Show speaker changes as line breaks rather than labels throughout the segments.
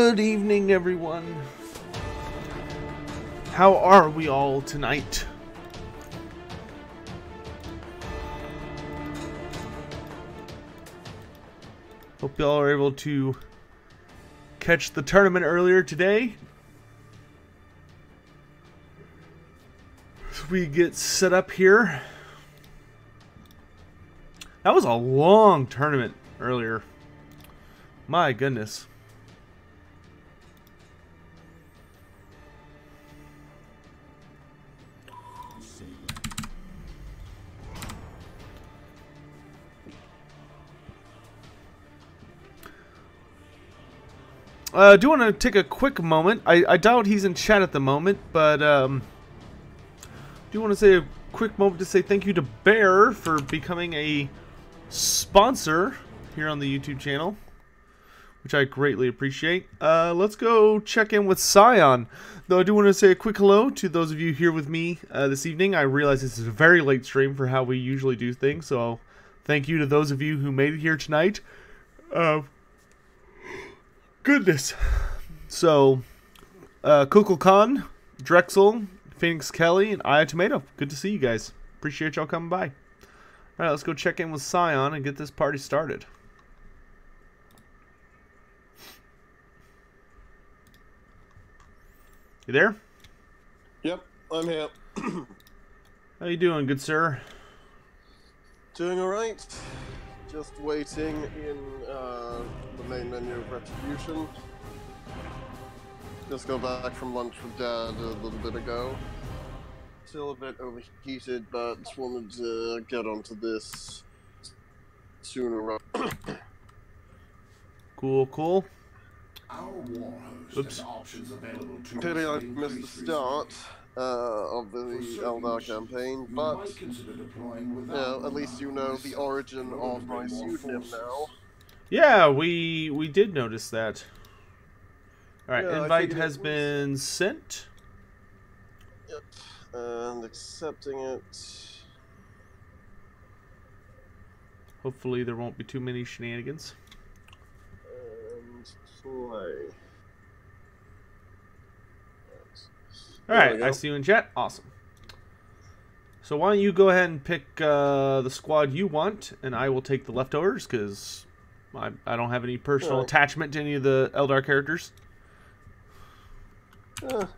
Good evening, everyone. How are we all tonight? Hope y'all are able to catch the tournament earlier today. As we get set up here. That was a long tournament earlier. My goodness. I do want to take a quick moment. I doubt he's in chat at the moment, but do want to say a quick moment to say thank you to Bear for becoming a sponsor here on the YouTube channel, which I greatly appreciate. Let's go check in with Scion. Though I do want to say a quick hello to those of you here with me this evening. I realize this is a very late stream for how we usually do things, so thank you to those of you who made it here tonight. Goodness. So, Kukul Khan, Drexel, Phoenix Kelly, and Aya Tomato. Good to see you guys. Appreciate y'all coming by. Alright, let's go check in with Scion and get this party started. You there?
Yep, I'm here.
How you doing, good sir?
Doing alright. Just waiting in the main menu of Retribution. Just got back from lunch with Dad a little bit ago. Still a bit overheated, but wanted to get onto this sooner rather.
Cool, cool.
Oops.
Pity I missed the start of the Eldar campaign, but at least you know the origin of my pseudonym now.
Yeah, we did notice that. Alright,
Yeah,
invite has been sent.
Yep, and accepting it.
Hopefully there won't be too many shenanigans.
And play.
Alright, I see you in chat. Awesome. So why don't you go ahead and pick the squad you want, and I will take the leftovers, because I don't have any personal attachment to any of the Eldar characters.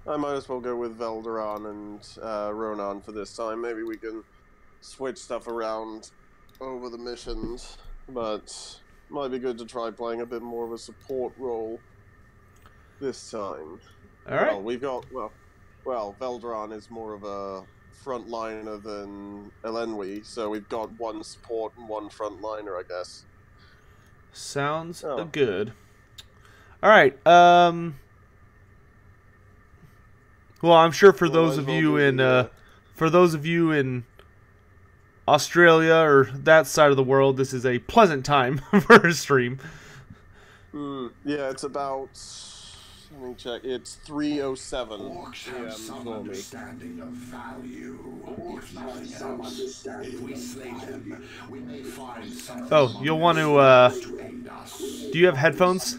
I might as well go with Veldaran and Ronan for this time. Maybe we can switch stuff around over the missions, but might be good to try playing a bit more of a support role this time.
Alright.
Well, we've got, well, Veldaran is more of a frontliner than Elenwi, so we've got one support and one frontliner, I guess.
Sounds good. Alright, well, I'm sure for those of you in Australia or that side of the world, this is a pleasant time for a stream.
Yeah, it's about, let me check, it's 3:07 p.m. for me.
Understanding of value. If nothing else, if we slay them, we may find something.
Oh, you'll want to, do you have headphones?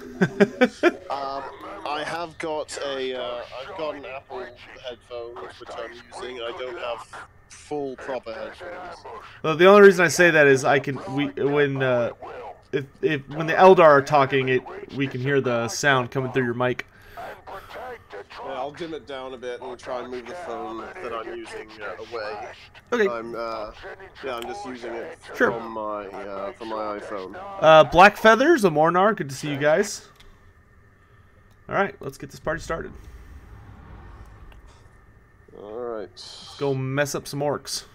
I have got I've got an Apple headphones, which I'm using. I don't have full proper headphones.
Well, the only reason I say that is when the Eldar are talking, we can hear the sound coming through your mic.
Yeah, I'll dim it down a bit and try and move the phone that I'm using away.
Okay.
I'm just using it
Sure.
from my iPhone.
Black Feathers, a Mornar, good to see you guys. Alright, let's get this party started.
Alright.
Let's go mess up some orcs.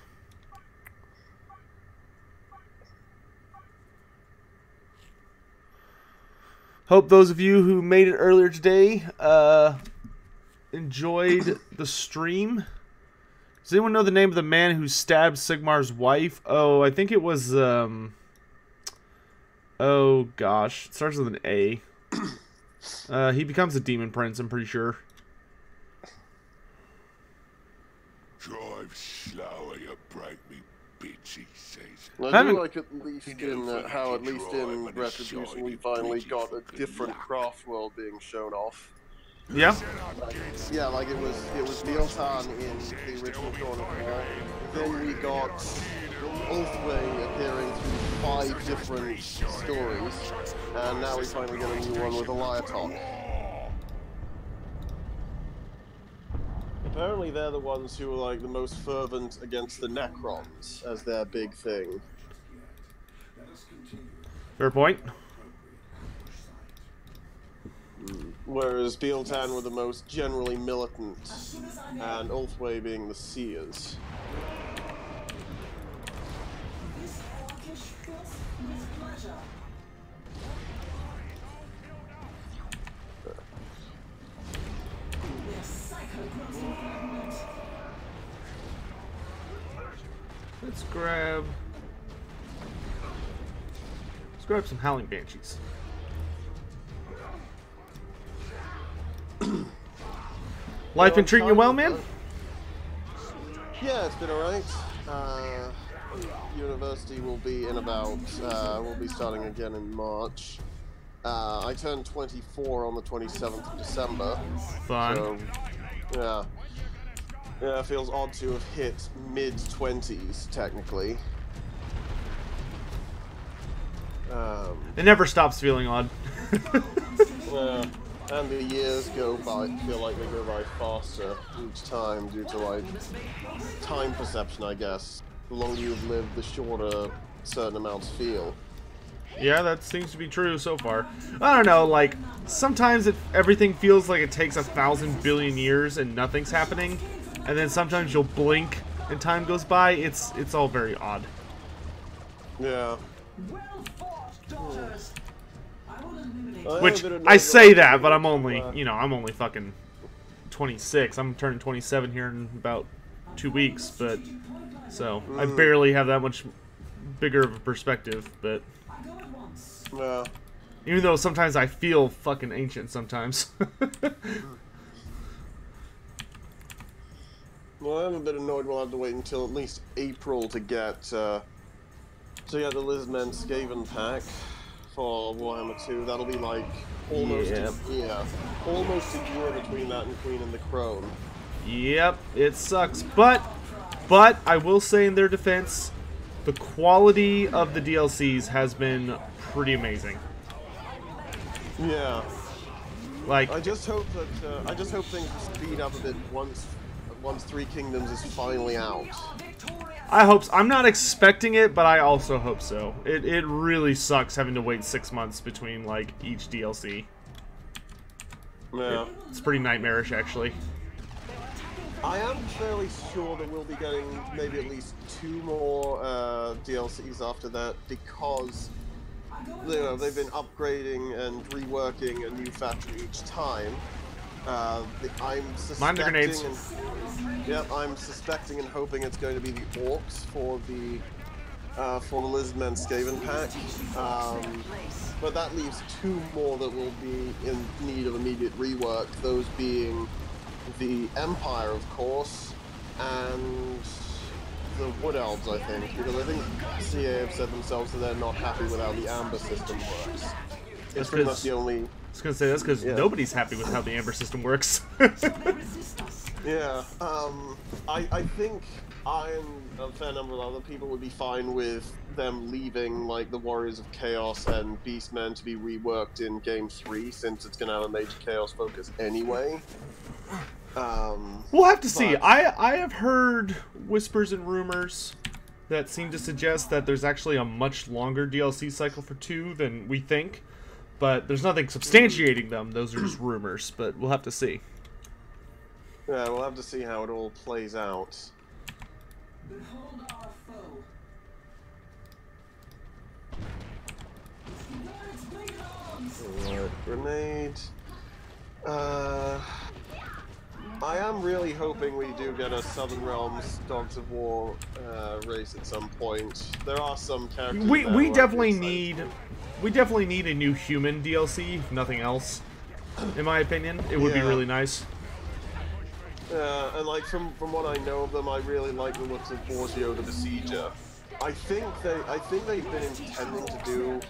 Hope those of you who made it earlier today enjoyed the stream. Does anyone know the name of the man who stabbed Sigmar's wife? Oh, I think it was, oh gosh, it starts with an A. He becomes a demon prince, I'm pretty sure.
Drive slower, you break me
I do like at least in how at least in Retribution we finally got a different craft world being shown off.
Yeah.
Yeah, like it was Beeltan in the original Dawn of War. Then we got Ulthway appearing through 5 different stories, and now we finally get a new one with Eliatok. Apparently they're the ones who are like the most fervent against the Necrons as their big thing.
Fair point.
Whereas Beeltan were the most generally militant, and Ulthway being the seers.
Let's grab some Howling Banshees. Life been treating you well, man?
Yeah, it's been alright. University will be in about, we'll be starting again in March. I turned 24 on the 27th of December.
Fun.
So, yeah. Yeah, it feels odd to have hit mid-20s, technically.
It never stops feeling odd.
And the years go by, feel like they go by faster each time due to, like, time perception, I guess. The longer you've lived, the shorter certain amounts feel.
Yeah, that seems to be true so far. I don't know, like, sometimes everything feels like it takes 1,000 billion years and nothing's happening. And then sometimes you'll blink and time goes by. It's all very odd.
Yeah.
Which, I say that, but I'm only, you know, I'm only fucking 26. I'm turning 27 here in about 2 weeks, but, so, I barely have that much bigger of a perspective, but, even though sometimes I feel fucking ancient sometimes.
Well, I'm a bit annoyed we'll have to wait until at least April to get the Lizardmen Skaven pack for Warhammer 2. That'll be like almost a year. Almost a year between that and Queen and the Crone.
Yep, it sucks. But I will say in their defense, the quality of the DLCs has been pretty amazing.
Yeah.
Like,
I just hope things will speed up a bit once Three Kingdoms is finally out.
I hope so. I'm not expecting it, but I also hope so. It really sucks having to wait 6 months between, like, each DLC.
Yeah.
It's pretty nightmarish, actually.
I am fairly sure that we'll be getting maybe at least 2 more DLCs after that, because you know, they've been upgrading and reworking a new faction each time. I'm
Mind the grenades.
I'm suspecting and hoping it's going to be the Orcs for the Lizardmen Skaven pack. But that leaves 2 more that will be in need of immediate rework, those being the Empire, of course, and the Wood Elves, I think, because I think CA have said themselves that they're not happy with how the Amber system works. It's pretty much the only...
I was gonna say that's because nobody's happy with how the Amber system works.
Yeah, I think I and a fair number of other people would be fine with them leaving, like, the Warriors of Chaos and Beastmen to be reworked in Game 3, since it's going to have a major Chaos focus anyway.
We'll have to see. I have heard whispers and rumors that seem to suggest that there's actually a much longer DLC cycle for 2 than we think. But there's nothing substantiating them. Those are just rumors, but we'll have to see.
Yeah, we'll have to see how it all plays out.
Behold our foe.
Alright, grenade. I am really hoping we do get a Southern Realms Dogs of War race at some point. There are some characters.
We definitely need a new human DLC, if nothing else. In my opinion, it would be really nice.
And like from what I know of them, I really like the looks of Borzio the Besieger. I think they've been intending to do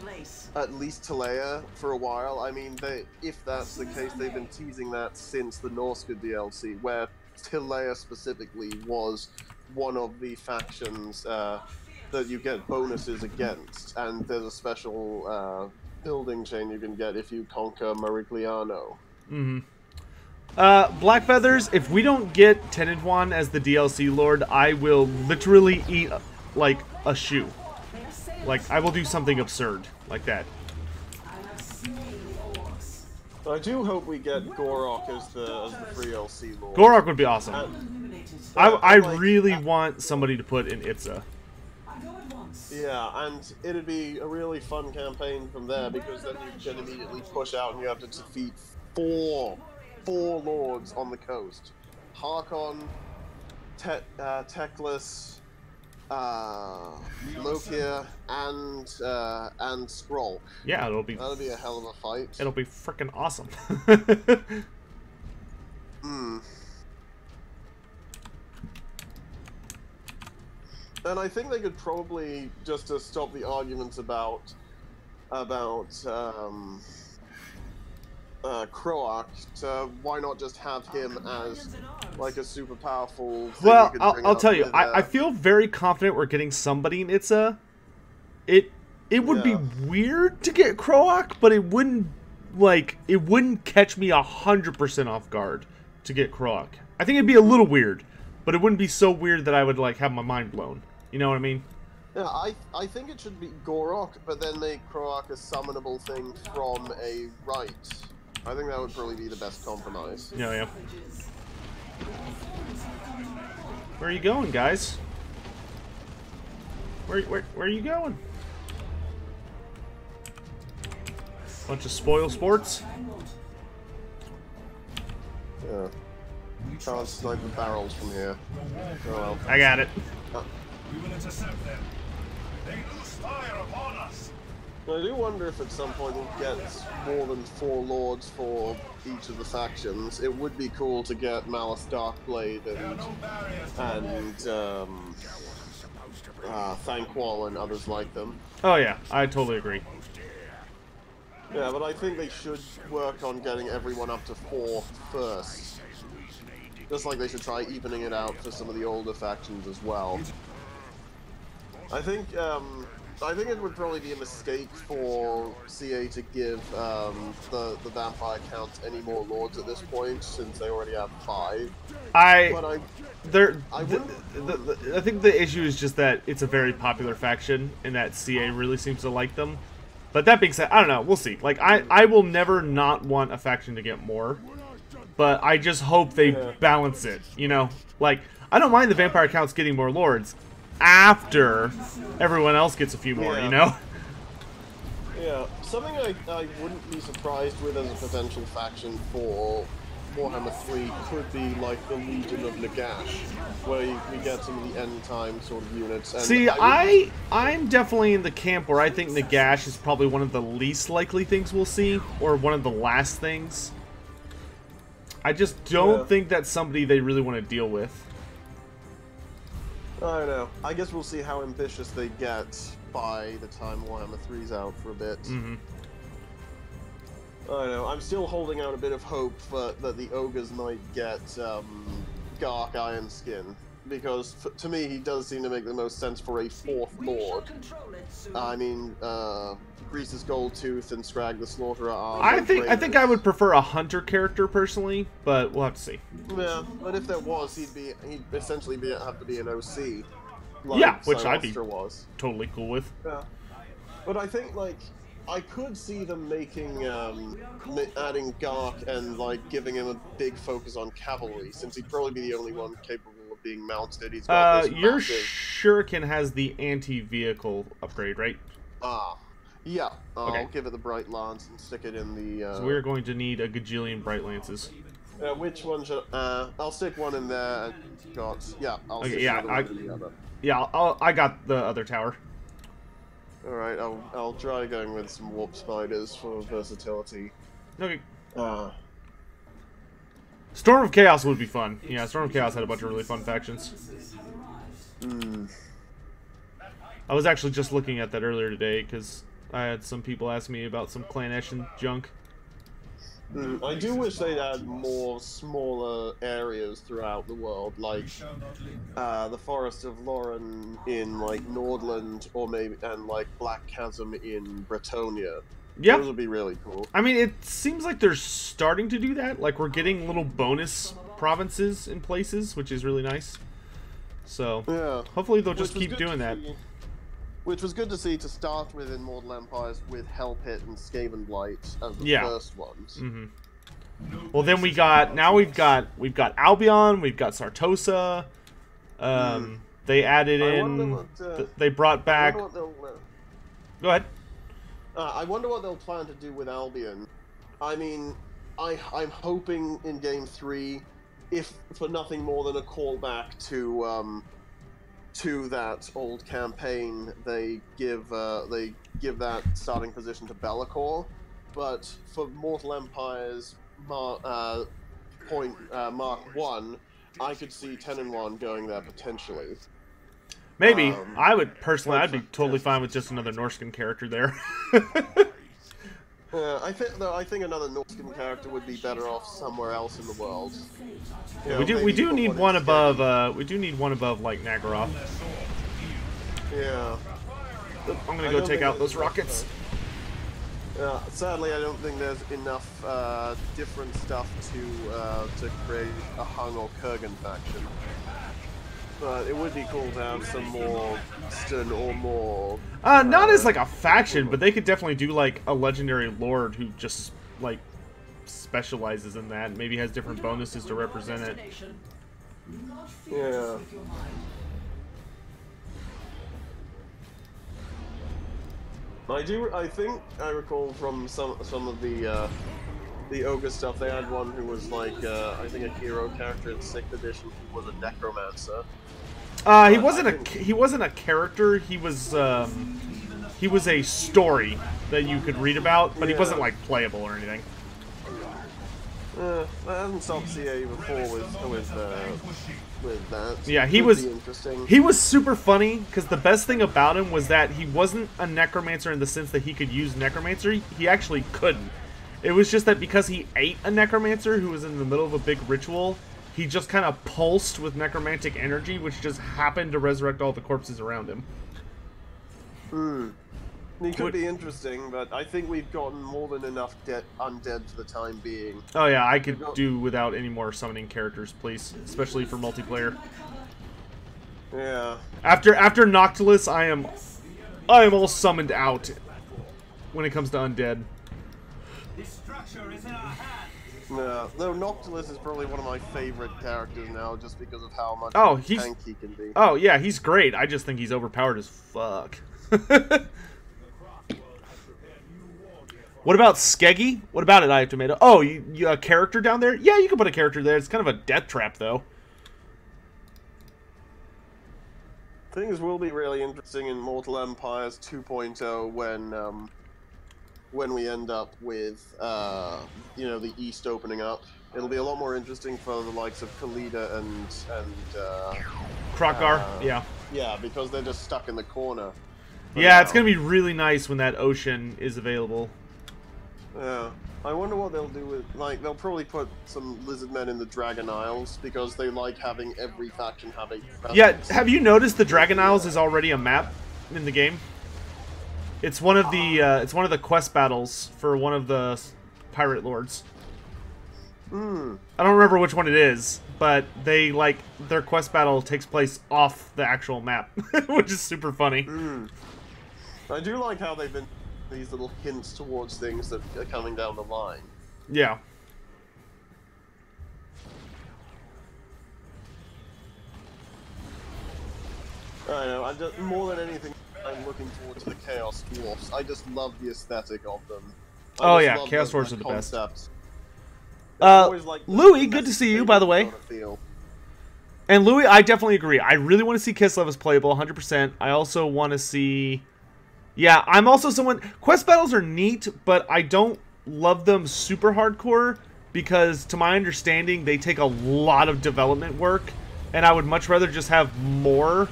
at least Talea for a while. I mean, if that's the case, they've been teasing that since the Norska DLC, where Talea specifically was one of the factions that you get bonuses against, and there's a special building chain you can get if you conquer Marigliano.
Mm-hmm. Black Feathers, if we don't get Tenedwan as the DLC Lord, I will literally eat, like, a shoe. Like, I will do something absurd like that.
I do hope we get Gorok as the free LC Lord.
Gorok would be awesome. I really want somebody to put in Itza.
Yeah, and it'd be a really fun campaign from there, because then you can immediately push out and you have to defeat four lords on the coast: Harkon, Teclis, Lokir, and Skrull.
Yeah, that'll be
a hell of a fight.
It'll be freaking awesome.
And I think they could probably, just to stop the arguments about Croak, why not just have him as like a super powerful thing.
Well, I'll tell you, I feel very confident we're getting somebody in Itza. It would be weird to get Croak, but it wouldn't catch me 100% off guard to get Croak. I think it'd be a little weird, but it wouldn't be so weird that I would like have my mind blown. You know what I mean?
Yeah, I think it should be Gorok, but then make Croak a summonable thing from a right. I think that would probably be the best compromise.
Yeah. Where are you going, guys? Where are you going? Bunch of spoil sports.
Yeah. Can't snipe the barrels from here. Oh well.
I got it.
We will intercept them. They loose fire upon us.
I do wonder if at some point we'll get more than 4 lords for each of the factions. It would be cool to get Malice Darkblade and Thanquol and others like them.
Oh yeah, I totally agree.
Yeah, but I think they should work on getting everyone up to 4 first. Just like they should try evening it out for some of the older factions as well. I think it would probably be a mistake for CA to give the vampire count any more lords at this point, since they already have 5.
I think the issue is just that it's a very popular faction, and that CA really seems to like them. But that being said, I don't know. We'll see. Like, I will never not want a faction to get more, but I just hope they balance it. You know, like, I don't mind the vampire counts getting more lords after everyone else gets a few more, you know?
Yeah, something I wouldn't be surprised with as a potential faction for Warhammer 3 could be like the Legion of Nagash, where we get some of the end time sort of units. And
see, I'm definitely in the camp where I think Nagash is probably one of the least likely things we'll see, or one of the last things. I just don't think that's somebody they really want to deal with.
I don't know. I guess we'll see how ambitious they get by the time Warhammer 3's out for a bit. I don't know. I'm still holding out a bit of hope that the Ogres might get Gark Ironskin, because to me he does seem to make the most sense for a 4th Lord. I mean, Grease's Goldtooth and Scrag the Slaughterer are...
I think I would prefer a hunter character personally, but we'll have to see.
Yeah, but if there was, he'd essentially have to be an OC. Like
yeah, which I'd be totally cool with.
Yeah, but I think like I could see them making adding Gark and like giving him a big focus on cavalry, since he'd probably be the only one capable of being mounted. He's got this
your
massive...
Shuriken has the anti-vehicle upgrade, right?
Yeah, I'll give it the Bright Lance and stick it in the...
So we're going to need a gajillion Bright Lances.
Which one should... I'll stick one in there. I'll stick another one in the other.
Yeah, I got the other tower.
Alright, I'll try going with some Warp Spiders for versatility.
Okay. Storm of Chaos would be fun. Yeah, Storm of Chaos had a bunch of really fun factions. I was actually just looking at that earlier today because I had some people ask me about some Clan Eshin junk.
I do wish they'd add more smaller areas throughout the world, like the Forest of Lauren in like Nordland, or maybe like Black Chasm in Bretonia.
Yeah,
those would be really cool.
I mean, it seems like they're starting to do that. Like we're getting little bonus provinces in places, which is really nice. So
yeah,
hopefully they'll just keep doing that.
Which was good to see to start with in Mortal Empires with Hellpit and Skaven Blight as the first ones.
Well, then we've got Albion, we've got Sartosa. They added in. They brought back. Go ahead.
I wonder what they'll plan to do with Albion. I mean, I'm hoping in Game 3, if for nothing more than a callback to that old campaign, they give that starting position to Be'lakor, but for Mortal Empires Mark 1, I could see 10 and 1 going there potentially.
Maybe. I would personally, I'd be totally fine with just another Norscan character there.
I think another Norscan character would be better off somewhere else in the world.
Yeah, we do need one above like Nagaroth.
Yeah.
I'm gonna go take out those rockets.
Sadly, I don't think there's enough different stuff to create a Hung or Kurgan faction. But it would be cool to have some more Stun or more.
Not as like a faction, but they could definitely do like a legendary lord who just like specializes in that and maybe has different bonuses to represent it.
Yeah. I think I recall from some of the Ogre stuff, they had one who was like I think a hero character in 6th edition who was a necromancer.
He wasn't a character. He was a story that you could read about, but he wasn't like playable or anything.
I haven't stopped CA before with that.
Yeah, he was super funny because the best thing about him was that he wasn't a necromancer in the sense that he could use necromancer. He actually couldn't. It was just that because he ate a necromancer who was in the middle of a big ritual, he just kind of pulsed with necromantic energy, which just happened to resurrect all the corpses around him.
He could be interesting, but I think we've gotten more than enough undead for the time being.
Oh yeah, I could do without any more summoning characters, please, especially for multiplayer.
Yeah.
After Noctilus, I am all summoned out when it comes to undead.
This structure is in our hands.
No, though Noctilus is probably one of my favorite characters now, just because of how much tank he can be.
Oh yeah, he's great. I just think he's overpowered as fuck. What about Skeggy? What about it, I have tomato? Oh, you a character down there? Yeah, you can put a character there. It's kind of a death trap, though.
Things will be really interesting in Mortal Empires 2.0 when we end up with the East opening up. It'll be a lot more interesting for the likes of Khalida and
Krokgar. Yeah.
Yeah, because they're just stuck in the corner.
Yeah, it's gonna be really nice when that ocean is available.
Yeah. I wonder what they'll do with, like, they'll probably put some lizardmen in the Dragon Isles, because they like having every faction have a presence.
Yeah, have you noticed the Dragon Isles is already a map in the game? It's one of the quest battles for one of the pirate lords. I don't remember which one it is, but they, like, their quest battle takes place off the actual map, which is super funny.
I do like how they've been these little hints towards things that are coming down the line.
Yeah.
I know, more than anything, I'm looking forward to the Chaos Dwarfs. I just love the aesthetic of them.
Oh yeah, Chaos Dwarfs are the best.
Like
Louis, good to see you, by the way. And Louis, I definitely agree. I really want to see Kislev as playable, 100%. I also want to see... Yeah, I'm also someone... Quest battles are neat, but I don't love them super hardcore, because to my understanding, they take a lot of development work, and I would much rather just have more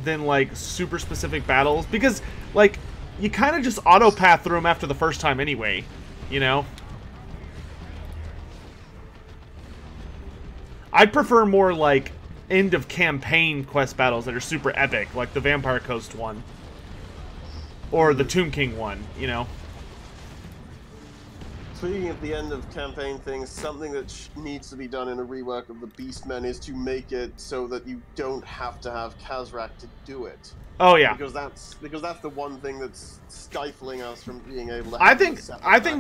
than like super specific battles, because like you kind of just auto path through them after the first time anyway, you know. I'd prefer more like end of campaign quest battles that are super epic, like the Vampire Coast one or the Tomb King one, you know.
Speaking of the end of campaign things, something that needs to be done in a rework of the Beastmen is to make it so that you don't have to have Khazrak to do it.
Oh yeah,
because that's the one thing that's stifling us from being able to.
I think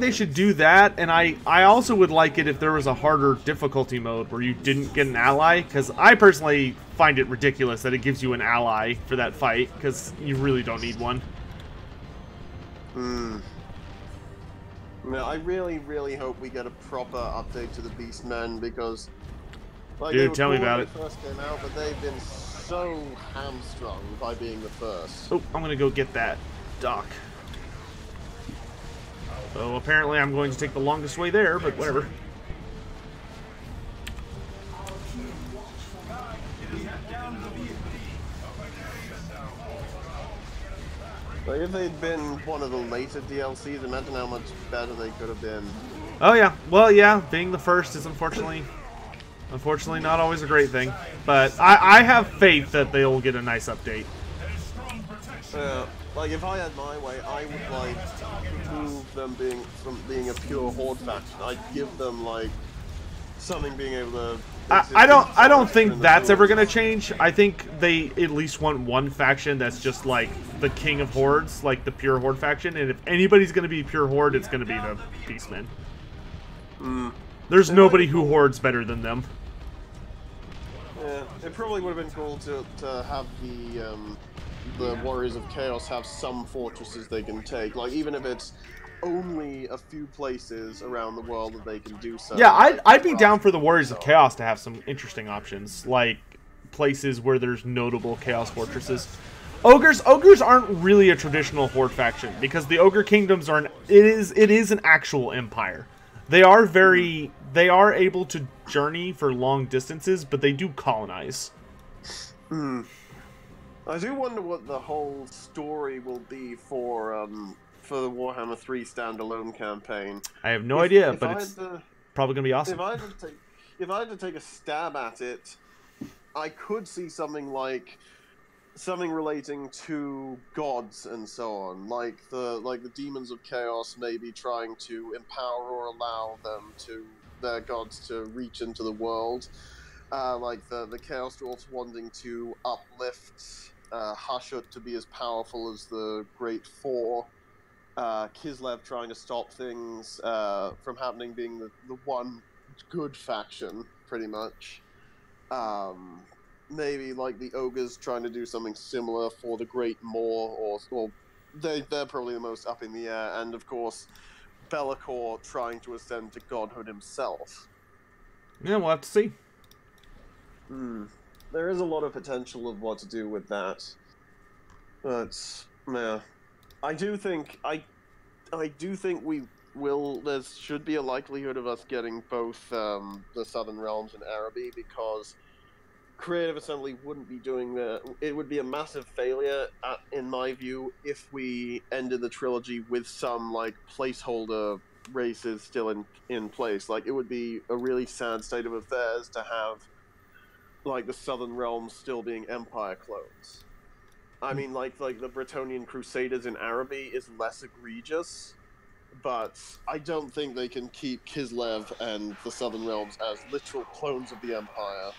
they should do that, and I also would like it if there was a harder difficulty mode where you didn't get an ally, because I personally find it ridiculous that it gives you an ally for that fight, because you really don't need one.
No, I really, really hope we get a proper update to the Beastmen, because like,
dude, tell me about it.
When they first came out, but they've been so hamstrung by being the first.
Oh, I'm gonna go get that dock. So apparently I'm going to take the longest way there, but whatever.
Like, if they'd been one of the later DLCs, imagine how much better they could have been.
Oh yeah, well yeah, being the first is unfortunately not always a great thing, but I have faith that they'll get a nice update.
Like, if I had my way, I would like remove them from being a pure horde faction. I'd give them like something being able to.
I don't think that's ever gonna change. I think they at least want one faction that's just like the king of hordes, like the pure horde faction. And if anybody's gonna be pure horde, it's gonna be the Beastmen. There's nobody who hordes better than them.
Yeah, it probably would have been cool to have the Warriors of Chaos have some fortresses they can take, like even if it's only a few places around the world that they can do so.
Yeah, I'd be down for the Warriors of Chaos to have some interesting options, like places where there's notable Chaos fortresses. Ogres aren't really a traditional horde faction, because the Ogre kingdoms are it is an actual empire. They are able to journey for long distances, but they do colonize.
I do wonder what the whole story will be for the Warhammer 3 standalone campaign.
I have no idea, but it's probably gonna be awesome.
If I had to take a stab at it, I could see something relating to gods and so on, like the demons of chaos maybe trying to empower or allow their gods to reach into the world, like the chaos dwarfs wanting to uplift Hashut to be as powerful as the Great Four, Kislev trying to stop things from happening, being the one good faction pretty much. Maybe like the ogres trying to do something similar for the Great Maw, or they're probably the most up in the air, and of course Be'lakor trying to ascend to godhood himself.
Yeah, we'll have to see.
There is a lot of potential of what to do with that, but yeah, I do think we will. There should be a likelihood of us getting both the Southern Realms and Araby, because Creative Assembly wouldn't be doing that. It would be a massive failure, in my view, if we ended the trilogy with some like placeholder races still in place. Like, it would be a really sad state of affairs to have like the Southern Realms still being Empire clones. I mean, like the Bretonnian Crusaders in Araby is less egregious, but I don't think they can keep Kislev and the Southern Realms as literal clones of the Empire.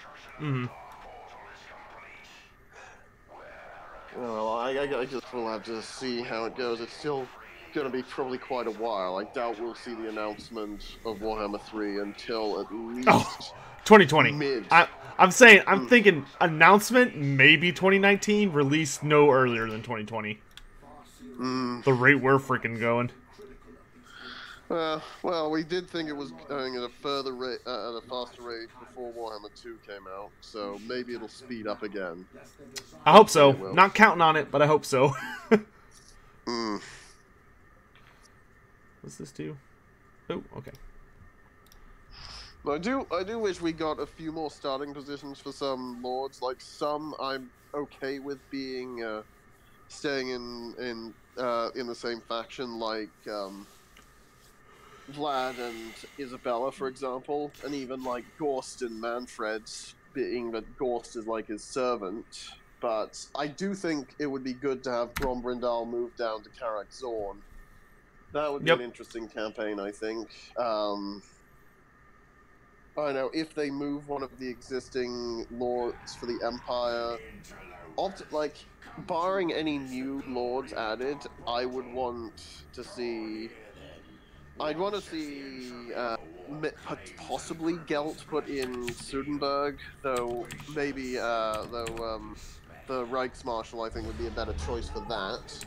Well, I just will have to see how it goes. It's still going to be probably quite a while. I doubt we'll see the announcement of Warhammer 3 until at least
2020.
Mid.
I'm thinking announcement maybe 2019, release no earlier than 2020. The rate we're freaking going.
Well, we did think it was going at a faster rate before Warhammer 2 came out, so maybe it'll speed up again.
I hope so. Not counting on it, but I hope so. What's this do? Oh, okay.
I do wish we got a few more starting positions for some lords. Like some, I'm okay with being staying in the same faction, like Vlad and Isabella, for example, and even like Gorst and Manfred, being that Gorst is like his servant. But I do think it would be good to have Grombrindal move down to Karak Zorn. That would be an interesting campaign, I think. I don't know, if they move one of the existing lords for the Empire, like, barring any new lords added, I would want to see... I'd want to see possibly Gelt put in Sudenburg, though maybe, the Reichsmarschall I think would be a better choice for that.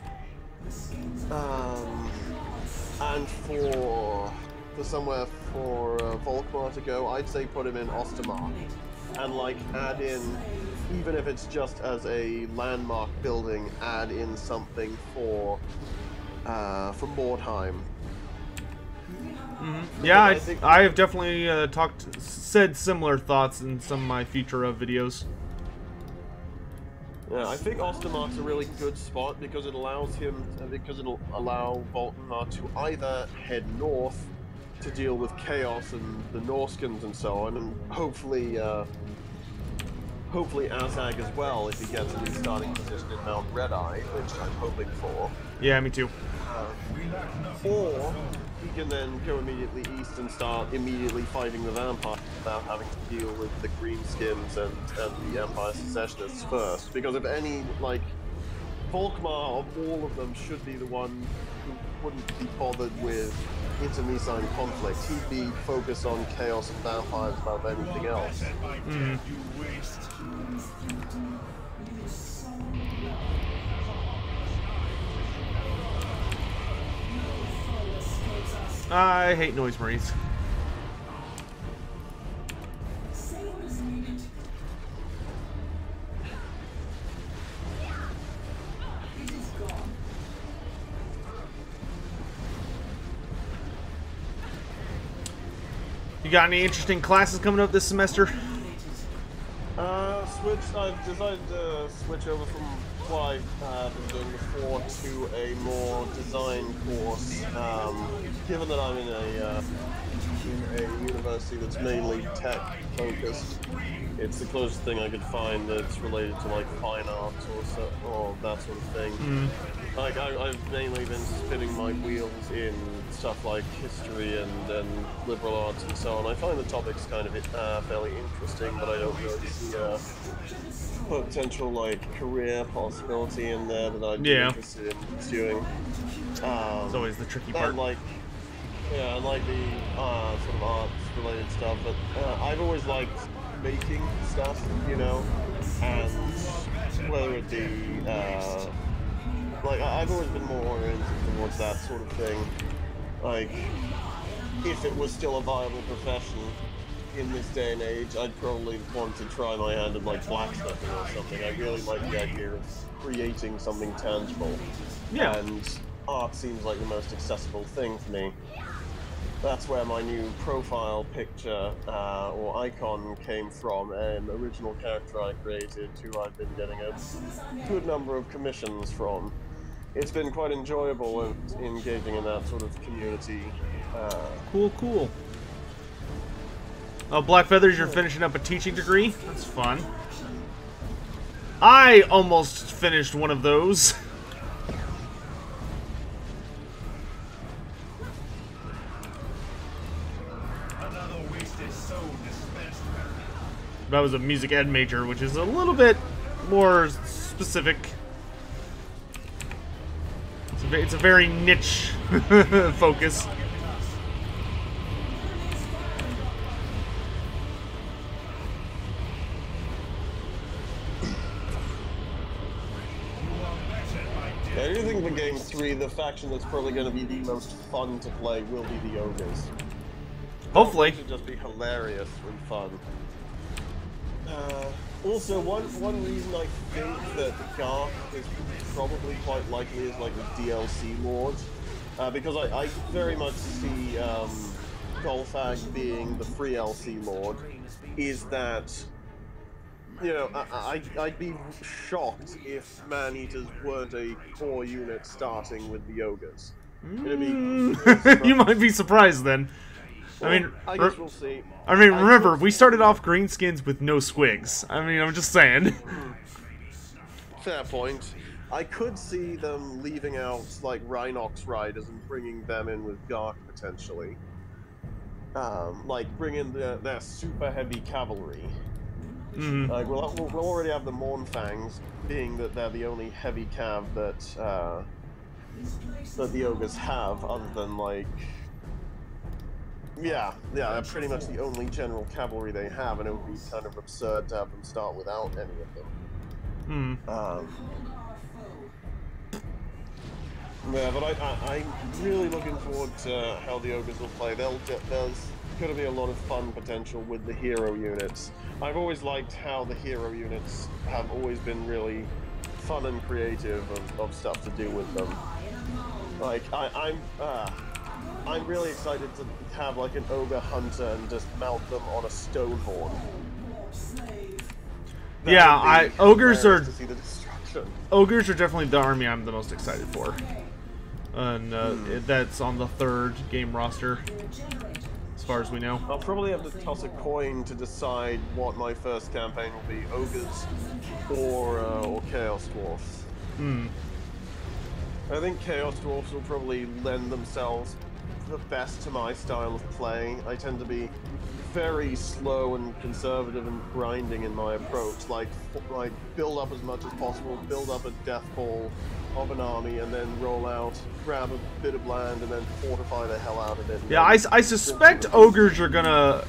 And for somewhere for Volkmar to go, I'd say put him in Ostermark, and like add in, even if it's just as a landmark building, add in something for Mordheim.
Mm-hmm. Yeah, I have definitely said similar thoughts in some of my future videos.
Yeah, I think Ostermark's a really good spot because it allows it'll allow Volkmar to either head north to deal with Chaos and the Norskins and so on, and hopefully Azag as well if he gets a new starting position in Mount Red-Eye, which I'm hoping for.
Yeah, me too.
Or he can then go immediately east and start immediately fighting the vampires without having to deal with the Greenskins and the Empire Secessionists first. Because if any, like, Volkmar of all of them should be the one who wouldn't be bothered with internecine conflict. He'd be focused on Chaos and vampires above anything else.
Mm. I hate noise marines. You got any interesting classes coming up this semester?
I've decided to switch over from what I've been doing before to a more design course. Given that I'm in a university that's mainly tech focused, it's the closest thing I could find that's related to like fine arts or that sort of thing. Mm. Like I've mainly been spinning my wheels in stuff like history and liberal arts and so on. I find the topics kind of fairly interesting, but I don't really see a potential like career possibility in there that I'd be interested in pursuing.
It's always the tricky part.
And like the sort of arts related stuff, but I've always liked making stuff, you know, and whether it be like I've always been more oriented towards that sort of thing. Like, if it was still a viable profession in this day and age, I'd probably want to try my hand at like blacksmithing or something. I really like the idea of creating something tangible. Yeah. And art seems like the most accessible thing for me. That's where my new profile picture or icon came from, an original character I created who I've been getting a good number of commissions from. It's been quite enjoyable and engaging in that sort of community.
Cool. Oh, Black Feathers, you're finishing up a teaching degree? That's fun. I almost finished one of those. That was a music ed major, which is a little bit more specific. It's a very niche focus.
I do think for Game 3, the faction that's probably going to be the most fun to play will be the Ogres.
Hopefully.
It should just be hilarious and fun. Also, one reason I think that Garth is probably quite likely as like a DLC lord, because I very much see Golfag being the free LC Lord is that, you know, I'd be shocked if Man-Eaters weren't a core unit starting with the Ogres. It'd be
You might be surprised then.
well,
I mean,
I guess we'll see.
I mean, remember, we started off greenskins with no squigs. I mean, I'm just saying.
Fair point. I could see them leaving out, like, Rhinox Riders and bringing them in with Gark, potentially. Like, bring in their super heavy cavalry. Like, we'll already have the Mournfangs, being that they're the only heavy cav that the Ogres have, other than, like... Yeah, they're pretty much the only general cavalry they have, and it would be kind of absurd to have them start without any of them. Yeah, but I'm really looking forward to how the Ogres will play. There's going to be a lot of fun potential with the hero units. I've always liked how the hero units have always been really fun and creative of stuff to do with them. Like, I'm really excited to have like an Ogre Hunter and just mount them on a Stonehorn.
Yeah, ogres are
to see the destruction.
Ogres are definitely the army I'm the most excited for. And that's on the 3rd game roster, as far as we know.
I'll probably have to toss a coin to decide what my first campaign will be: Ogres or Chaos Dwarfs. I think Chaos Dwarfs will probably lend themselves the best to my style of play. I tend to be very slow and conservative and grinding in my approach. Like build up as much as possible, build up a death ball of an army, and then roll out, grab a bit of land, and then fortify the hell out of it.
Yeah, I suspect Ogres are gonna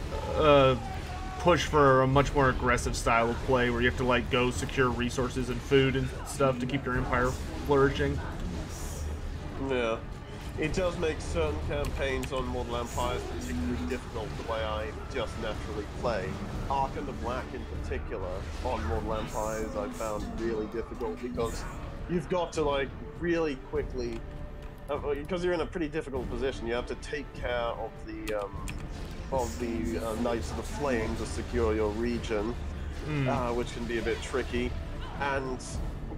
push for a much more aggressive style of play, where you have to like go secure resources and food and stuff to keep your empire flourishing.
Yeah. It does make certain campaigns on Mortal Empires particularly difficult the way I just naturally play. Ark and the Black in particular on Mortal Empires I found really difficult because you've got to like really quickly, because you're in a pretty difficult position, you have to take care of the Knights of the Flame to secure your region, which can be a bit tricky. And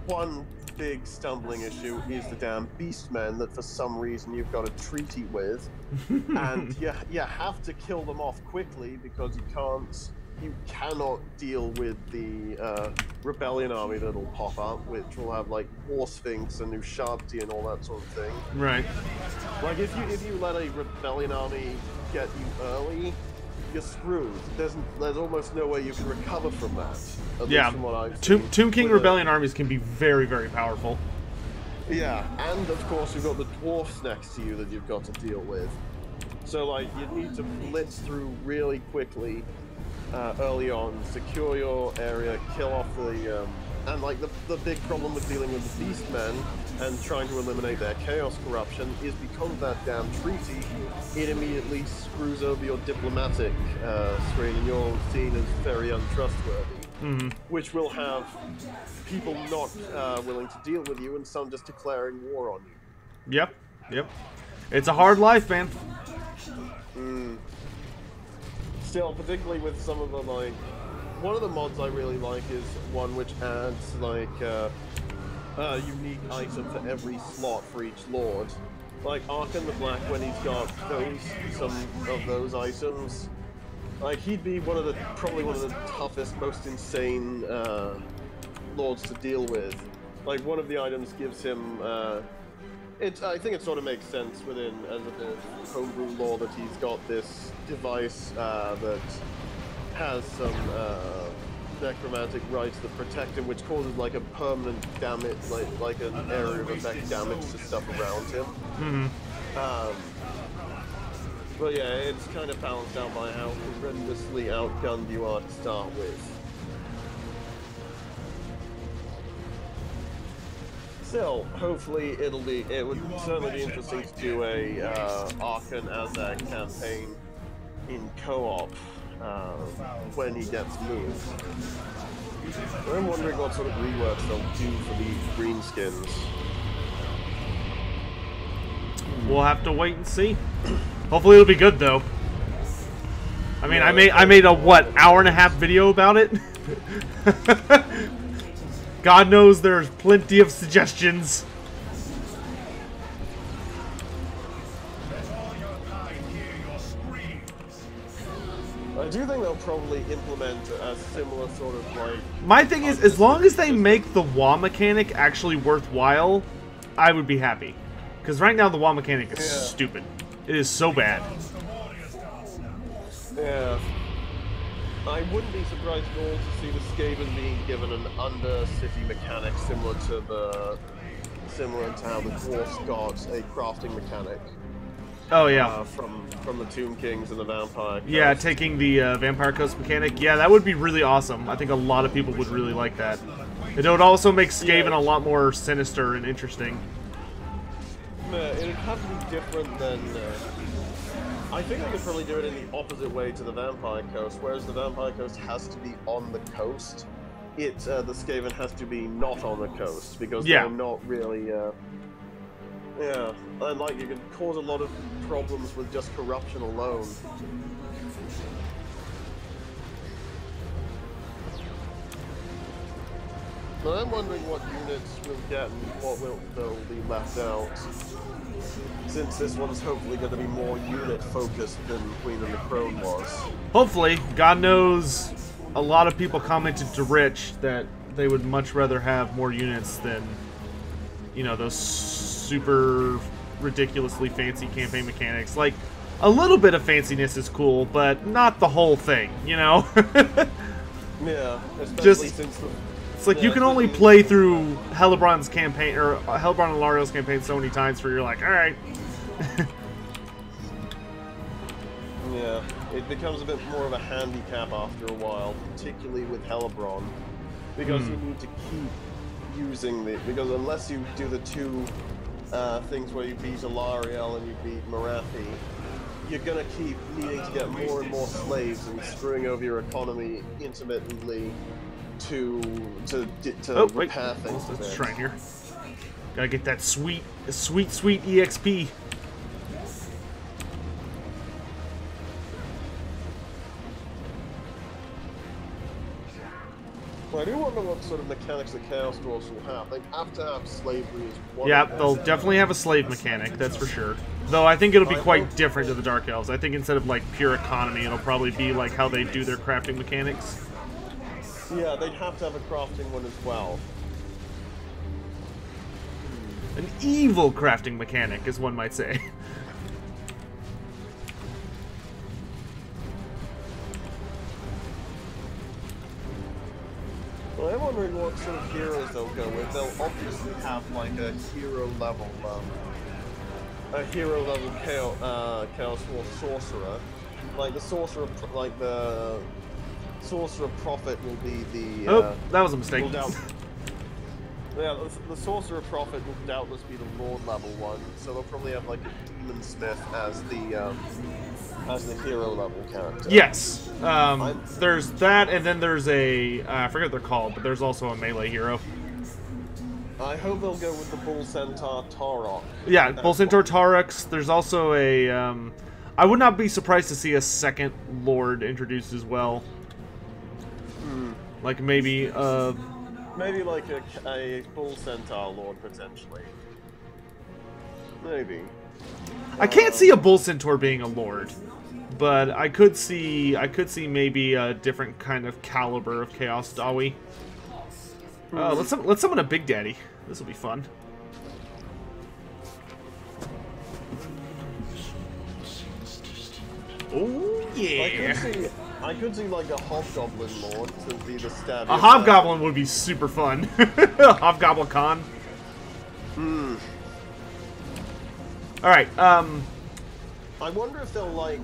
one big stumbling issue is the damn Beastmen that for some reason you've got a treaty with, and you have to kill them off quickly because you cannot deal with the rebellion army that'll pop up, which will have like War Sphinx and Ushabti and all that sort of thing.
Right.
Like if you let a rebellion army get you early, you're screwed. There's almost no way you can recover from that. At least from what I've seen.
Tomb King Rebellion armies can be very, very powerful.
Yeah, and of course you've got the dwarfs next to you that you've got to deal with. So like you need to blitz through really quickly early on, secure your area, kill off the and like the big problem with dealing with the Beastmen and trying to eliminate their chaos corruption is because of that damn treaty, it immediately screws over your diplomatic screen and you're seen as very untrustworthy, which will have people not willing to deal with you and some just declaring war on you.
Yep. It's a hard life, man.
Still, particularly with some of the like, one of the mods I really like is one which adds like a unique item for every slot for each lord. Like Ark and the Black, when he's got some of those items, like he'd be probably one of the toughest, most insane lords to deal with. Like one of the items gives him I think it sort of makes sense within as a bit of homebrew lore that he's got this device that has some necromantic rights that protect him, which causes like a permanent damage, like an area of effect damage to stuff around him. But yeah, it's kind of balanced out by how horrendously outgunned you are to start with. Still, hopefully it would certainly be interesting to do a Ark and Azag campaign in co-op when he gets moved. I'm wondering what sort of reworks they'll do for the greenskins.
We'll have to wait and see. Hopefully it'll be good though. I mean, I made a what, hour-and-a-half video about it. God knows there's plenty of suggestions.
I do think they'll probably implement a similar sort of like...
My thing is, as long as they make the wall mechanic actually worthwhile, I would be happy. Because right now the wall mechanic is stupid. It is so bad.
Yeah. I wouldn't be surprised at all to see the Skaven being given an under-city mechanic similar to how the Dwarfs got a crafting mechanic.
Oh yeah.
From the Tomb Kings and the Vampire Coast.
Yeah, taking the Vampire Coast mechanic. Yeah, that would be really awesome. I think a lot of people would really like that. It would also make Skaven a lot more sinister and interesting.
It'd have to be different than... I think I could probably do it in the opposite way to the Vampire Coast, whereas the Vampire Coast has to be on the coast. The Skaven has to be not on the coast, because they're not really... yeah, and like you could cause a lot of problems with just corruption alone. Now I'm wondering what units we'll get and what will be left out. Since this one's hopefully going to be more unit-focused than Queen of the Crone was.
Hopefully. God knows a lot of people commented to Rich that they would much rather have more units than, you know, those super ridiculously fancy campaign mechanics. Like, a little bit of fanciness is cool, but not the whole thing, you know?
Yeah, especially since the...
It's like you can only play through Hellebron's campaign, or Hellebron and Lariel's campaign so many times where you're like, alright.
Yeah, it becomes a bit more of a handicap after a while, particularly with Hellebron, because you need to keep using the... Because unless you do the two things where you beat Alariel and you beat Marathi, you're gonna keep needing to get more and more slaves and screwing over your economy intermittently to repair things.
There's a shrine here. Gotta get that sweet EXP.
Well, I do wonder what sort of mechanics the Chaos Dwarfs will have. They have to have slavery as one.
Yeah, they'll definitely have a slave mechanic, that's for sure. Though I think it'll be quite different to the Dark Elves. I think instead of like pure economy, it'll probably be like how they do their crafting mechanics.
Yeah, they'd have to have a crafting one as well.
An evil crafting mechanic, as one might say.
Well, I'm wondering what sort of heroes they'll go with. They'll obviously have like a hero level Chaos Dwarf sorcerer. Like the sorcerer, Sorcerer Prophet will be the...
oh, that was a mistake.
Yeah, the Sorcerer Prophet will doubtless be the Lord level one, so they'll probably have like a Demon Smith as the hero level character.
Yes, there's that, and then there's a I forget what they're called, but there's also a melee hero.
I hope they'll go with the Bull Centaur Tarok.
Yeah, Bull Centaur Tarok. There's also a I would not be surprised to see a second Lord introduced as well. Like maybe
like a Bull Centaur Lord potentially. Maybe.
I can't see a Bull Centaur being a Lord, but I could see maybe a different kind of caliber of Chaos Dawi. Let's summon a Big Daddy. This will be fun. Oh yeah!
I could see like a Hobgoblin Lord to be the stab.
A Hobgoblin would be super fun. Hobgoblin Khan. Alright,
I wonder if they'll like...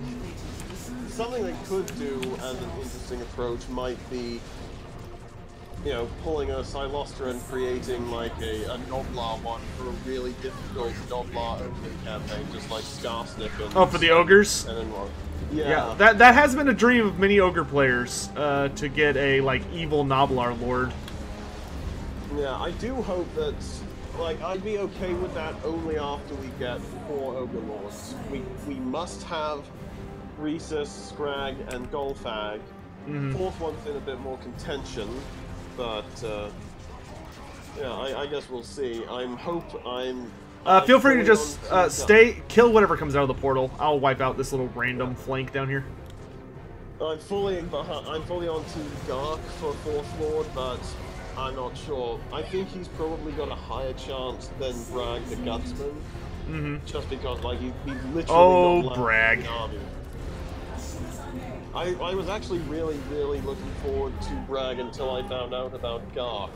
Something they could do as an interesting approach might be, you know, pulling a Silostra and creating like a Noblar one for a really difficult Noblar opening campaign, just like Scarsnick and...
Oh, for the Ogres?
And then what?
Yeah, that has been a dream of many Ogre players, to get a, like, evil Noblar Lord.
Yeah, I do hope that, like, I'd be okay with that only after we get 4 Ogre Lords. We must have Rhesus, Scrag, and Golfag. Fourth one's in a bit more contention, but yeah, I guess we'll see.
Feel free to just kill whatever comes out of the portal. I'll wipe out this little random flank down here.
I'm fully on Team Gark for 4th Lord, but I'm not sure. I think he's probably got a higher chance than Bragg the Gutsman. Just because, like, he literally not
Bragg.
the army. I was actually really, really looking forward to Bragg until I found out about Gark.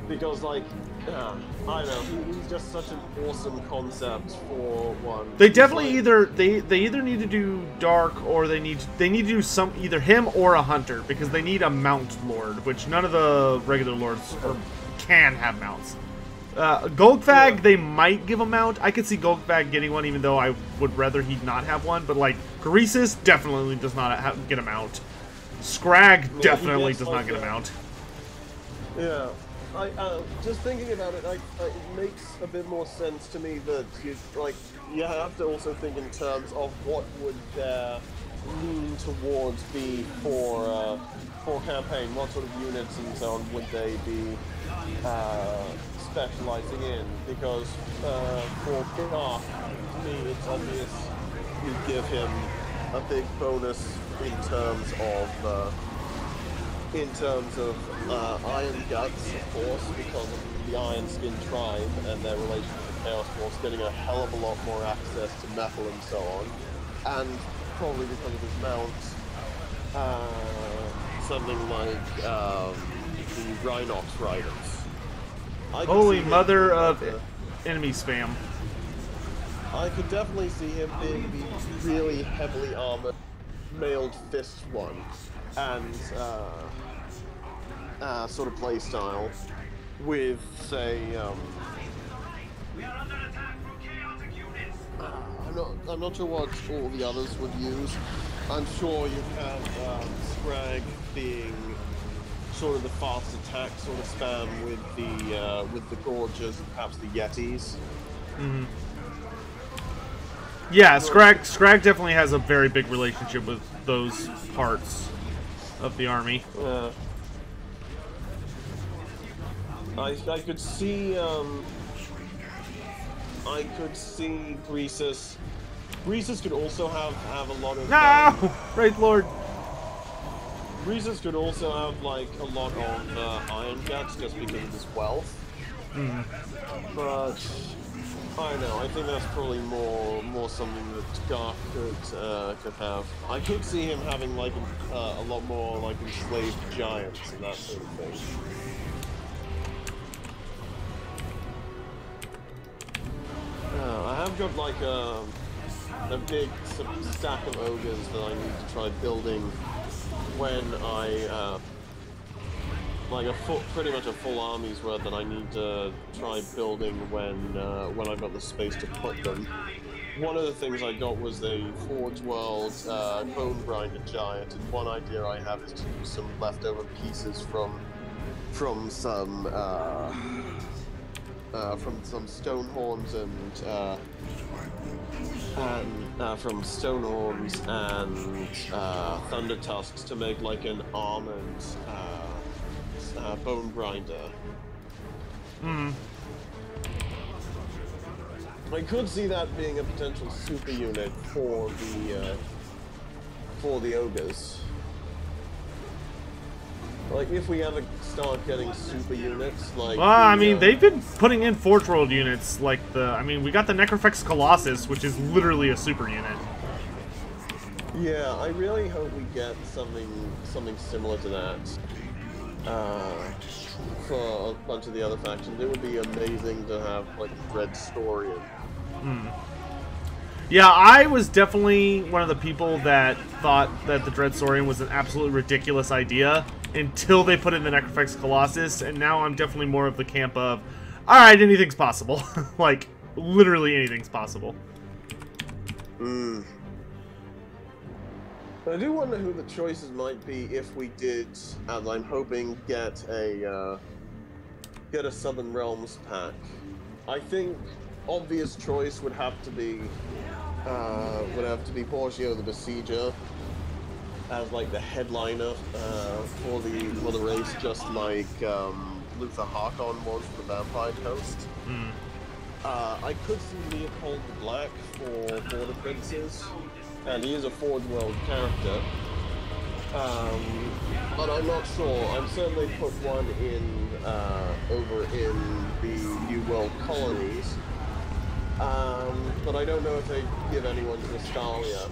Because, like, I don't know, he's just such an awesome concept for one.
They definitely they either need to do Dark or they need to do either him or a Hunter, because they need a Mount Lord, which none of the regular Lords can have mounts. Golgfag, they might give a mount. I could see Golgfag getting one, even though I would rather he not have one. But, like, Croesus definitely does not get a mount. Scrag definitely does not get a mount.
Yeah. Just thinking about it, it makes a bit more sense to me that you have to also think in terms of what would their lean towards be for campaign. What sort of units and so on would they be specializing in? Because for Gark, to me, it's obvious you give him a big bonus in terms of Iron Guts, of course, because of the Iron Skin tribe and their relation to the Chaos Force, getting a hell of a lot more access to metal and so on, and probably because of his mount, something like the Rhinox Riders.
Holy mother of enemy spam.
I could definitely see him being the really heavily armored, mailed fist one, and sort of playstyle with, say,
We are under attack from chaotic units.
I'm not sure what all the others would use. I'm sure you have Scrag being sort of the fast attack sort of spam with the Gorges and perhaps the Yetis.
Yeah, Scrag definitely has a very big relationship with those parts of the army.
I could see Greasus. Greasus could also have a lot of
No! Right, Lord.
Greasus could also have like a lot of Iron Guts just because of his wealth. But I don't know. I think that's probably more something that Gark could have. I could see him having like a lot more like enslaved giants and that sort of thing. I have got like a big stack of ogres that I need to try building when I pretty much a full army's worth that I need to try building when I've got the space to put them. One of the things I got was the Forge World Bone Grinder Giant, and one idea I have is to use some leftover pieces from some Stonehorns and from Stonehorns and Thunder Tusks to make like an armored Bone Grinder. I could see that being a potential super unit for the ogres. Like, if we ever start getting super units, like...
Well, I mean, they've been putting in Forge World units, like we got the Necrofex Colossus, which is literally a super unit.
Yeah, I really hope we get something similar to that. For a bunch of the other factions. It would be amazing to have, like, a Dread Storian.
Yeah, I was definitely one of the people that thought that the Dread Saurian was an absolutely ridiculous idea until they put in the Necrofex Colossus, and now I'm definitely more of the camp of, alright, anything's possible. Like, literally anything's possible.
I do wonder who the choices might be if we did, as I'm hoping, get a Southern Realms pack. I think obvious choice would have to be would have to be Portio the Besieger as like the headliner for the race, just like Luther Harkon was the Vampire Coast. I could see Leopold the Black for Border Princes, and he is a Forge World character. But I'm not sure. I'm certain they put one in over in the New World colonies. But I don't know if they give anyone to Astalia.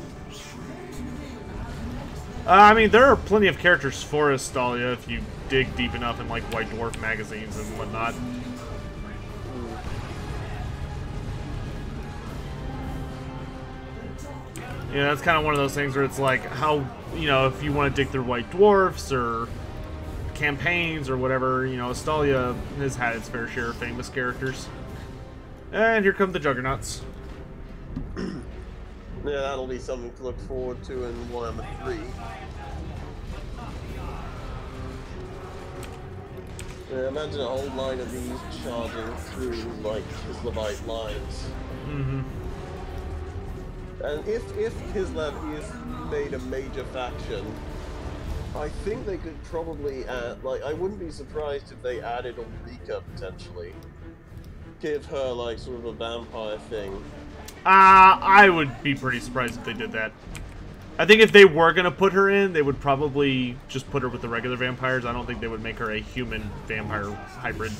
I mean, there are plenty of characters for Astalia if you dig deep enough in like White Dwarf magazines and whatnot. Yeah, that's kind of one of those things where it's like, how, you know, if you want to dig through White Dwarfs or campaigns or whatever, you know, Astalia has had its fair share of famous characters. And here come the Juggernauts.
Yeah, that'll be something to look forward to in Warhammer 3. Yeah, imagine a whole line of these charging through, like, Kislevite lines. And if Kislev is made a major faction, I think they could probably add, like, I wouldn't be surprised if they added Ulrika, potentially. Give her, like, sort of a vampire thing.
I would be pretty surprised if they did that. I think if they were going to put her in, they would probably just put her with the regular vampires. I don't think they would make her a human vampire hybrid.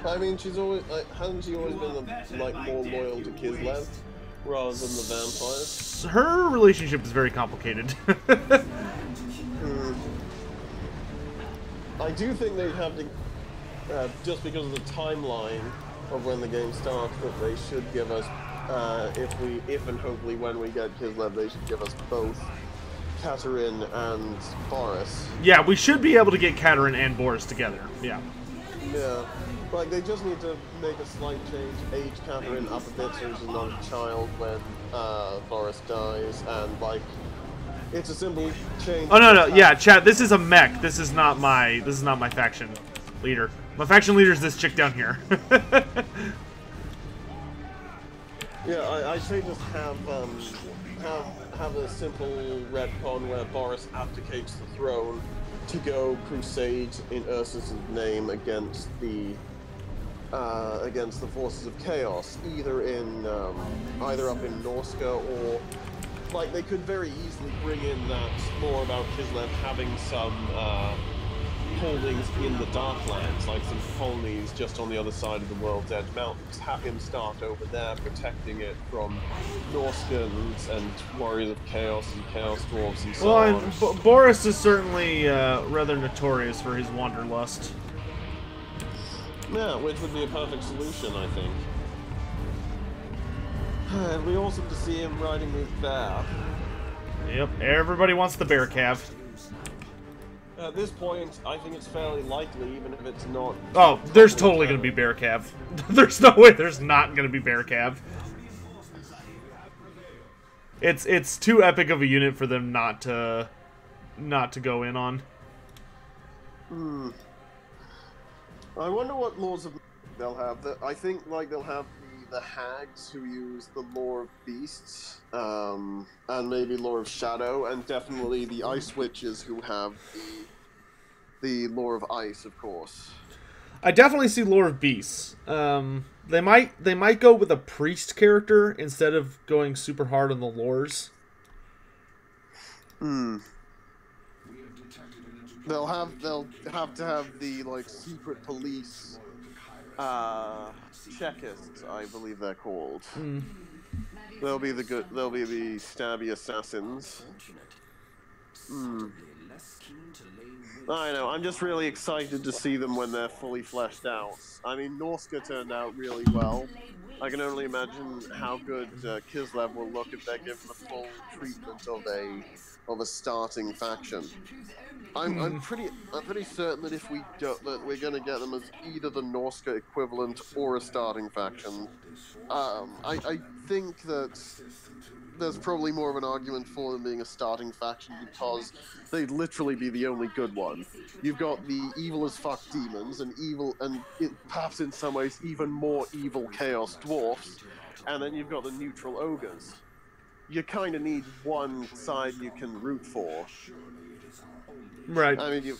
I mean, she's always, like, hasn't she always been, like, more loyal to Kislev rather than the vampires?
Her relationship is very complicated.
I do think they'd have to, just because of the timeline of when the game starts, that they should give us, if and hopefully when we get Kislev, they should give us both Katerin and Boris.
Yeah, we should be able to get Katerin and Boris together. Yeah.
Yeah. Like, they just need to make a slight change, age Katerin up a bit so she's not a child when Boris dies, and, like, it's a simple change.
Oh, no, yeah, chat, this is a mech. This is not my faction leader. My faction leader is this chick down here.
Yeah, I'd say just have a simple retcon where Boris abdicates the throne to go crusade in Ursus' name against the forces of chaos, either up in Norska, or like they could very easily bring in that lore about Kislev having some holdings in the Darklands, like some colonies just on the other side of the World's Edge Mountains. Have him start over there, protecting it from Norskans and warriors of chaos and chaos dwarves and so on.
Boris is certainly rather notorious for his wanderlust.
Yeah, which would be a perfect solution, I think. It'd be awesome to see him riding his bear.
Yep, everybody wants the bear calf.
At this point, I think it's fairly likely, even if it's not...
Oh, there's totally going to be bear calf. There's no way there's not going to be bear calf. It's too epic of a unit for them not to go in on.
I wonder what laws of they'll have. I think like they'll have the hags who use the lore of beasts, and maybe lore of shadow, and definitely the ice witches who have the lore of ice, of course.
I definitely see lore of beasts. They might go with a priest character instead of going super hard on the lores.
They'll have to have the like secret police Chekists, I believe they're called. They'll be the stabby assassins. I know, I'm just really excited to see them when they're fully fleshed out. I mean, Norska turned out really well. I can only imagine how good Kislev will look if they're given the full treatment of a starting faction. I'm pretty certain that if we don't, that we're going to get them as either the Norska equivalent or a starting faction. I think that there's probably more of an argument for them being a starting faction because they'd literally be the only good one. You've got the evil as fuck demons and perhaps in some ways even more evil chaos dwarfs, and then you've got the neutral ogres. You kind of need one side you can root for.
Right.
I mean,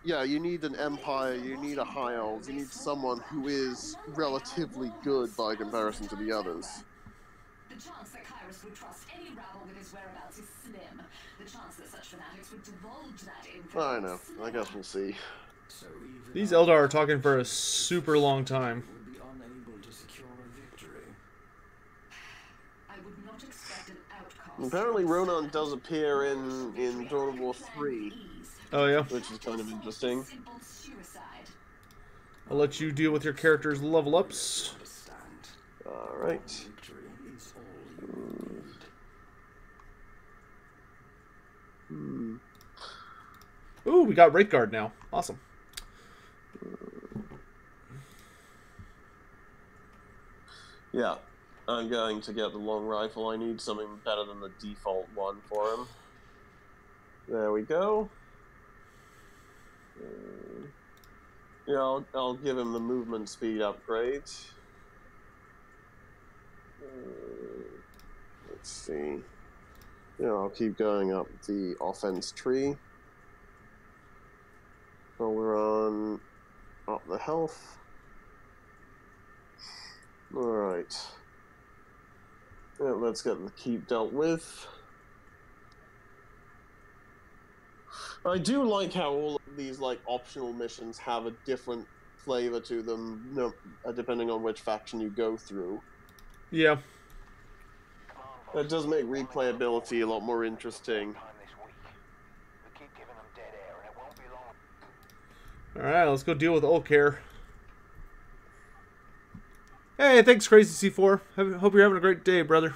you need an empire, you need a high elves, you need someone who is relatively good by comparison to the others.
The chance that Kyrus would trust any rabble with his whereabouts is slim. The chance that such fanatics would divulge that info.
I know. I guess we'll see.
These Eldar are talking for a super long time.
Would be unable to secure a victory.
I would not expect an outcast.
Apparently Ronan does appear in Dawn of War 3,
Oh yeah.
which is kind of interesting.
Simple suicide.
I'll let you deal with your character's level ups.
Understand.
Alright.
Victory is all you need.
Ooh, we got Wraith Guard now. Awesome.
Yeah, I'm going to get the long rifle. I need something better than the default one for him. There we go. Yeah, I'll give him the movement speed upgrade. Let's see. Yeah, I'll keep going up the offense tree. So we're on up the health. Alright. Yeah, let's get the keep dealt with. I do like how all of these like optional missions have a different flavor to them, depending on which faction you go through.
Yeah.
That does make replayability a lot more interesting.
Alright, let's go deal with Ogre. Hey, thanks, Crazy C4. Hope you're having a great day, brother.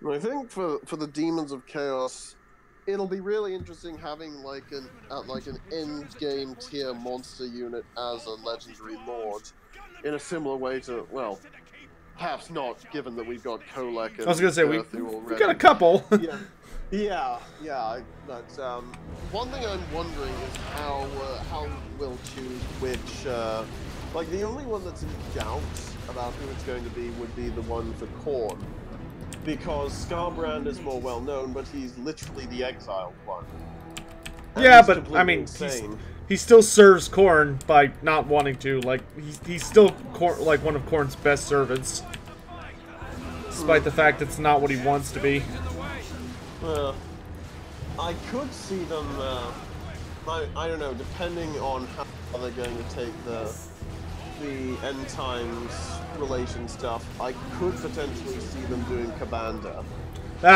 I think for the Demons of Chaos, it'll be really interesting having like an end game tier monster unit as a legendary lord, in a similar way to, well, perhaps not, given that we've got Kolek and
I was gonna say
we've
got a couple.
yeah. But one thing I'm wondering is how we'll choose which. Like the only one that's in doubt about who it's going to be would be the one for Khorne. Because Skarbrand is more well known, but he's literally the exiled one. And
Yeah,
he's
but I
completely
mean,
insane.
he still serves Khorne by not wanting to. Like he's still like one of Khorne's best servants, despite the fact it's not what he wants to be.
I could see them. I don't know, depending on how they're going to take the end times relation stuff, I could potentially see them doing Kabanda.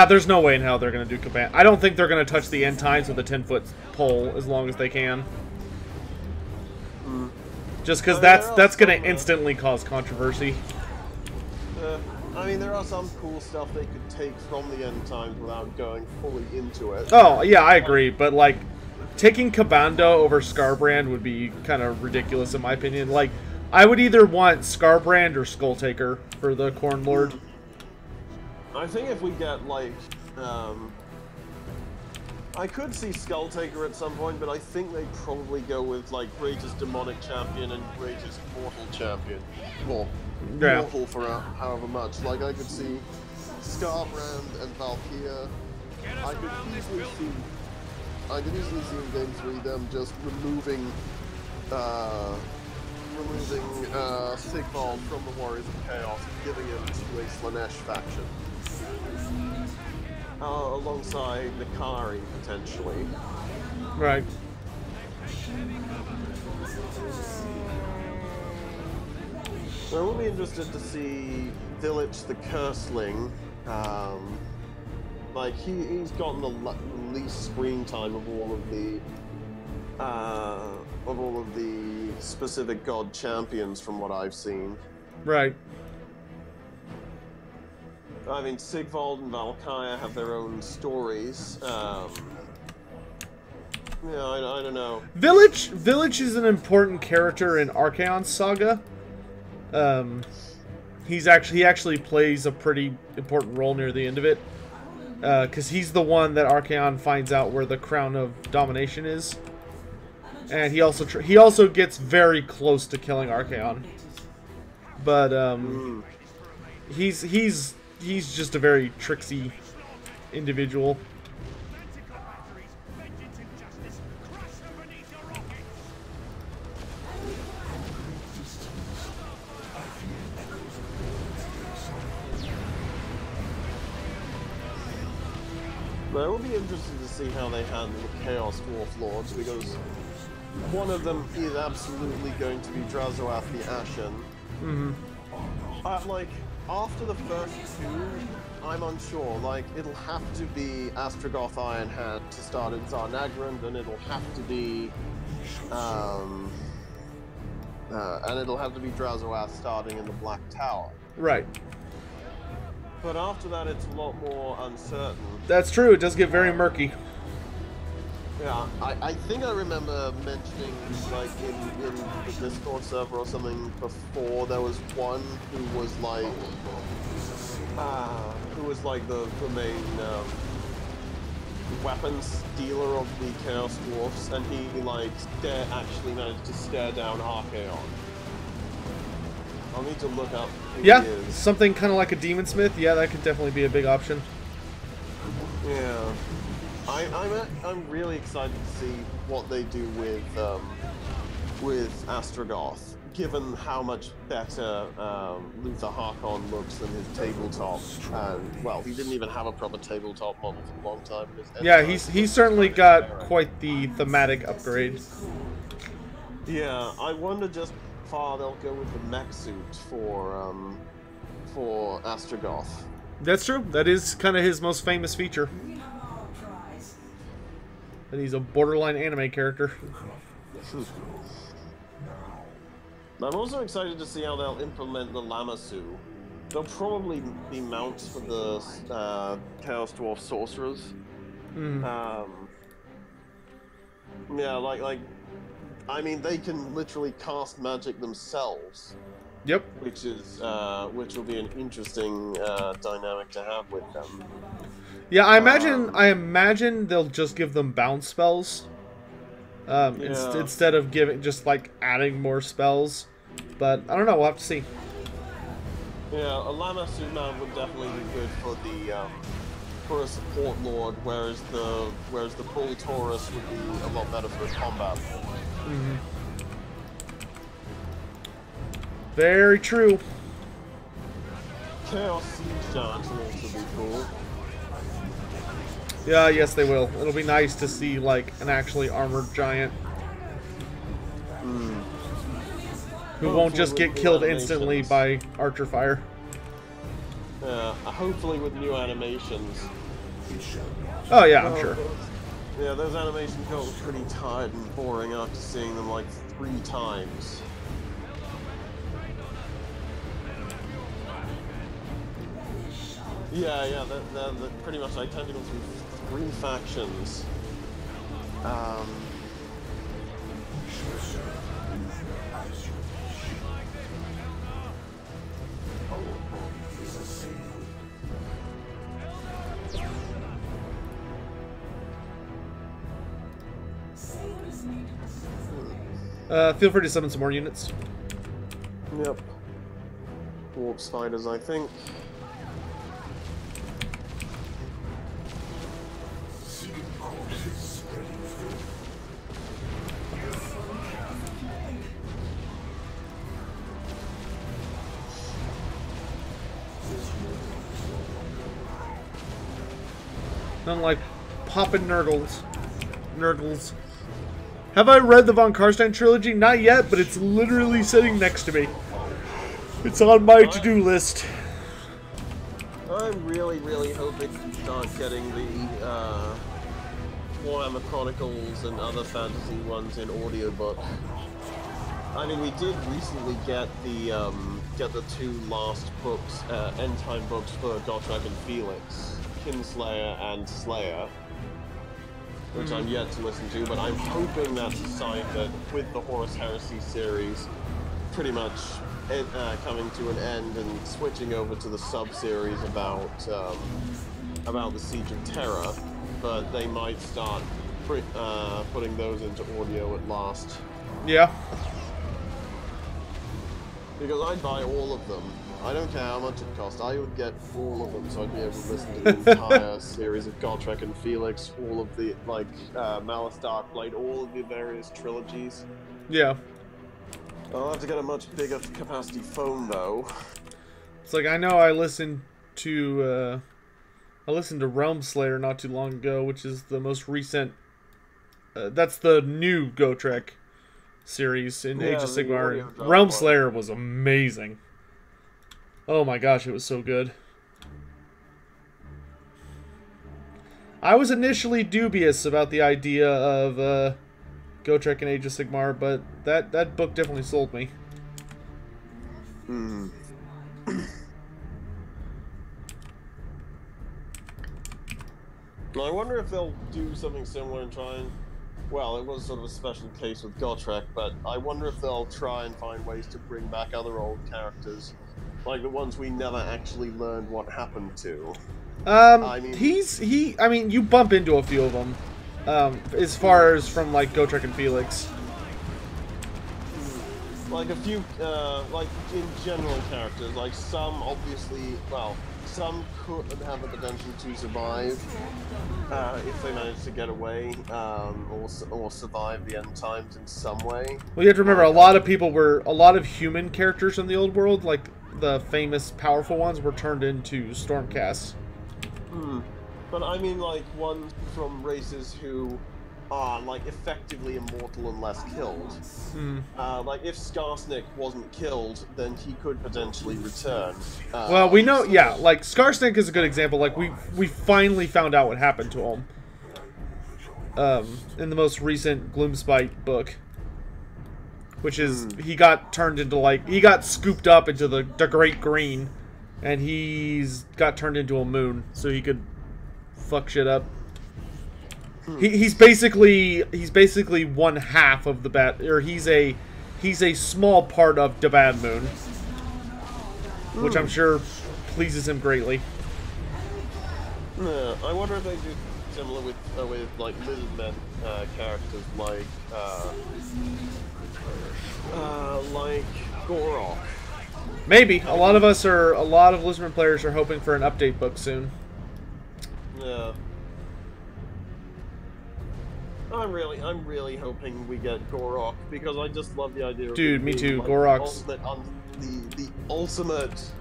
There's no way in hell they're going to do Kabanda. I don't think they're going to touch the end times with a 10-foot pole as long as they can. Just because that's going to instantly cause controversy.
I mean, there are some cool stuff they could take from the end times without going fully into it.
Oh, yeah, I agree, but like, taking Kabanda over Skarbrand would be kind of ridiculous in my opinion. Like, I would either want Skarbrand or Skulltaker for the Khorne Lord.
I think if we get, like, I could see Skulltaker at some point, but I think they'd probably go with, like, greatest demonic champion and greatest mortal champion. Well, mortal for however much. Like, I could see Skarbrand and Valkyria. I could easily see in Game 3 them just removing Sigvald from the Warriors of Chaos and giving him to a Slanesh faction. Alongside Nakari, potentially.
Right.
So I will be interested to see Village the Curseling. Like, he's gotten the least screen time of all of the specific god champions from what I've seen.
Right.
I mean, Sigvald and Valkyria have their own stories. Yeah, I don't know. Village
is an important character in Archaon's saga. he actually plays a pretty important role near the end of it, because he's the one that Archaon finds out where the crown of domination is, and he also gets very close to killing Archaon, but he's just a very tricksy individual.
But it will be interesting to see how they handle the Chaos Dwarf Lords, because one of them is absolutely going to be Drazoath the Ashen. Like, after the first two, I'm unsure. Like, it'll have to be Astragoth Ironhand to start in Zarnagrand, and it'll have to be Drazoath starting in the Black Tower.
Right.
But after that, it's a lot more uncertain.
That's true. It does get very murky.
Yeah, I think I remember mentioning, like, in the Discord server or something before, there was one who was like the main weapons dealer of the Chaos Dwarfs, and he like actually managed to stare down Archaon. I'll need to look up who he is.
Something kind of like a Demon Smith. Yeah, that could definitely be a big option.
Yeah. I'm really excited to see what they do with Astragoth, given how much better Luther Harkon looks than his tabletop. And well, he didn't even have a proper tabletop model for a long time.
Yeah, he's certainly got quite the thematic upgrade.
Yeah, I wonder just how far they'll go with the mech suit for Astragoth.
That's true. That is kind of his most famous feature. And he's a borderline anime character.
I'm also excited to see how they'll implement the Lamassu. They'll probably be mounts for the Chaos Dwarf Sorcerers. Yeah, like, I mean, they can literally cast magic themselves.
Yep.
Which will be an interesting dynamic to have with them.
Yeah, I imagine they'll just give them bounce spells. Instead of just like adding more spells. But I don't know, we'll have to see.
Yeah, a Lamassu mount would definitely be good for a support lord, whereas the Bull Taurus would be a lot better for a combat lord.
Very true.
Chaos Siege Giants will also be cool.
Yeah, yes they will. It'll be nice to see like an actually armored giant. Who won't just get killed instantly by archer fire.
Hopefully with new animations.
Oh yeah, I'm sure.
Yeah, those animations got pretty tired and boring after seeing them like 3 times. Yeah, they're pretty much identical to 3 factions.
Feel free to summon some more units.
Yep. Warp spiders, I think.
Nothing like poppin' Nurgles. Have I read the Von Karstein trilogy? Not yet, but it's literally sitting next to me. It's on my to-do list.
I'm really hoping to start getting the Warhammer Chronicles and other fantasy ones in audiobook. I mean, we did recently get the 2 last books, end time books for Gotrek and Felix, Kinslayer and Slayer, which I'm yet to listen to, but I'm hoping that's a sign that with the Horus Heresy series, pretty much coming to an end and switching over to the sub-series about the Siege of Terra, but they might start putting those into audio at last.
Yeah.
Because I'd buy all of them. I don't care how much it cost. I would get all of them, so I'd be able to listen to the entire series of Gotrek and Felix, all of the, like, Malice Darkblade, all of the various trilogies.
Yeah.
I'll have to get a much bigger capacity phone, though.
It's like, I know I listened to Realm Slayer not too long ago, which is the most recent, that's the new Gotrek series in Age of Sigmar. Realm Slayer was amazing. Oh my gosh, it was so good. I was initially dubious about the idea of Gotrek and Age of Sigmar, but that book definitely sold me.
Hmm. I wonder if they'll do something similar and try and... Well, it was sort of a special case with Gotrek, but I wonder if they'll try and find ways to bring back other old characters. Like the ones we never actually learned what happened to. I mean, you bump into a few of them. As far as from, like, Gotrek and Felix. Like a few, like, in general characters, like some obviously, well, some could have the potential to survive, if they manage to get away, or survive the end times in some way.
Well, you have to remember, a lot of human characters from the old world, like the famous, powerful ones, were turned into Stormcasts.
Hmm. But I mean, like, ones from races who are, like, effectively immortal unless killed.
Hmm.
Like, if Skarsnik wasn't killed, then he could potentially return.
Well, we know, yeah, like, Skarsnik is a good example. Like, we finally found out what happened to him. In the most recent Gloomspite book. Which is, he got turned into, like, he got scooped up into the Great Green. And he's got turned into a moon, so he could fuck shit up. He's basically one half of the Bad, or he's a small part of the Bad Moon, which I'm sure pleases him greatly.
Yeah, I wonder if they do similar with like Lizardmen characters like Gorok.
Maybe a lot of Lizardmen players are hoping for an update book soon.
Yeah. I'm really hoping we get Gorok, because I just love the idea of...
Dude, me too.
Like,
Gorok's...
the ultimate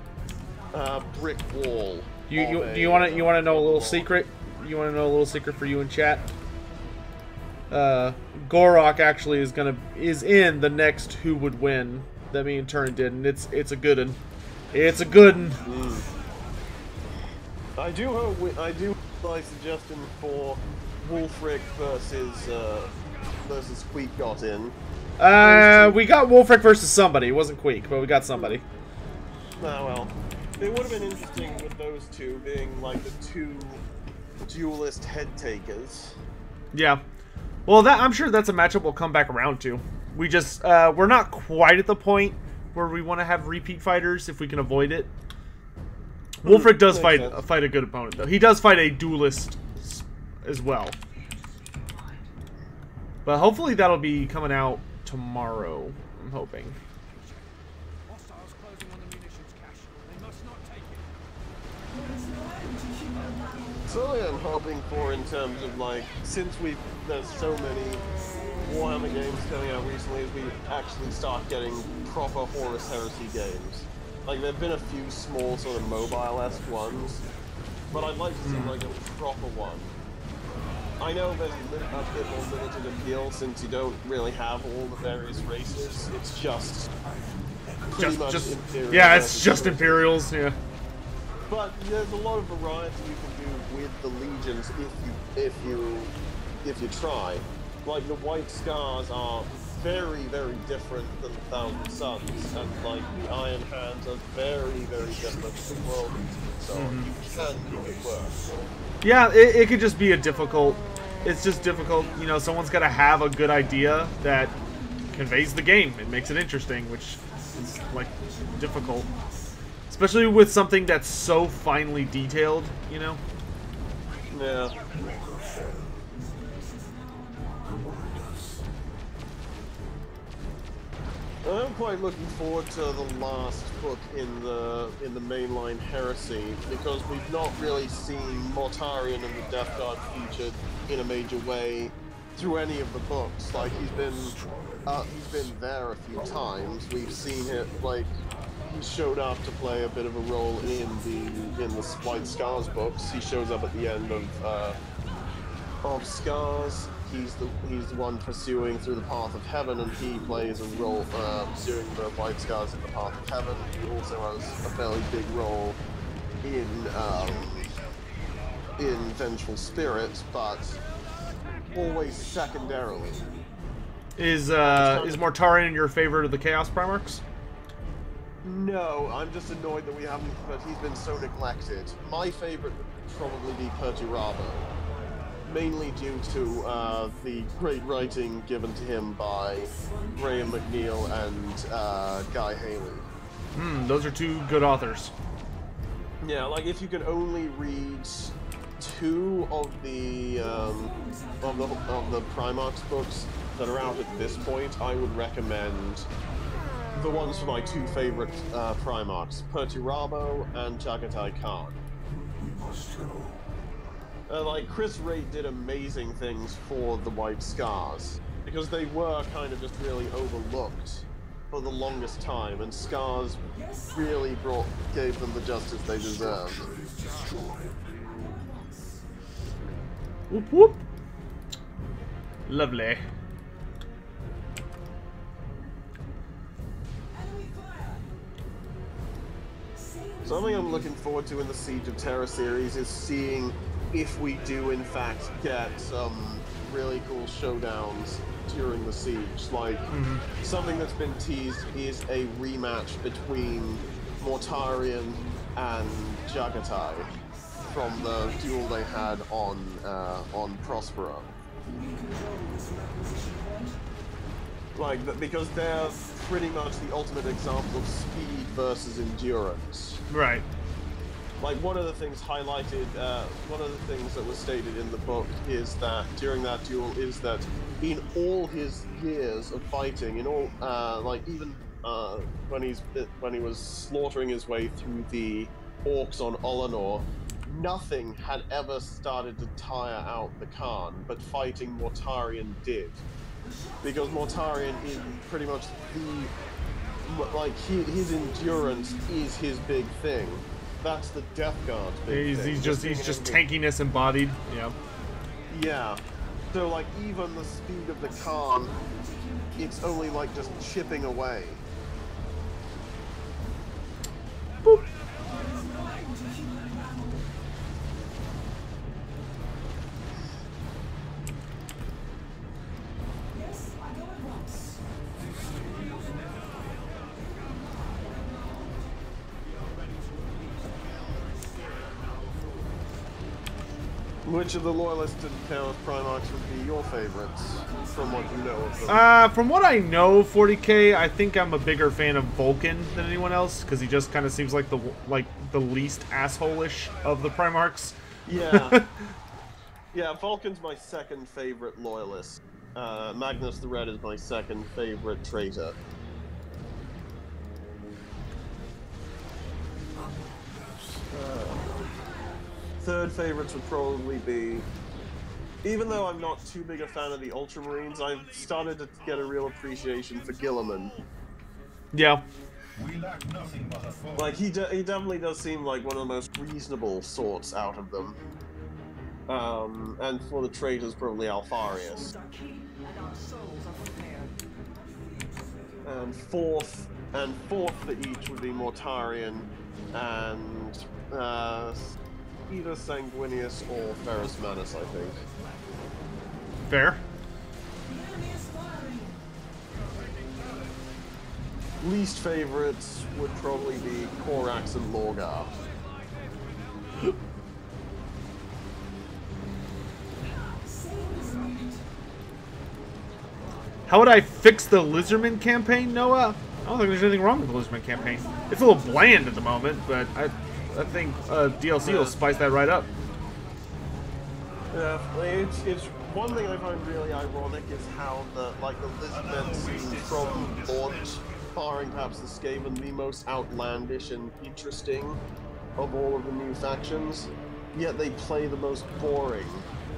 brick wall.
You want to know a little secret? You want to know a little secret for you in chat? Gorok actually is in the next Who Would Win that me and Turin did, and it's a good one. It's a good one.
I do like suggestion for Wulfric versus Queek got in.
We got Wulfric versus somebody. It wasn't Queek, but we got somebody.
Ah, well. It would have been interesting with those two being like the two duelist head takers.
Yeah. Well, I'm sure that's a matchup we'll come back around to. We just we're not quite at the point where we want to have repeat fighters if we can avoid it. Wulfric does fight a good opponent, though. He does fight a duelist as well. But hopefully that'll be coming out tomorrow, I'm hoping.
Something I'm hoping for in terms of, like, since there's so many Warhammer games coming out recently, is we actually start getting proper Horus Heresy games. Like, there've been a few small sort of mobile-esque ones, but I'd like to see, like, a proper one. I know there's a bit more limited appeal since you don't really have all the various races. It's just pretty much Imperials.
Yeah, it's just Imperials, yeah.
But there's a lot of variety you can do with the legions if you try. Like, the White Scars are very, very different than the Thousand Suns, and like the Iron Hands are very, very different from World Legion, so you can make it work.
Yeah, it could just be it's just difficult, you know, someone's got to have a good idea that conveys the game and makes it interesting, which It's like difficult, especially with something that's so finely detailed. You know.
Yeah. I'm quite looking forward to the last book in the mainline Heresy, because we've not really seen Mortarion and the Death Guard featured in a major way through any of the books. Like he's been there a few times. We've seen it, like he showed up to play a bit of a role in the White Scars books. He shows up at the end of Scars. He's the one pursuing through the Path of Heaven, and he plays a role pursuing the White Scars in the Path of Heaven. He also has a fairly big role in Vengeful Spirit, but always secondarily.
Is Mortarion your favorite of the Chaos Primarchs?
No, I'm just annoyed that we haven't. But he's been so neglected. My favorite would probably be Perturabo. Mainly due to the great writing given to him by Graham McNeil and Guy Haley.
Those are two good authors.
Yeah, like if you can only read two of the Primarchs books that are out at this point, I would recommend the ones for my two favorite Primarchs, Perturabo and Jagatai Khan. Like, Chris Wright did amazing things for the White Scars, because they were kind of just really overlooked for the longest time, and Scars really gave them the justice they deserved.
Whoop whoop. Lovely.
Something I'm looking forward to in the Siege of Terra series is seeing if we do in fact get some really cool showdowns during the siege. Like, something that's been teased is a rematch between Mortarion and Jagatai from the duel they had on Prospero. Like, because they're pretty much the ultimate example of speed versus endurance.
Right.
Like, one of the things highlighted, one of the things that was stated in the book is that during that duel is that in all his years of fighting, in all, like even when he was slaughtering his way through the orcs on Olenor, nothing had ever started to tire out the Khan, but fighting Mortarion did, because Mortarion is pretty much his endurance is his big thing. That's the Death Guard's big thing.
He's just tankiness embodied. Yeah.
Yeah. So like even the speed of the Khan, it's only like just chipping away.
Boop.
Which of the Loyalist and Chaos Primarchs would be your favorites, from what you know of them?
From what I know, 40k, I think I'm a bigger fan of Vulcan than anyone else, because he just kind of seems like the least asshole-ish of the Primarchs.
Yeah. Yeah, Vulcan's my second favorite Loyalist. Magnus the Red is my second favorite traitor. Third favorites would probably be, even though I'm not too big a fan of the Ultramarines, I've started to get a real appreciation for Guilliman.
Yeah.
We lack nothing but a foe.
Like, he definitely does seem like one of the most reasonable sorts out of them. And for the traitors, probably Alfarius. And fourth for each would be Mortarion and either Sanguinius or Ferrus Manus, I think.
Fair.
Least favorites would probably be Korax and Lorgar.
How would I fix the Lizardman campaign, Noah? I don't think there's anything wrong with the Lizardman campaign. It's a little bland at the moment, but I think DLC will spice that right up.
Yeah, it's one thing I find really ironic is how the Lizardmen seem from launch, barring perhaps the Skaven, the most outlandish and interesting of all of the new factions, yet they play the most boring.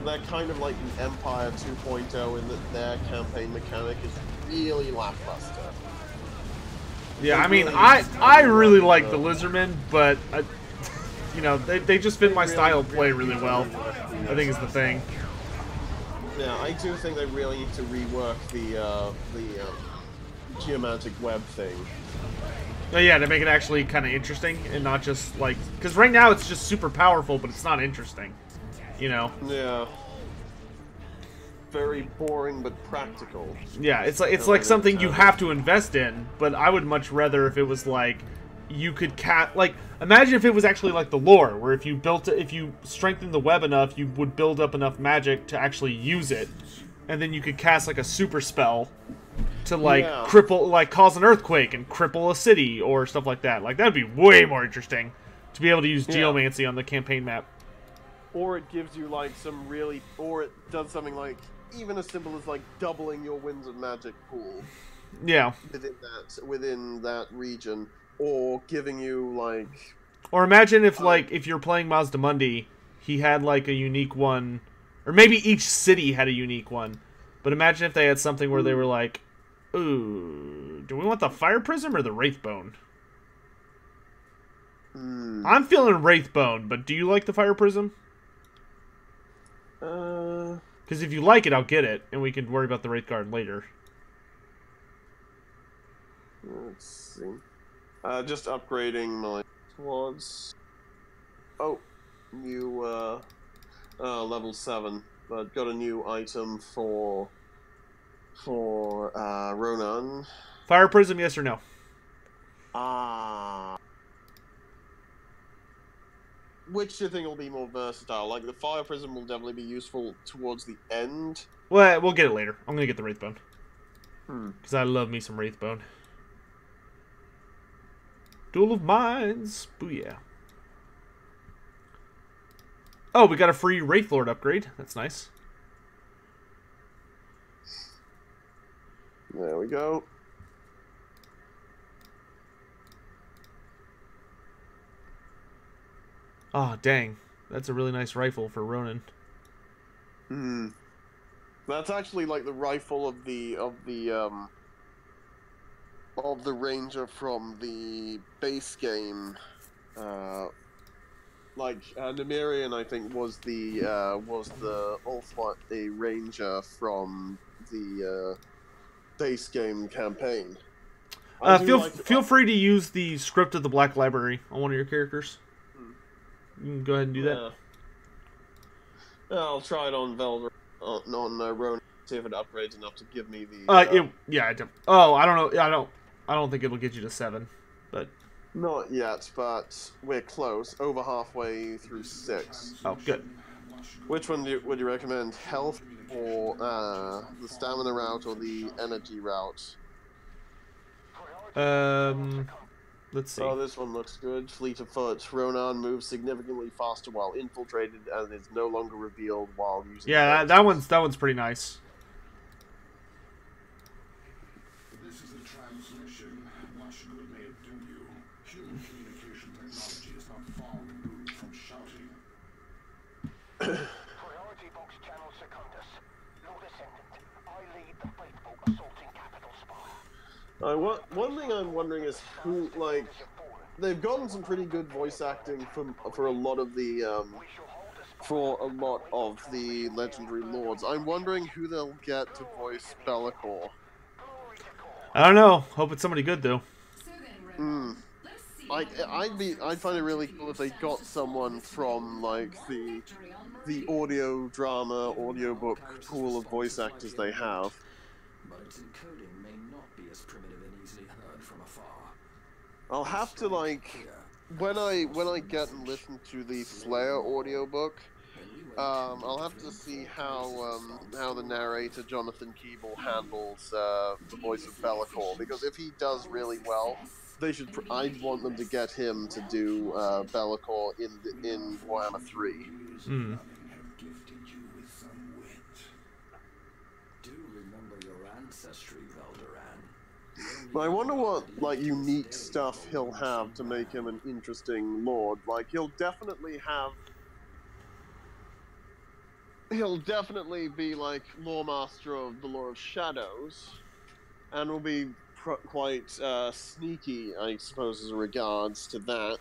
They're kind of like the Empire 2.0 in that their campaign mechanic is really lackluster.
Yeah, I mean, I really like the Lizardmen, but you know, they just fit my style of play really well. I think is the thing.
Yeah, I do think they really need to rework the geomantic web thing.
Oh yeah, to make it actually kind of interesting and not just like, because right now it's just super powerful, but it's not interesting. You know?
Yeah. Very boring but practical.
Yeah, it's like something you have to invest in, but I would much rather if it was like you could like imagine if it was actually like the lore, where if you strengthened the web enough, you would build up enough magic to actually use it, and then you could cast like a super spell to like cripple, like cause an earthquake and cripple a city or stuff like that. Like that'd be way more interesting to be able to use geomancy on the campaign map.
Or it gives you like some really, or it does something like even as simple as like doubling your Winds of Magic pool.
Yeah.
Within that region, or giving you like.
Or imagine if like if you're playing Mazdamundi, he had like a unique one, or maybe each city had a unique one. But imagine if they had something where they were like, "Ooh, do we want the Fire Prism or the Wraithbone?" I'm feeling Wraithbone, but do you like the Fire Prism? Because if you like it, I'll get it, and we can worry about the Wraith Guard later.
Let's see. Just upgrading my squads. Oh, new level 7. But got a new item for Ronan.
Fire Prism, yes or no?
Which do you think will be more versatile? Like, the Fire Prism will definitely be useful towards the end.
Well, we'll get it later. I'm going to get the Wraithbone. Because I love me some Wraithbone. Duel of Minds. Booyah. Oh, we got a free Wraithlord upgrade. That's nice.
There we go.
Oh, dang. That's a really nice rifle for Ronan.
That's actually like the rifle of the ranger from the base game. Nemirian, I think, was the ultimate a ranger from the base game campaign.
Feel free to use the script of the Black Library on one of your characters. You can go ahead and do that.
Yeah, I'll try it on Velder, on Ronan, see if it upgrades enough to give me the.
Oh, I don't know. Yeah, I don't think it'll get you to 7, but.
Not yet, but we're close. Over halfway through 6.
Oh, good.
Which one would you recommend? Health or the stamina route or the energy route?
Let's see.
Oh, this one looks good. Fleet of foot. Ronan moves significantly faster while infiltrated and is no longer revealed while using.
Yeah, that one's pretty nice.
This is a transmission. Much good may it do you. Human communication technology is not far removed from shouting.
Priority box channel Secundus. Lord Ascendant, I lead the faithful assaulting Capital Spire.
One thing I'm wondering is who, like, they've gotten some pretty good voice acting for a lot of the legendary lords. I'm wondering who they'll get to voice Be'lakor.
I don't know. Hope it's somebody good though.
I'd find it really cool if they got someone from like the audio drama, audiobook pool of voice actors they have.
But its encoding may not be as primitive and easily heard from afar.
I'll have to like when I get and listen to the Slayer audiobook, I'll have to see how the narrator Jonathan Keeble handles the voice of Be'lakor, because if he does really well, they should. I'd want them to get him to do Be'lakor in Warhammer 3.
Mm.
Do remember your ancestry, Veldoran.
But I wonder what unique stuff he'll have to make him an interesting lord. Like he'll definitely be like lore master of the Lore of Shadows, and will be quite sneaky, I suppose, as regards to that,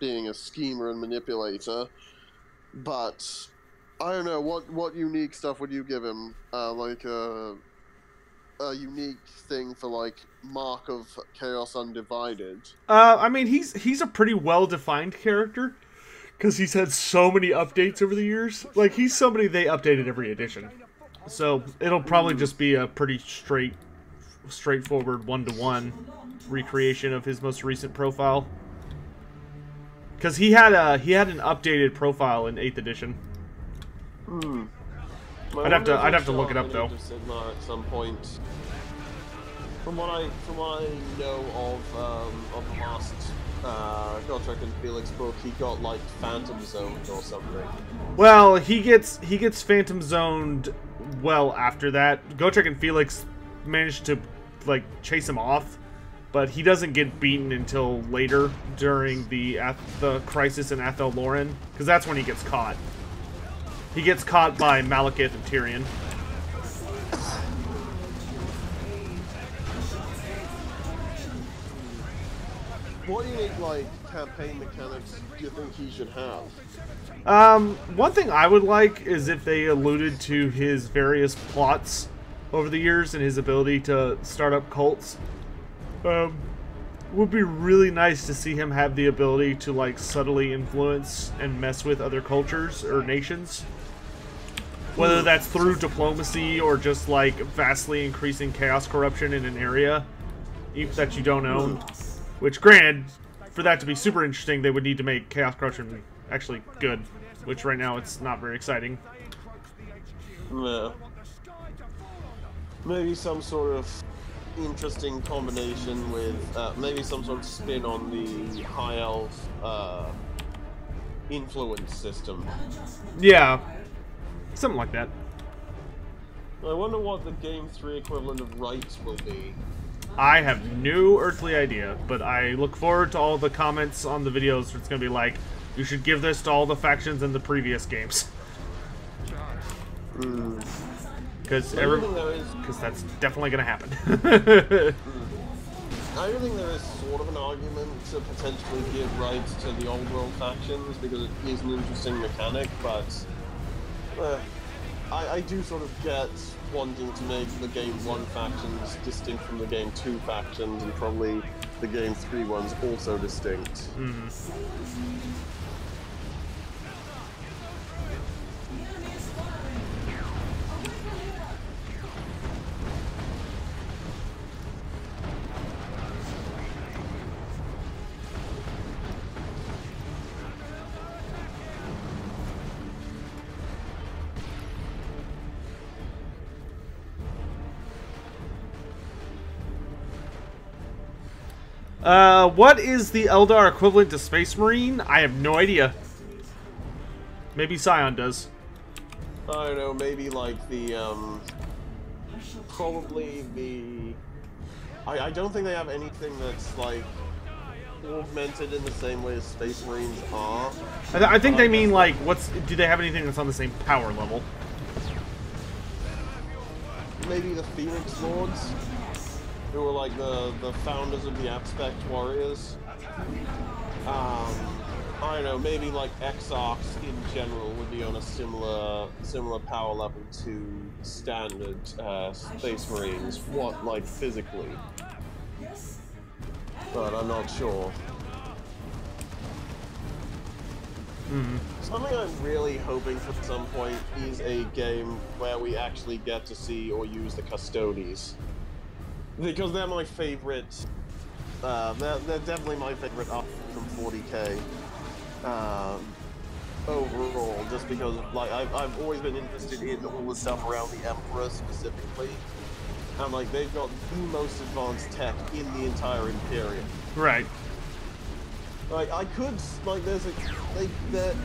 being a schemer and manipulator. But I don't know, what unique stuff would you give him? Like a unique thing for like Mark of Chaos Undivided.
I mean, he's a pretty well-defined character, because he's had so many updates over the years. Like, he's somebody they updated every edition. So, it'll probably just be a pretty straightforward one-to-one recreation of his most recent profile. Because he had an updated profile in 8th edition. I'd have to look it up, though.
At some point. From what I know of the last Gotrek and Felix book, he got like Phantom Zoned or something.
Well, he gets Phantom Zoned well after that. Gotrek and Felix managed to like chase him off, but he doesn't get beaten until later during the crisis in Athel Loren, because that's when he gets caught. He gets caught by Malekith and Tyrion.
What unique, like, campaign mechanics do you think he should have?
One thing I would like is if they alluded to his various plots over the years and his ability to start up cults. Would be really nice to see him have the ability to, like, subtly influence and mess with other cultures or nations. Whether that's through diplomacy or just, like, vastly increasing chaos corruption in an area that you don't own. Which, granted, for that to be super interesting, they would need to make chaos corruption actually good. Which, right now, it's not very exciting.
No. Maybe some sort of interesting combination with, maybe some sort of spin on the High Elf, influence system.
Yeah. Something like that.
I wonder what the Game 3 equivalent of rights will be.
I have no earthly idea, but I look forward to all the comments on the videos where it's going to be like, you should give this to all the factions in the previous games. Because that's definitely going to happen.
I don't think there is sort of an argument to potentially give rights to the old world factions, because it is an interesting mechanic, but I do sort of get wanting to make the Game 1 factions distinct from the Game 2 factions, and probably the Game 3 ones also distinct.
What is the Eldar equivalent to Space Marine? I have no idea. Maybe Scion does.
I don't know, maybe like the, probably the... I don't think they have anything that's, like, augmented in the same way as Space Marines are.
I think they mean, like, do they have anything that's on the same power level? Maybe the
Phoenix Lords, who were like the founders of the Aspect Warriors. I don't know, maybe like Exarchs in general would be on a similar power level to standard Space Marines. What, like, physically? But I'm not sure. Something I'm really hoping for at some point is a game where we actually get to see or use the Custodes. Because they're my favorite, they're definitely my favorite up from 40k. overall, just because like I've always been interested in all the stuff around the Emperor specifically, and like they've got the most advanced tech in the entire Imperium.
Right.
Like I could like there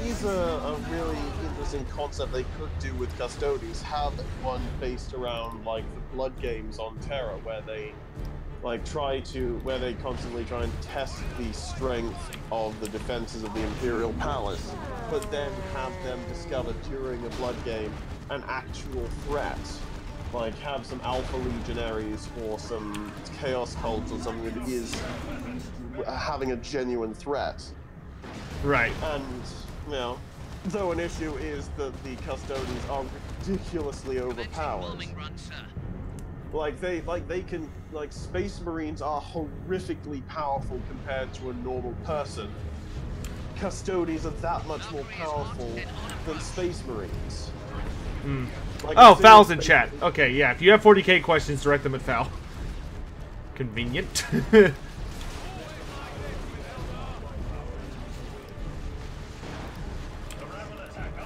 is a really interesting concept they could do with Custodes. Have one based around like the Blood games on Terra, where they constantly try and test the strength of the defenses of the Imperial Palace, but then have them discover during a Blood game an actual threat. Like have some Alpha Legionaries or some Chaos cults or something that is having a genuine threat.
Right.
And, you know, though an issue is that the Custodes are ridiculously overpowered. Like Space Marines are horrifically powerful compared to a normal person. Custodes are that much more powerful than Space Marines.
Mm.
Like,
oh, Fal's in chat. Okay, yeah. If you have 40k questions, direct them at Fal. Convenient.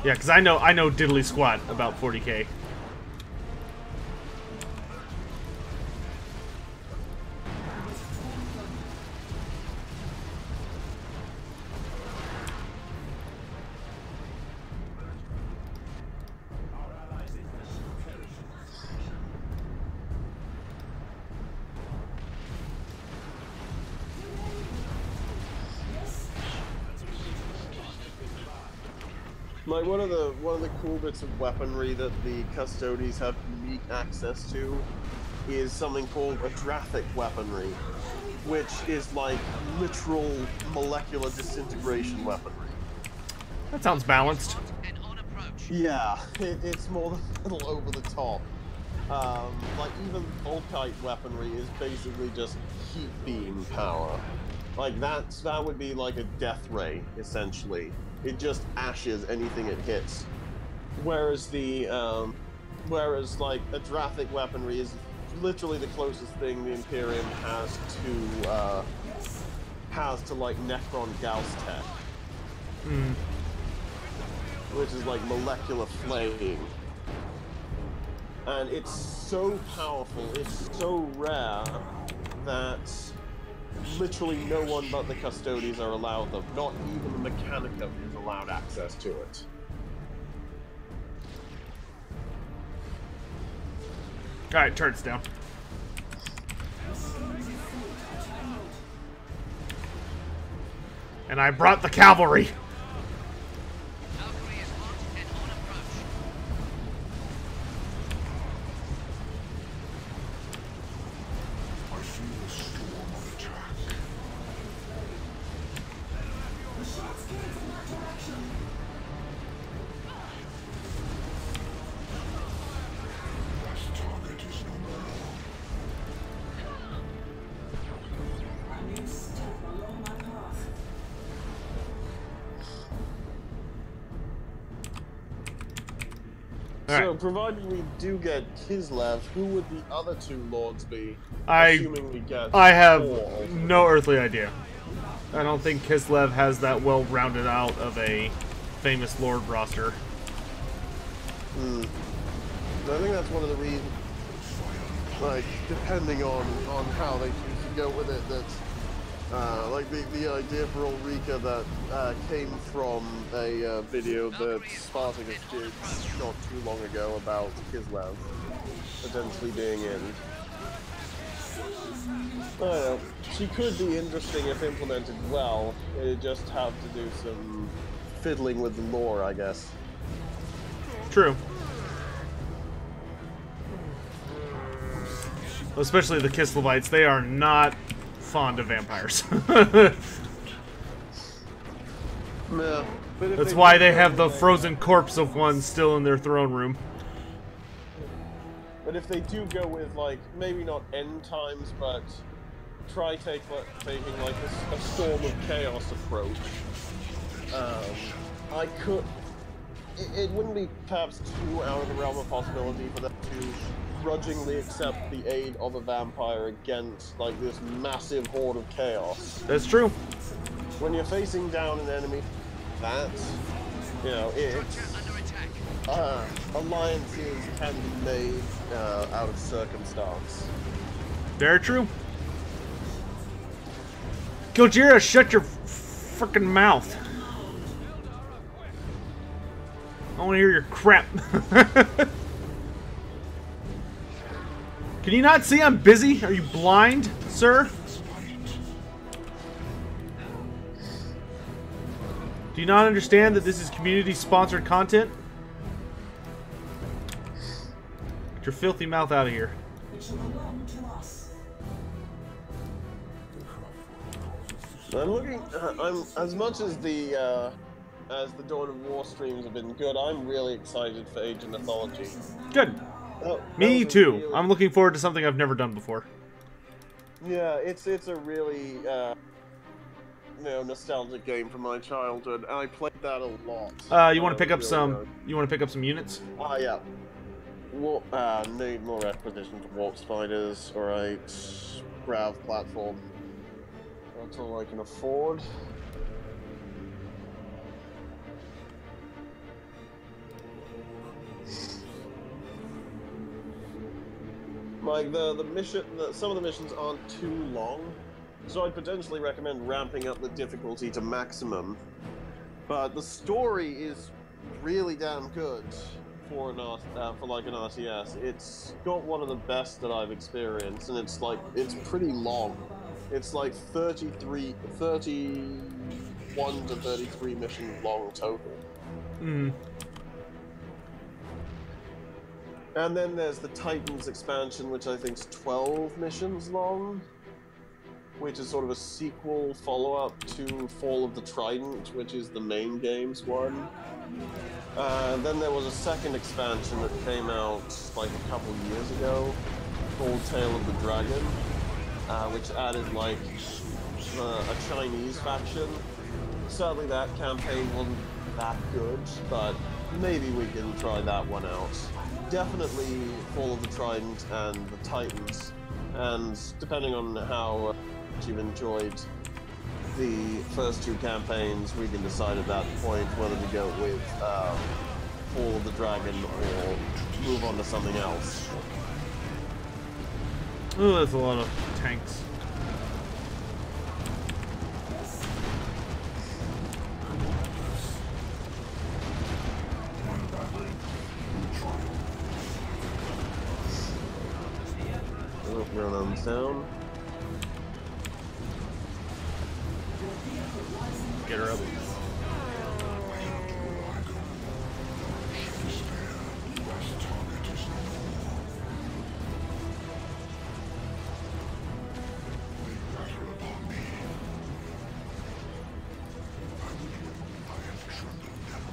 Yeah, because I know diddly squat about 40k.
Like one of the cool bits of weaponry that the Custodes have unique access to is something called Adrathic weaponry, which is like literal molecular disintegration weaponry.
That sounds balanced.
Yeah, it's more than a little over the top. Like even Volkite weaponry is basically just heat beam power. Like that would be like a death ray essentially. It just ashes anything it hits. Whereas like Adrathic weaponry is literally the closest thing the Imperium has to like Necron Gauss tech.
Mm.
Which is like molecular flaying. And it's so powerful, it's so rare that literally no one but the Custodes are allowed them. Not even the Mechanicum is allowed access to it.
Alright, turret's down. And I brought the cavalry.
So, provided we do get Kislev, who would the other two lords be?
I have no earthly idea. I don't think Kislev has that well rounded out of a famous lord roster.
I think that's one of the reasons, like, depending on how they choose to go with it, that like the idea for Ulrika that came from a video that Spartacus did not too long ago about Kislev potentially being in. I don't know. She could be interesting if implemented well. It'd just have to do some fiddling with the lore, I guess.
True. Especially the Kislevites, they are not fond of vampires.
Yeah, but
that's why they have the frozen corpse of one still in their throne room.
But if they do go with, like, maybe not end times, but try taking like a Storm of Chaos approach, it wouldn't be perhaps too out of the realm of possibility for them to grudgingly accept the aid of a vampire against, like, this massive horde of chaos.
That's true.
When you're facing down an enemy, You know, alliances can be made out of circumstance.
Very true. Gojira, shut your frickin' mouth. I want to hear your crap. Can you not see I'm busy? Are you blind, sir? Do you not understand that this is community-sponsored content? Get your filthy mouth out of here.
I'm looking. I'm as much as the Dawn of War streams have been good. I'm really excited for Age of Mythology.
Good.
Oh,
Me too.
really,
I'm looking forward to something I've never done before.
Yeah, it's a really nostalgic game from my childhood, and I played that a lot.
You want to pick up
really
some?
good.
You want to pick up some units?
Yeah. Need more acquisition to warp spiders. Alright. Grav platform. That's all I can afford. Like some of the missions aren't too long, so I'd potentially recommend ramping up the difficulty to maximum. But the story is really damn good for an RTS. It's got one of the best that I've experienced, and it's pretty long. It's like 31 to 33 missions long total.
Hmm.
And then there's the Titans expansion, which I think is 12 missions long, which is sort of a sequel follow-up to Fall of the Trident, which is the main game's one. Then there was a second expansion that came out like a couple years ago, called Tale of the Dragon, which added like a Chinese faction. Sadly, that campaign wasn't that good, but maybe we can try that one out. Definitely Fall of the Trident and the Titans, and depending on how much you've enjoyed the first two campaigns, we can decide at that point whether to go with Fall of the Dragon or move on to something else.
Oh, that's a lot of tanks.
Run down.
Get her up.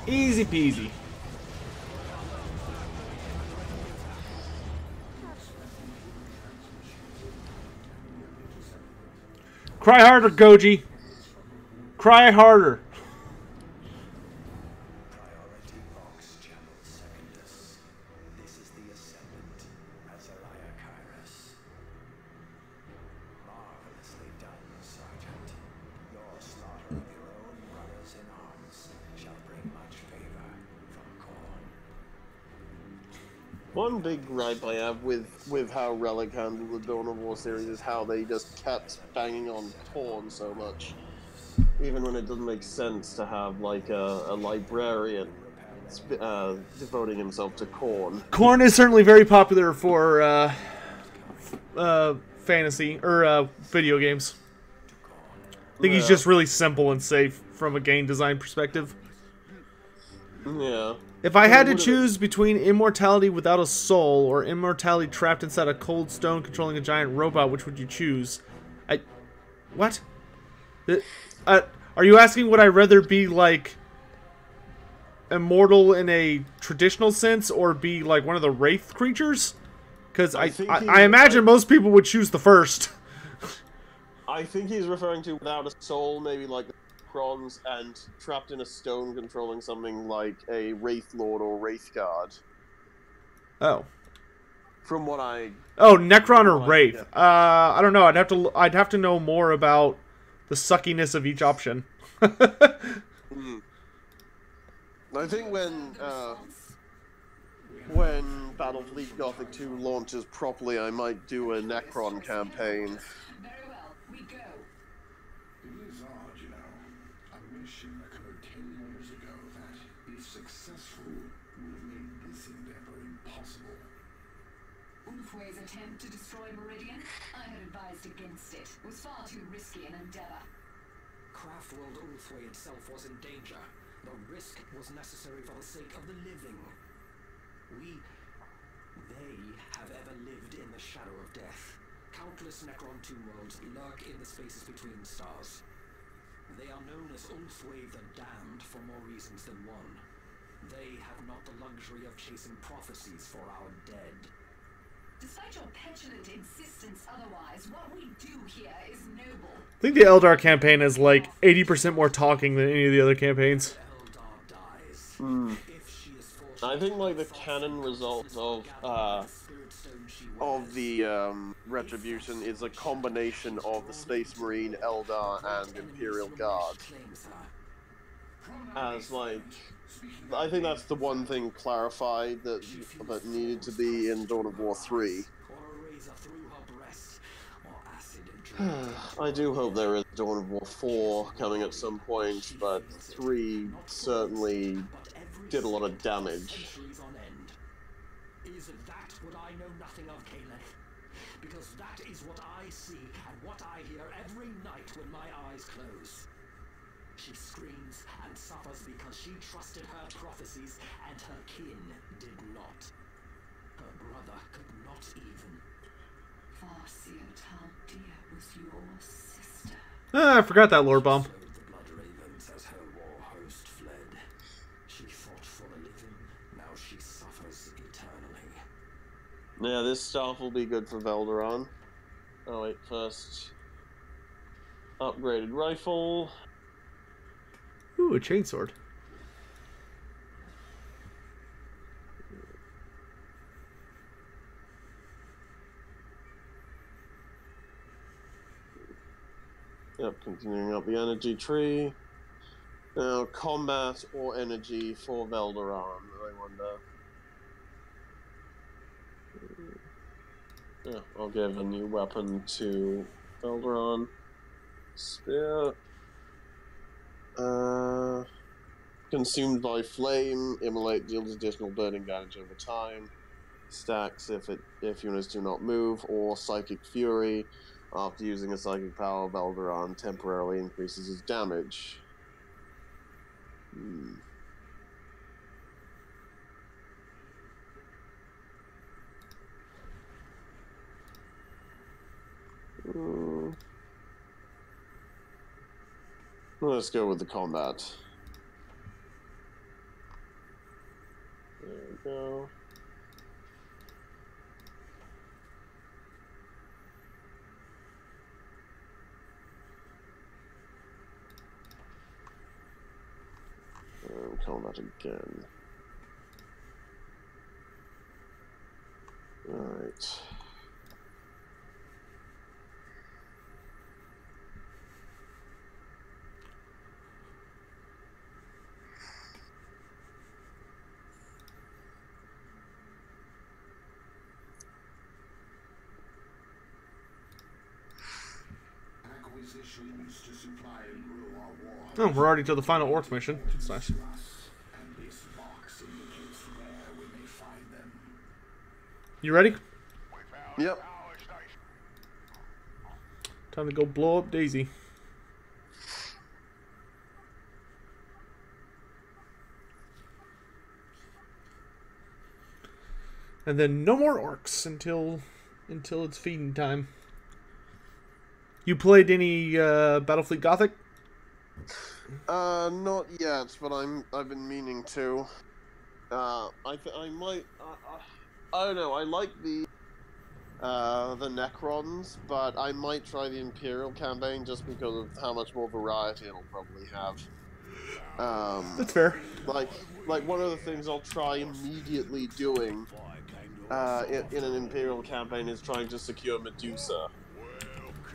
Easy peasy. Cry harder, Goji. Cry harder.
Priority box channel secondus. This is the Ascendant, Azalea Kairos. Marvelously done, Sergeant. Your slaughter of your own brothers in arms shall bring much favor from Khorne.
One big gripe I have with how Relic handled the Dawn of War series is how they just kept banging on Khorne so much. Even when it doesn't make sense to have like a librarian devoting himself to Khorne.
Khorne is certainly very popular for fantasy or video games. I think he's just really simple and safe from a game design perspective.
Yeah.
If I had to choose between immortality without a soul or immortality trapped inside a cold stone controlling a giant robot, which would you choose? What? Are you asking would I rather be, like, immortal in a traditional sense or be, like, one of the Wraith creatures? Because I imagine most people would choose the first.
I think he's referring to without a soul, maybe like Necrons, and trapped in a stone controlling something like a Wraith Lord or Wraith Guard.
Oh.
From what I...
Oh, Necron or Wraith. I don't know. I'd have to know more about the suckiness of each option.
I think when Battlefleet Gothic 2 launches properly, I might do a Necron campaign.
Very well, we go.
It is odd, you know. A mission occurred 10 years ago that, if successful, would have made this endeavor impossible.
Ulfway's attempt to destroy Meridian? I had advised against it. It was far too risky an endeavor.
Craftworld Ulfway itself was in danger. The risk was necessary for the sake of the living. They have ever lived in the shadow of death. Countless Necron tomb worlds lurk in the spaces between stars. They are known as Ulfway the Damned for more reasons than one. They have not the luxury of chasing prophecies for our dead.
Despite your petulant insistence otherwise, what we do here is noble.
I think the Eldar campaign is like 80% more talking than any of the other campaigns.
Eldar dies. If she is forced
I think like the canon result of the Retribution is a combination of the Space Marine, Eldar, and Imperial Guard. As like, I think that's the one thing clarified that needed to be in Dawn of War 3. I do hope there is Dawn of War 4 coming at some point, but 3 certainly did a lot of damage.
Is that what I know nothing of, Caleb? Because that is what I see and what I hear every night when my eyes close. She screams and suffers because she trusted her prophecies and her kin did not. Her brother could not even.
Farseer, how dear was your sister?
Ah, I forgot that lore bomb.
Slowed the blood ravens as her war host fled. She fought for the living, now she suffers eternally.
Yeah, this stuff will be good for Velderon. Oh wait, first upgraded rifle.
Ooh, a chainsword.
Yep, continuing up the energy tree. Now, combat or energy for Velderon, I wonder. Yeah, I'll give a new weapon to Velderon. Spear. Consumed by flame, immolate deals additional burning damage over time. Stacks if units do not move, or psychic fury. After using a psychic power, Velderon temporarily increases his damage. Let's go with the combat. There we go. Combat again. Alright.
Acquisitions to supply and grow our war.
Oh, we're already to the final orc mission. That's nice.
And this box indicates where we may find them.
You ready?
Yep.
Time to go blow up Daisy. And then no more orcs until it's feeding time. You played any Battlefleet Gothic?
Not yet, but I've been meaning to. I might. I don't know. I like the Necrons, but I might try the Imperial campaign just because of how much more variety it'll probably have.
That's fair.
Like one of the things I'll try immediately doing in an Imperial campaign is trying to secure Medusa.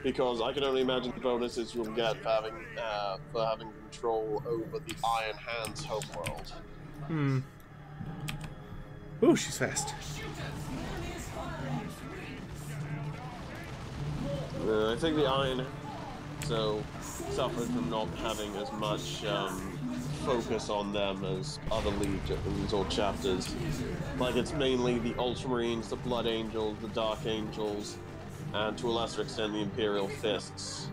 Because I can only imagine the bonuses you'll get for having control over the Iron Hands homeworld.
Hmm. Ooh, she's fast.
I think the Iron so suffered from not having as much focus on them as other legions or chapters. Like, it's mainly the Ultramarines, the Blood Angels, the Dark Angels, and to a lesser extent the Imperial Fists.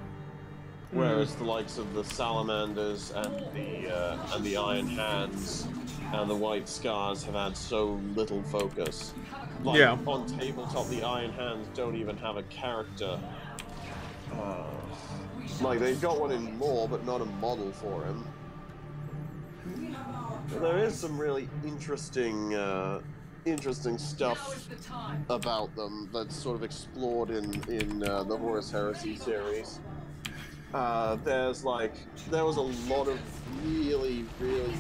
Whereas the likes of the Salamanders and the Iron Hands and the White Scars have had so little focus. Like,
yeah.
On tabletop, the Iron Hands don't even have a character. Like, they've got one in lore, but not a model for him. There is some really interesting stuff about them that's sort of explored in the Horus Heresy series. There was a lot of really weird,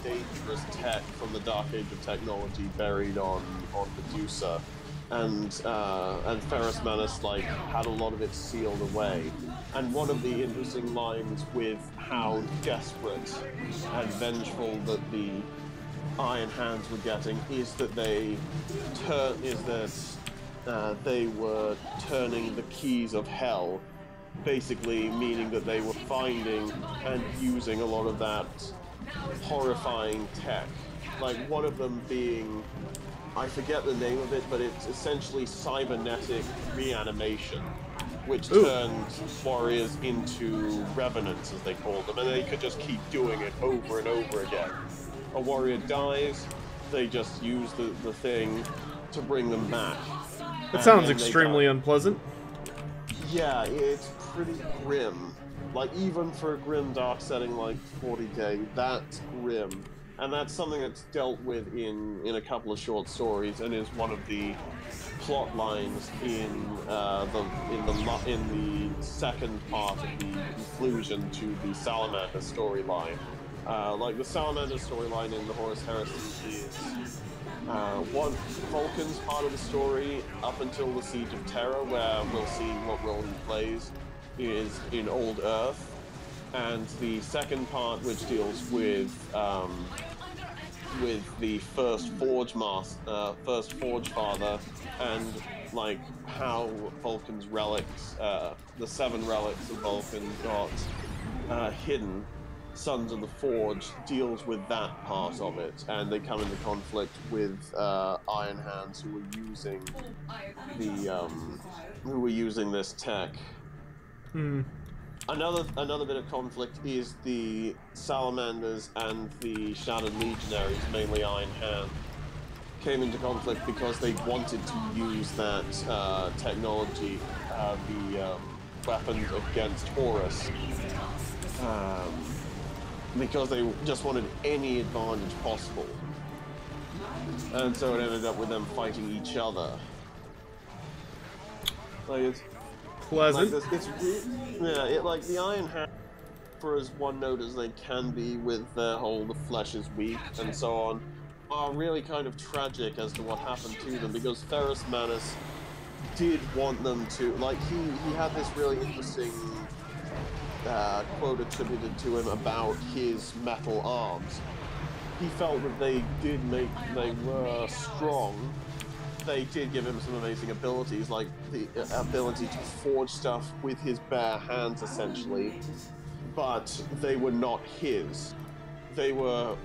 dangerous tech from the Dark Age of technology buried on Medusa, and Ferrus Manus had a lot of it sealed away. And one of the interesting lines with how desperate and vengeful that the Iron Hands were getting is that they were turning the keys of hell, basically meaning that they were finding and using a lot of that horrifying tech. Like, one of them being, I forget the name of it, but it's essentially cybernetic reanimation, which turned warriors into revenants, as they called them, and they could just keep doing it over and over again. A warrior dies, they just use the thing to bring them back.
That sounds extremely unpleasant.
Yeah, it's pretty grim. Like, even for a grim dark setting like 40K, that's grim. And that's something that's dealt with in a couple of short stories, and is one of the plot lines in the second part of the conclusion to the Salamander storyline. Like, the Salamander storyline in the Horus Heresy is one Vulcan's part of the story up until the Siege of Terra, where we'll see what role he plays, is in Old Earth, and the second part, which deals with the first Forge Father, and like how Vulcan's relics, the 7 relics of Vulcan got hidden. Sons of the Forge deals with that part of it, and they come into conflict with Iron Hands, who were using this tech. Another bit of conflict is the Salamanders and the Shattered Legionaries, mainly Iron Hand, came into conflict because they wanted to use that technology, the weapon against Horus, because they just wanted any advantage possible. And so it ended up with them fighting each other. Like, it's
pleasant.
Like the Iron Hand, for as one note as they can be with their whole the flesh is weak and so on, are really kind of tragic as to what happened to them, because Ferrus Manus did want them to, like, he had this really interesting quote attributed to him about his metal arms. He felt that they were strong. They did give him some amazing abilities, like the ability to forge stuff with his bare hands, essentially, but they were not his. They were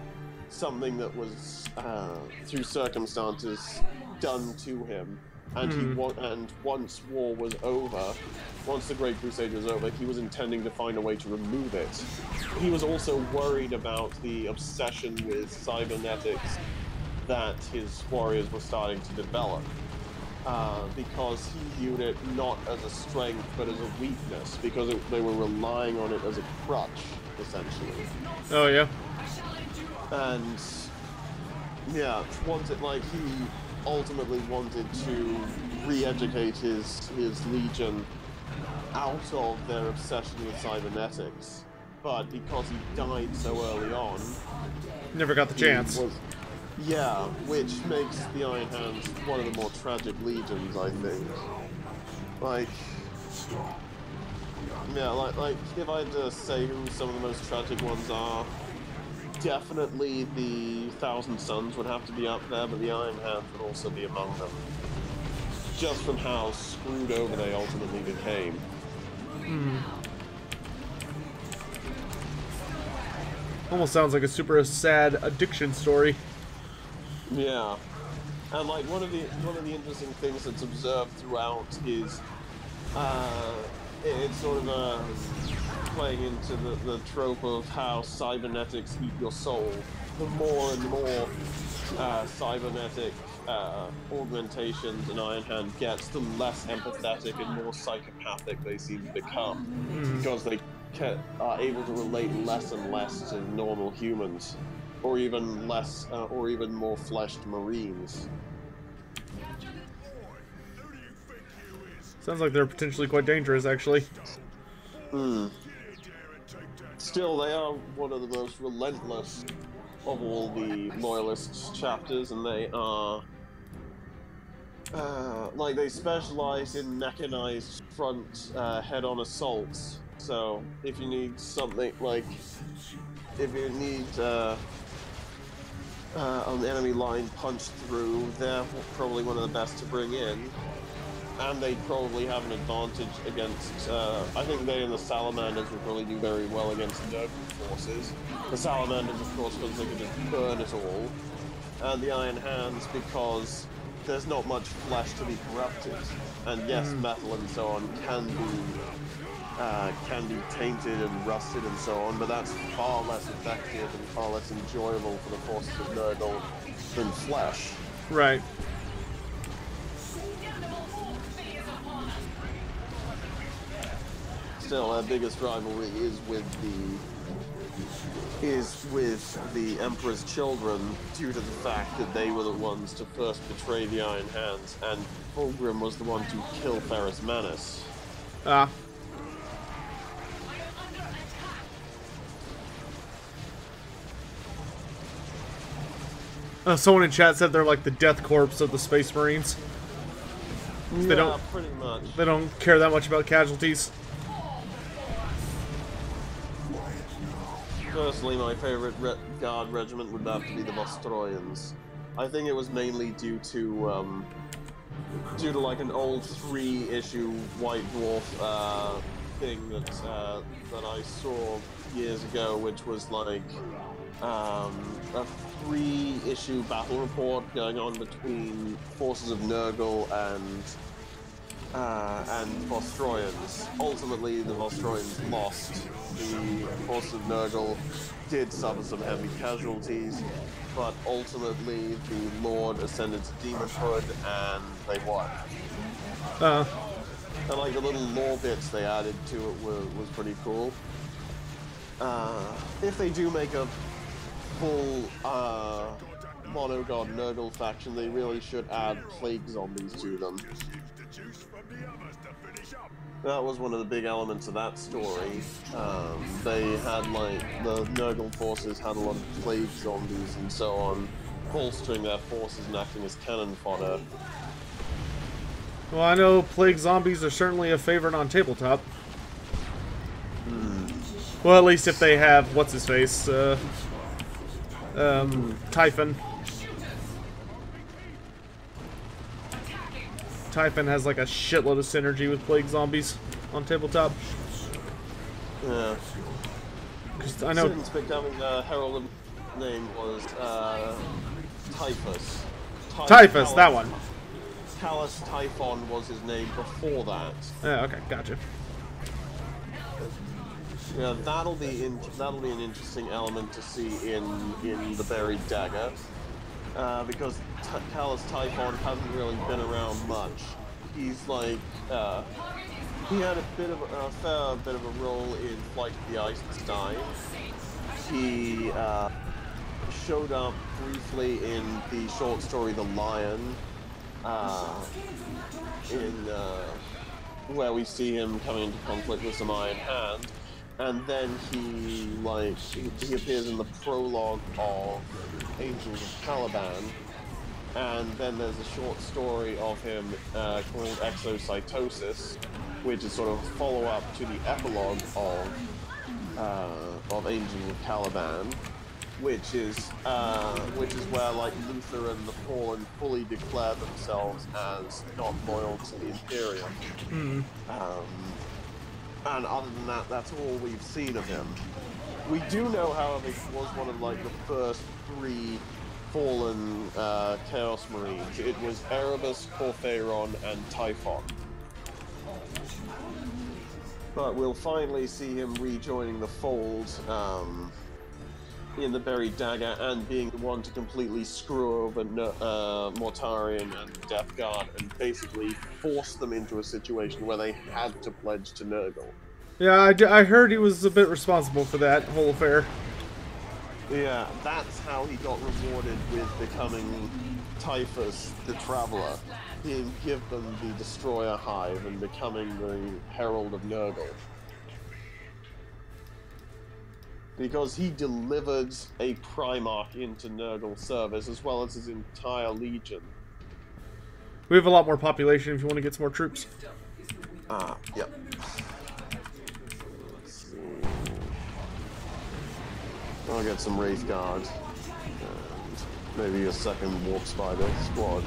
something that was, through circumstances, done to him. And once war was over, once the Great Crusade was over, he was intending to find a way to remove it. He was also worried about the obsession with cybernetics that his warriors were starting to develop, because he viewed it not as a strength but as a weakness, because they were relying on it as a crutch, essentially.
Oh yeah.
And yeah, he ultimately wanted to re-educate his legion out of their obsession with cybernetics, but because he died so early on,
never got the chance.
Which makes the Iron Hands one of the more tragic legions, I think. Like if I had to say who some of the most tragic ones are, definitely the Thousand Sons would have to be up there, but the Iron Hands would also be among them. Just from how screwed over they ultimately became.
Almost sounds like a super sad addiction story.
Yeah. And like one of the interesting things that's observed throughout is it's sort of playing into the trope of how cybernetics eat your soul. The more and more cybernetic augmentations an Iron Hand gets, the less empathetic and more psychopathic they seem to become, because they are able to relate less and less to normal humans, or even less, or even more fleshed Marines.
Sounds like they're potentially quite dangerous, actually.
Still, they are one of the most relentless of all the Loyalist chapters, and they are like, they specialize in mechanized front head-on assaults. So if you need something like, if you need an enemy line punched through, they're probably one of the best to bring in. And they probably have an advantage against, I think they and the Salamanders would probably do very well against Nurgle forces. The Salamanders, of course, because they can just burn it all. And the Iron Hands, because there's not much flesh to be corrupted. And yes, metal and so on can be tainted and rusted and so on, but that's far less effective and far less enjoyable for the forces of Nurgle than flesh.
Right.
Still, our biggest rivalry is with the Emperor's children, due to the fact that they were the ones to first betray the Iron Hands, and Ogre was the one to kill Ferrus Manus.
Ah. Someone in chat said they're like the death corps of the Space Marines.
Yeah, pretty much.
They don't care that much about casualties.
Personally, my favorite guard regiment would have to be the Vostroyans. I think it was mainly due to like an old 3-issue White Dwarf thing that I saw years ago, which was like a 3-issue battle report going on between forces of Nurgle and Vostroyans. Ultimately, the Vostroyans lost. The forces of Nurgle did suffer some heavy casualties, but ultimately the Lord ascended to demonhood and they won. And like the little lore bits they added to it was pretty cool. If they do make a full monogod Nurgle faction, they really should add plague zombies to them. That was one of the big elements of that story. They had, like, the Nurgle forces had a lot of plague zombies and so on, bolstering their forces and acting as cannon fodder.
Well, I know plague zombies are certainly a favorite on tabletop. Well, at least if they have, what's-his-face, Typhon. Typhon has like a shitload of synergy with plague zombies on tabletop.
Yeah.
I know.
Since becoming Herald of name was Typhus.
Typhus, that one.
Callus Typhon was his name before that.
Yeah, okay, gotcha.
Yeah, that'll be an interesting element to see in the Buried Dagger, because Callus Typhon hasn't really been around much. He's like he had a fair bit of a role in Flight of the Eisenstein. He showed up briefly in the short story The Lion, where we see him coming into conflict with some Iron Hand. And then he appears in the prologue of Angels of Caliban, and then there's a short story of him called Exocytosis, which is sort of a follow-up to the epilogue of Angels of Caliban. which is where like Luther and the Fallen fully declare themselves as not loyal to the Imperium. And other than that, that's all we've seen of him. We do know, however, he was one of like the first 3 Fallen Chaos Marines. It was Erebus, Corpheron, and Typhon. But we'll finally see him rejoining the fold in the Buried Dagger and being the one to completely screw over Mortarion and Death Guard and basically force them into a situation where they had to pledge to Nurgle.
Yeah, I heard he was a bit responsible for that whole affair.
Yeah, that's how he got rewarded with becoming Typhus the Traveler, being given the Destroyer Hive and becoming the Herald of Nurgle. Because he delivered a Primarch into Nurgle service, as well as his entire legion.
We have a lot more population if you want to get some more troops.
Yep. I'll get some Wraith Guard. And maybe a second Warp Spider squad.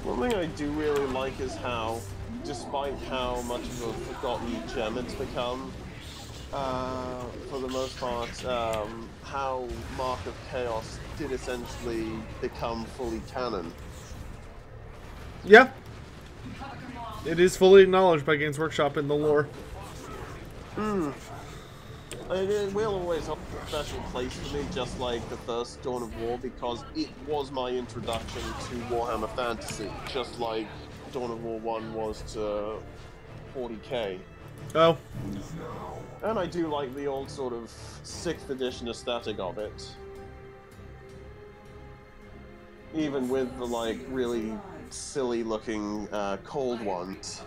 One thing I do really like is how, despite how much of a forgotten gem it's become, for the most part, how Mark of Chaos did essentially become fully canon.
Yeah. It is fully acknowledged by Games Workshop in the lore.
It will always have a special place for me, just like the first Dawn of War, because it was my introduction to Warhammer Fantasy, just like Dawn of War 1 was to 40k.
Oh.
And I do like the old sort of 6th edition aesthetic of it. Even with the, like, really silly looking cold ones.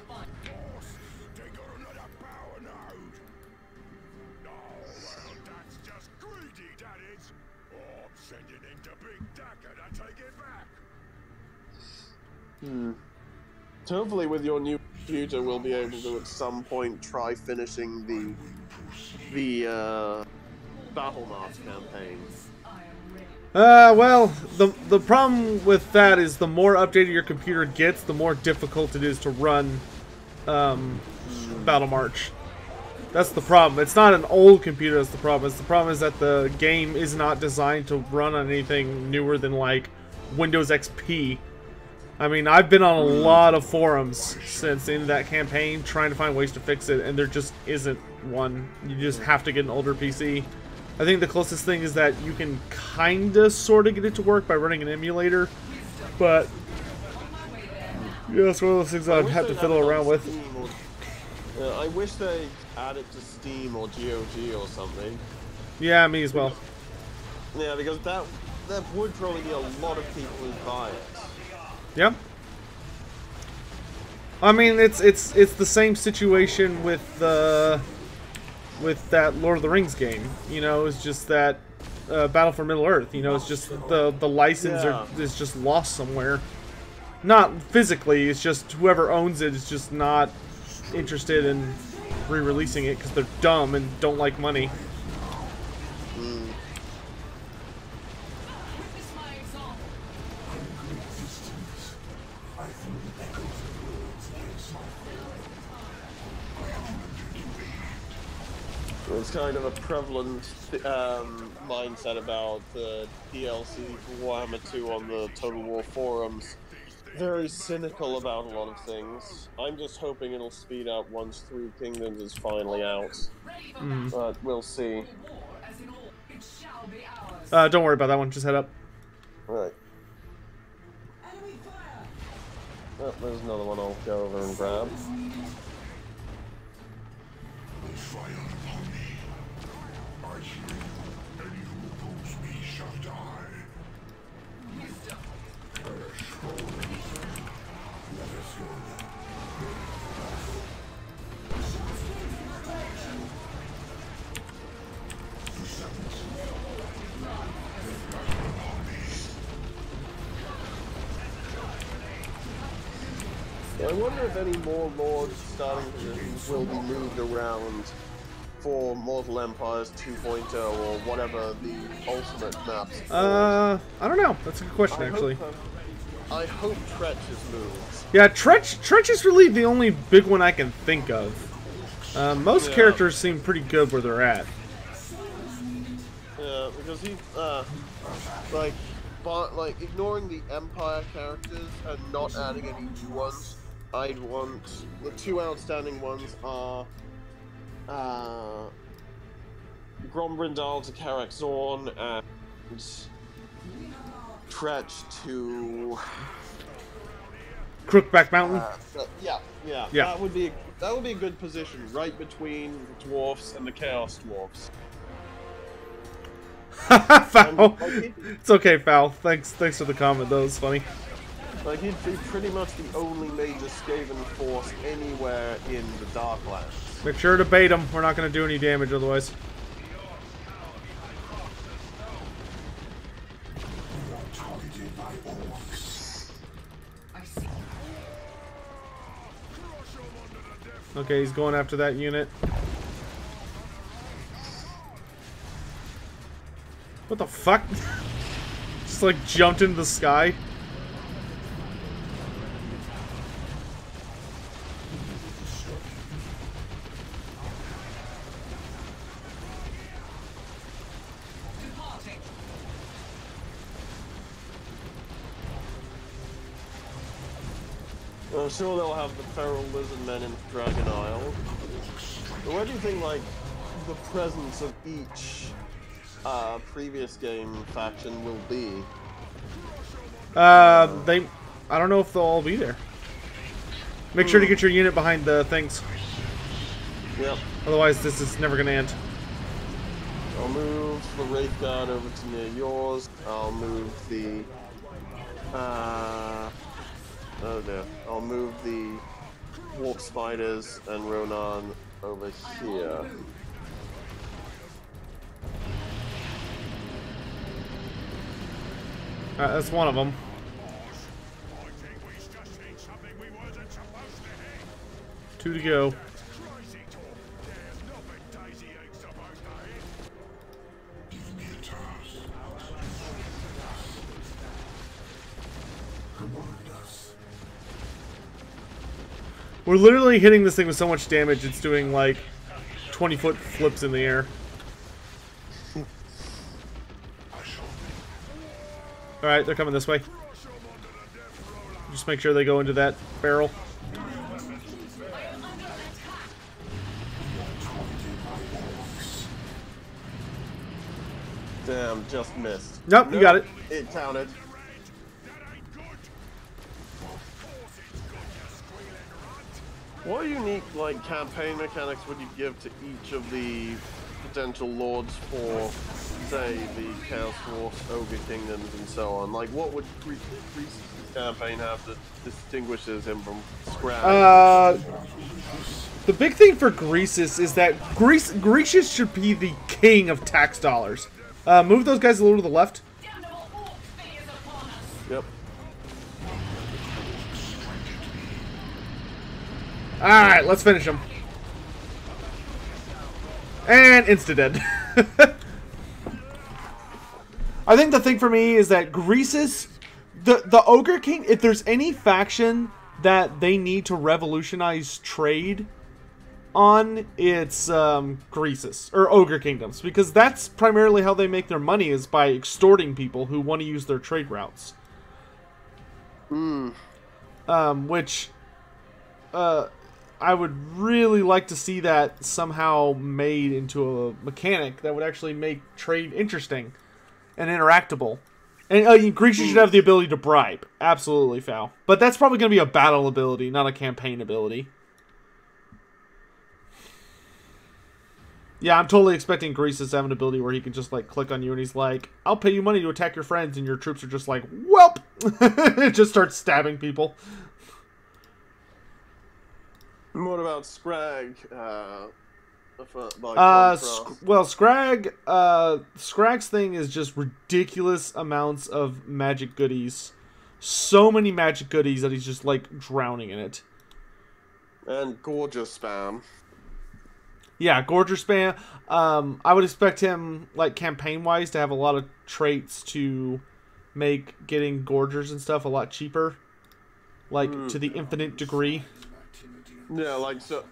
They got another power node. Oh, well, that's just greedy, that is. Oh, I'm sending him to Big Dagger to take it back.
So hopefully with your new computer we'll be able to at some point try finishing the Battle Mars campaign.
Well, the problem with that is the more updated your computer gets, the more difficult it is to run Battle March. That's the problem. It's not an old computer that's the problem. The problem is that the game is not designed to run on anything newer than, like, Windows XP. I mean, I've been on a lot of forums since the end of that campaign trying to find ways to fix it, and there just isn't one. You just have to get an older PC. I think the closest thing is that you can kinda sorta get it to work by running an emulator, but yeah, it's one of those things I'd have to fiddle around with.
I wish they added to Steam or GOG or something.
Yeah, me as well.
Yeah, because that would probably be a lot of people who buy it.
Yeah. I mean, it's the same situation with that Lord of the Rings game. You know, it's just that Battle for Middle-earth. You know, it's just the license is just lost somewhere. Not physically. It's just whoever owns it is just not interested in re-releasing it because they're dumb and don't like money.
It's kind of a prevalent mindset about the DLC for Warhammer 2 on the Total War forums. Very cynical about a lot of things. I'm just hoping it'll speed up once Three Kingdoms is finally out. But we'll see.
Don't worry about that one. Just head up.
Right. Oh, there's another one I'll go over and grab. I wonder if any more Lords starting positions will be moved around for Mortal Empires 2.0 or whatever the ultimate maps.
I don't know. That's a good question, actually.
I hope Tretch is moved.
Yeah, Tretch is really the only big one I can think of. Most characters seem pretty good where they're at.
Yeah, because he, like ignoring the Empire characters and not adding any new ones, I'd want the two outstanding ones are Grombrindal to Karak Zorn and Tretch to
Crookback Mountain.
Yeah. That would be a good position, right between the dwarfs and the Chaos dwarfs.
Foul. It's okay, Foul. Thanks for the comment. That was funny.
Like, he'd be pretty much the only major Skaven force anywhere in the Darklands.
Make sure to bait him. We're not going to do any damage otherwise. Okay, he's going after that unit. What the fuck? Just like jumped into the sky.
I'm sure they'll have the Feral Lizardmen in Dragon Isle. But where do you think, like, the presence of each previous game faction will be?
I don't know if they'll all be there. Make sure to get your unit behind the things.
Yep.
Otherwise, this is never gonna end.
I'll move the Wraith Guard over to near yours. I'll move the oh dear. I'll move the Warp Spiders and Ronan over here.
Alright, that's one of them. Two to go. We're literally hitting this thing with so much damage, it's doing like 20-foot flips in the air. Alright, they're coming this way. Just make sure they go into that barrel.
Damn, just missed.
Nope, you got it.
It counted. What unique, like, campaign mechanics would you give to each of the potential lords for, say, the Chaos Force, Ogre Kingdoms, and so on? Like, what would Grease's campaign have that distinguishes him from Scrag?
The big thing for Grease's is that Grease's should be the king of tax dollars. Move those guys a little to the left.
Yep.
Alright, let's finish him. And insta-dead. I think the thing for me is that Grease's... The Ogre King, if there's any faction that they need to revolutionize trade on, it's Grease's. Or Ogre Kingdoms. Because that's primarily how they make their money, is by extorting people who want to use their trade routes. Which... I would really like to see that somehow made into a mechanic that would actually make trade interesting and interactable. And Greece should have the ability to bribe. Absolutely, Foul. But that's probably going to be a battle ability, not a campaign ability. Yeah, I'm totally expecting Greece to have an ability where he can just, like, click on you and he's like, I'll pay you money to attack your friends, and your troops are just like, welp! It just starts stabbing people.
What about Scrag?
Well, Scrag's thing is just ridiculous amounts of magic goodies. So many magic goodies that he's just, like, drowning in it.
And gorgeous spam.
Yeah, Gorger spam. I would expect him, like, campaign-wise, to have a lot of traits to make getting Gorgers and stuff a lot cheaper. Like, to the infinite degree.
Yeah, so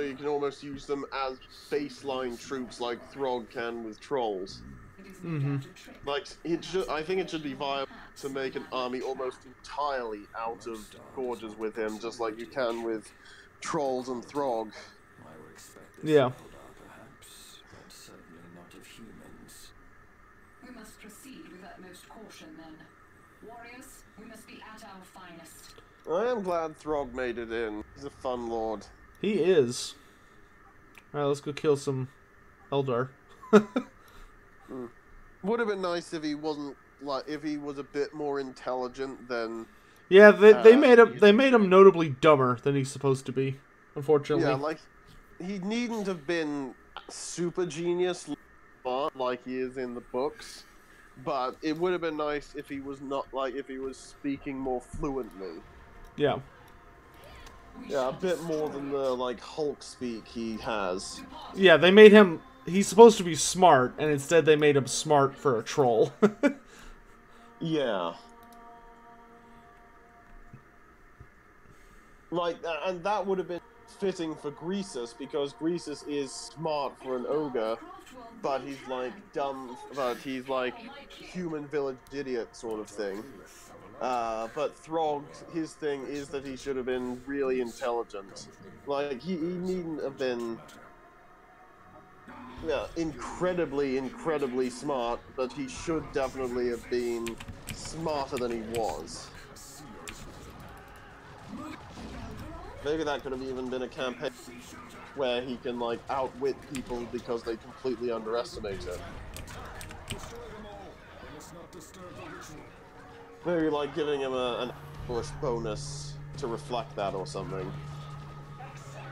you can almost use them as baseline troops like Throg can with trolls. Like, I think it should be viable to make an army almost entirely out of Gorgers with him, just like you can with trolls and Throg.
Yeah.
Perhaps, but certainly not of humans.
We must proceed with utmost caution, then. Warriors, we must be at our finest.
I am glad Throg made it in. He's a fun lord.
He is. Alright, let's go kill some Eldar.
Would have been nice if he wasn't, like, if he was a bit more intelligent than...
Yeah, they made him notably dumber than he's supposed to be, unfortunately.
Yeah, like, he needn't have been super genius smart like he is in the books, but it would have been nice if he was not, like, if he was speaking more fluently.
Yeah.
Yeah, a bit more than the, like, Hulk speak he has.
Yeah, they made him... He's supposed to be smart, and instead they made him smart for a troll.
Yeah. Like, and that would have been fitting for Greasus, because Greasus is smart for an ogre, but he's, like, dumb, but he's, like, human village idiot sort of thing. But Throg, his thing is that he should have been really intelligent. Like, he needn't have been... Yeah, incredibly smart, but he should definitely have been smarter than he was. Maybe that could have even been a campaign where he can, like, outwit people because they completely underestimate him. Maybe, like, giving him an ambush bonus to reflect that or something.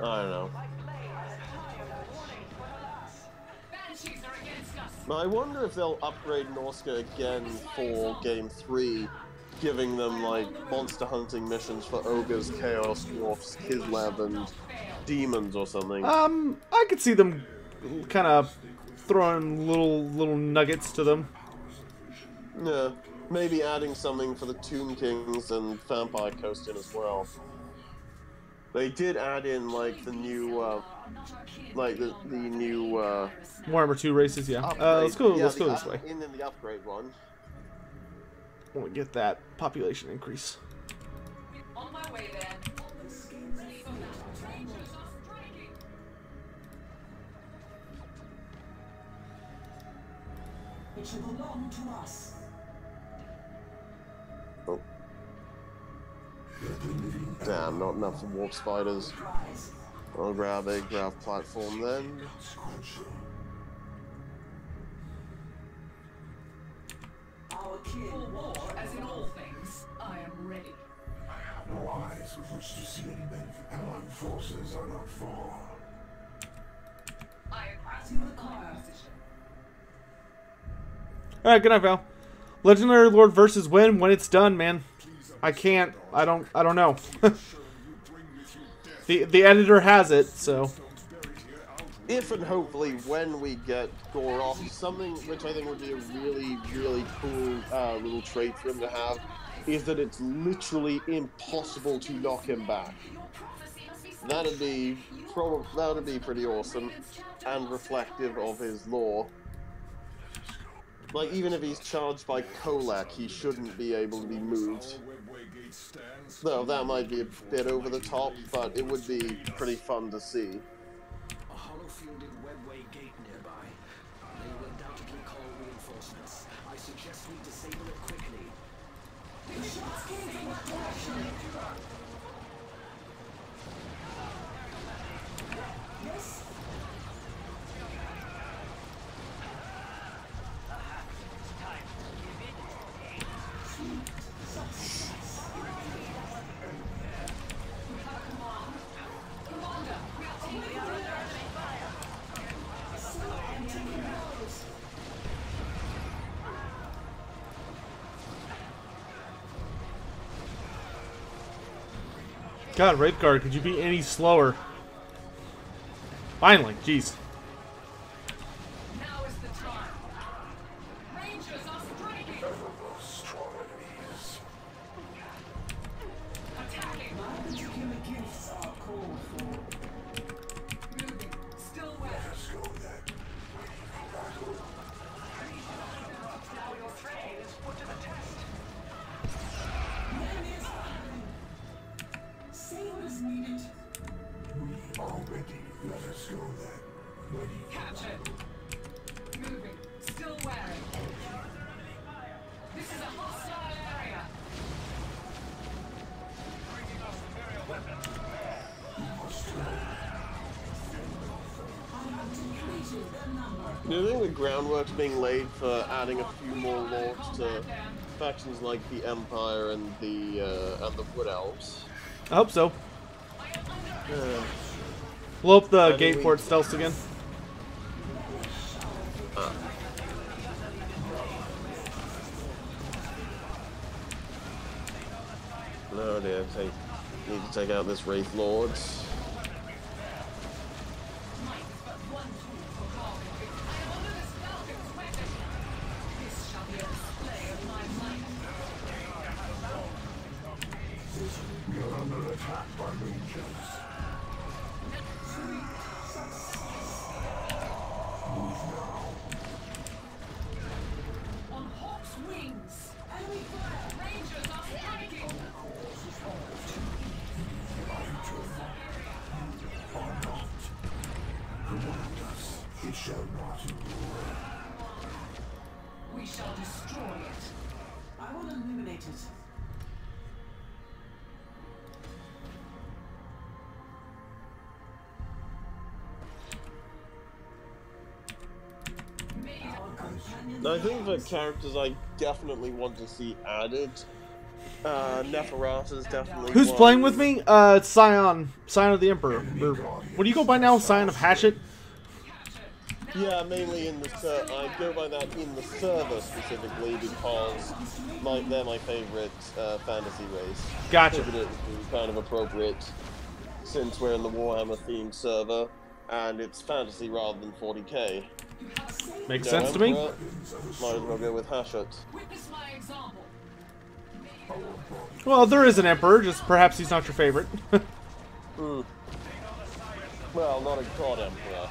I don't know. I wonder if they'll upgrade Norska again for Game 3, giving them, like, monster hunting missions for Ogres, Chaos, Dwarfs, Kislev, and Demons or something.
I could see them kind of throwing little nuggets to them.
Yeah, maybe adding something for the Tomb Kings and Vampire Coast in as well. They did add in, like, the new, the new,
Warhammer 2 races, yeah.
upgrade.
Let's go this way.
In the upgrade one.
I want to get that population increase.
On my way, then.
It should belong to us.
Oh. Damn, not enough for warp spiders. I'll grab a grav platform then.
Our kin.
For war, as in all things, I am ready.
I have no eyes with which to see any men. Allied forces are not far.
I agree with my position.
Alright, good night, Val. Legendary Lord versus when it's done, man. I don't know. The editor has it, so.
If and hopefully when we get Goroth, something which I think would be a really cool little trait for him to have is that it's literally impossible to knock him back. That'd be pretty awesome and reflective of his lore. Like, even if he's charged by Kolak, he shouldn't be able to be moved. Though that might be a bit over the top, but it would be pretty fun to see.
A hollow-fielded webway gate nearby. They will undoubtedly call reinforcements. I suggest we disable it quickly.
God, Wraithguard, could you be any slower? Finally, jeez.
Now is the time. Rangers are striking. Attacking.
Particular gifts are called for.
Moving. Still well.
Now your training is put to the test.
Say what is needed.
Captured. Moving. Still wearing. This is a hostile area.
Do you think the groundwork's being laid for adding a few more lords to factions like the Empire and the Wood Elves?
I hope so.
Uh,
Blow up the
do
gate
we-
for its stealths again.
no, dear. Need to take out this Wraith Lords.
This shall be a display of my might. On hawk's wings. Enemy fire. Rangers are striking. We shall destroy it.
I will eliminate it.
I think the characters I definitely want to see added, Neferata's definitely
Who's
one.
playing with me? It's Scion of the Emperor. Or, what do you go by now? Scion of Hatchet?
Yeah, mainly in the I go by that in the server specifically because they're my favorite fantasy race.
Gotcha.
Figured it would be kind of appropriate since we're in the Warhammer themed server and it's fantasy rather than 40k.
Makes
No
sense to me.
Emperor, might as well go with Hashut.
Witness my example.
Well, there is an Emperor, just perhaps he's not your favorite.
Well, not a god emperor.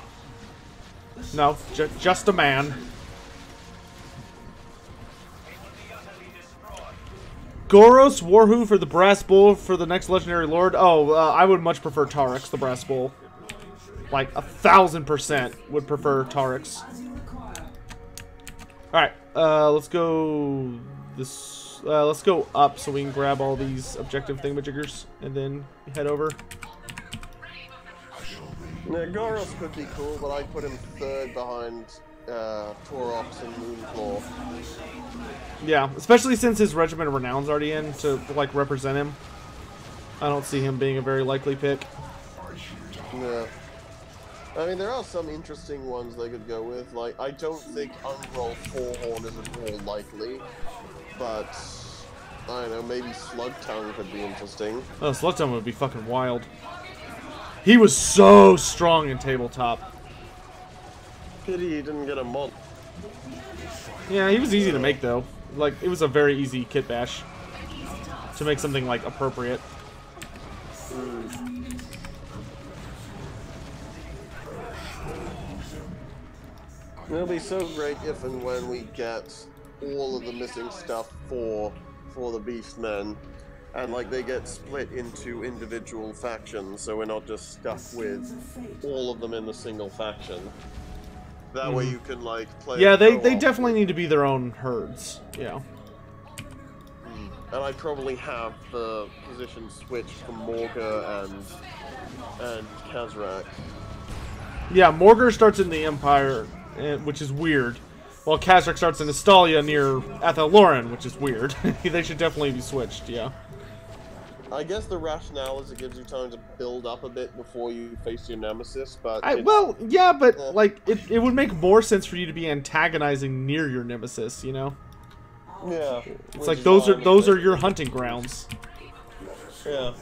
No, just a man. Goros, Warhoof, or the Brass Bull for the next Legendary Lord? Oh, I would much prefer Tarex, the Brass Bull. Like, 1000% would prefer Tarex. Alright, let's go this. Let's go up so we can grab all these objective thingamajiggers and then head over.
Yeah, Goros could be cool, but I'd put him third behind Torox and Moonclaw.
Yeah, especially since his Regiment of Renown's already in to, like, represent him. I don't see him being a very likely pick.
Yeah. I mean, there are some interesting ones they could go with. Like, I don't think Unroll Fourhorn is at all likely, but I don't know, maybe Slugtongue could be interesting.
Oh, Slugtongue would be fucking wild. He was so strong in tabletop.
Pity he didn't get a mod.
Yeah, he was easy to make though. Like, it was a very easy kit bash to make something like appropriate.
It'll be so great if and when we get all of the missing stuff for the Beastmen, and like they get split into individual factions, so we're not just stuck with all of them in a single faction. That way you can like play.
Yeah, they
co-op.
definitely need to be their own herds. Yeah.
And I probably have the position switched from Morga and Kazrak.
Yeah, Morgar starts in the Empire, which is weird, while Kazrak starts in Estalia near Athel-Loren, which is weird. They should definitely be switched, yeah.
I guess the rationale is it gives you time to build up a bit before you face your nemesis, but
Well, yeah, but like it would make more sense for you to be antagonizing near your nemesis, you know?
yeah,
It's like those are your hunting grounds.
Yeah.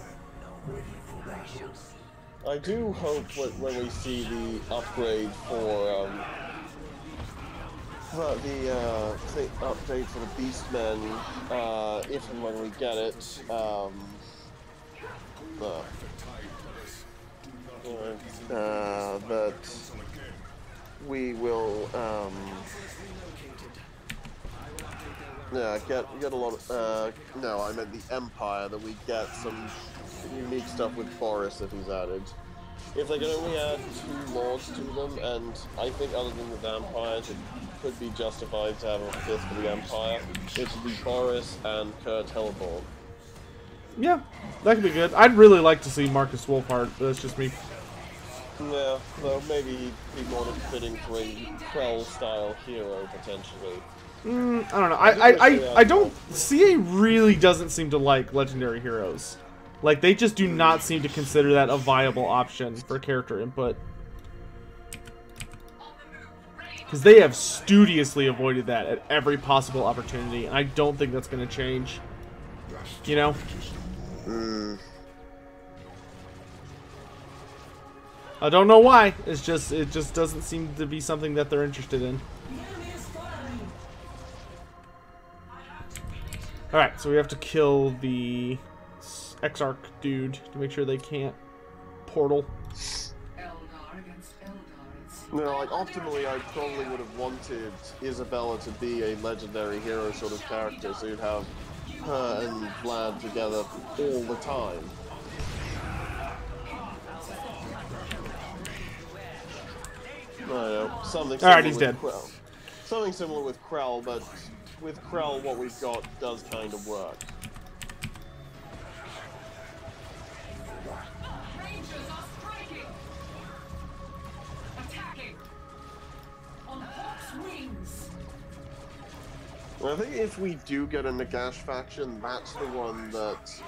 I do hope when we see the upgrade for the update for the Beastmen, if and when we get it, that we will get a lot of no, I meant the Empire, that we get some unique stuff with Horus if he's added. If they can only add 2 lords to them, and I think other than the vampires, it could be justified to have a 5th for the Empire, it should be Horus and Kurt Hellborn.
Yeah, that could be good. I'd really like to see Marcus Wolfhard, but that's just me.
Yeah, though maybe he'd be more fitting for a Krell-style hero, potentially.
I don't know. I don't... CA really doesn't seem to like legendary heroes. Like, they just do not seem to consider that a viable option for character input. Because they have studiously avoided that at every possible opportunity, and I don't think that's going to change. You know? I don't know why. It's just, it just doesn't seem to be something that they're interested in. Alright, so we have to kill the Exarch dude to make sure they can't portal.
No, like, optimally, I probably would have wanted Isabella to be a legendary hero sort of character, so you'd have her and Vlad together all the time. I don't know, something similar.
Alright, he's dead.
Krell. Something similar with Krell, but with Krell, what we've got does kind of work.
Rangers are striking! Attacking! On Hawk's wings!
I think if we do get a Nagash faction, that's the one that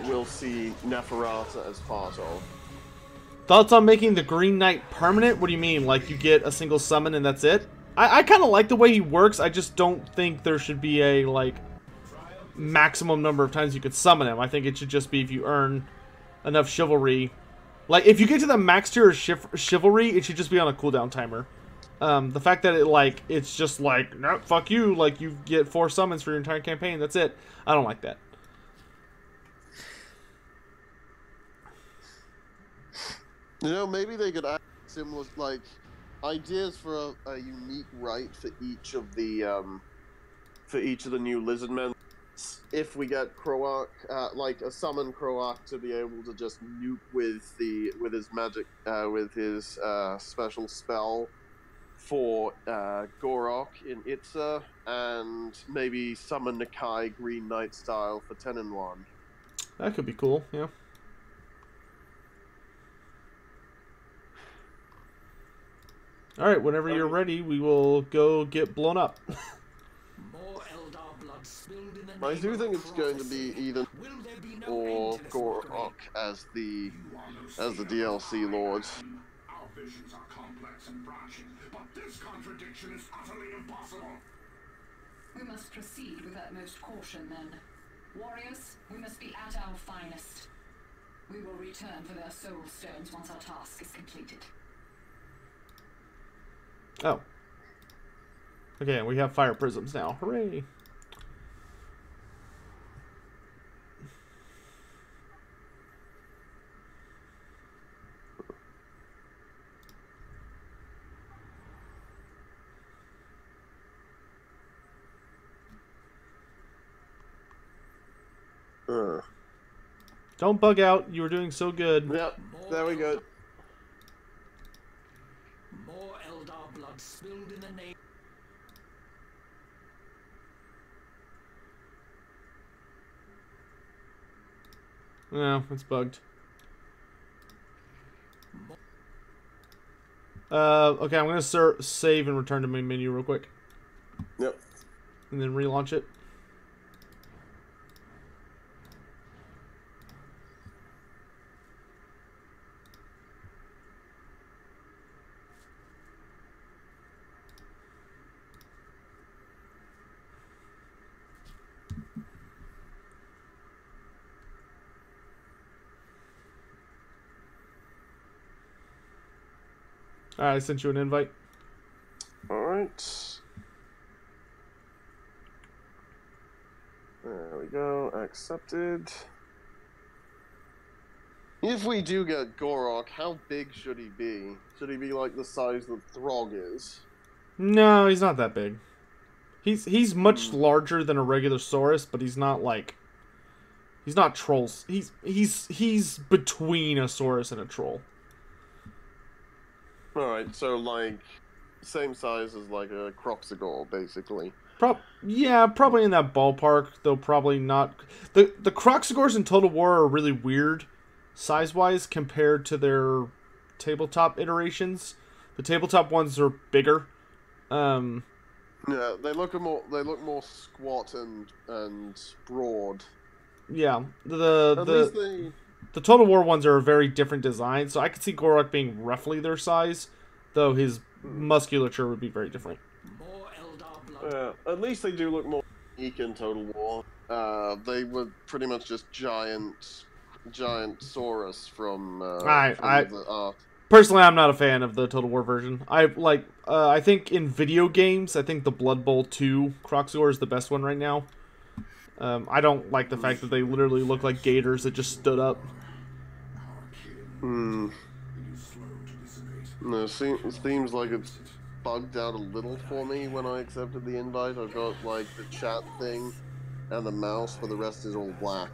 we'll see Neferata as part of.
Thoughts on making the Green Knight permanent? What do you mean? Like, you get a single summon and that's it? I kind of like the way he works. I just don't think there should be a, like, maximum number of times you could summon him. I think it should just be if you earn enough chivalry. Like, if you get to the max tier of chivalry, it should just be on a cooldown timer. The fact that it's just like, no, fuck you, like, you get 4 summons for your entire campaign, that's it. I don't like that.
You know, maybe they could add similar, like, ideas for a unique right for each of the new lizardmen. If we get Croak, like a summon Croak to be able to just nuke with his magic, with his special spell for Gorok in Itza, and maybe summon Nakai Green Knight style for 10 and 1.
That could be cool, yeah. Alright, whenever you're ready, we will go get blown up.
More Eldar blood spilled in the
I do
name
think
of
it's going to be
prophecy.
either
Will there be no
or
end to this
Gorok
mockery?
as the DLC Lord.
Our visions are complex and branching, but this contradiction is utterly impossible.
We must proceed with utmost caution, then. Warriors, we must be at our finest. We will return for their soul stones once our task is completed.
Oh. Okay, we have fire prisms now. Hooray! Don't bug out. You were doing so good.
Yep, there we go.
More Eldar blood spilled in the name.
No, it's bugged. Okay, I'm gonna save and return to main menu real quick.
Yep.
And then relaunch it. Alright, I sent you an invite.
Alright. There we go. Accepted. If we do get Gorok, how big should he be? Should he be like the size that Throg is?
No, he's not that big. He's much larger than a regular Saurus, but he's not like... He's not trolls. He's between a Saurus and a troll.
Alright, so like... Same size as like a Croxagore, basically.
Yeah, probably in that ballpark, though probably not... The Croxagores in Total War are really weird, size-wise, compared to their tabletop iterations. The tabletop ones are bigger.
Yeah, they look more squat and broad.
Yeah,
At least they...
the Total War ones are a very different design, so I could see Gorok being roughly their size, though his musculature would be very different.
More Eldar blood.
At least they do look more unique in Total War. They were pretty much just giant Saurus from the art.
Personally, I'm not a fan of the Total War version. I think in video games, I think the Blood Bowl 2 Croxagore is the best one right now. I don't like the fact that they literally look like gators that just stood up.
No, it seems like it's bugged out a little for me when I accepted the invite. I've got like the chat thing and the mouse, but the rest is all black.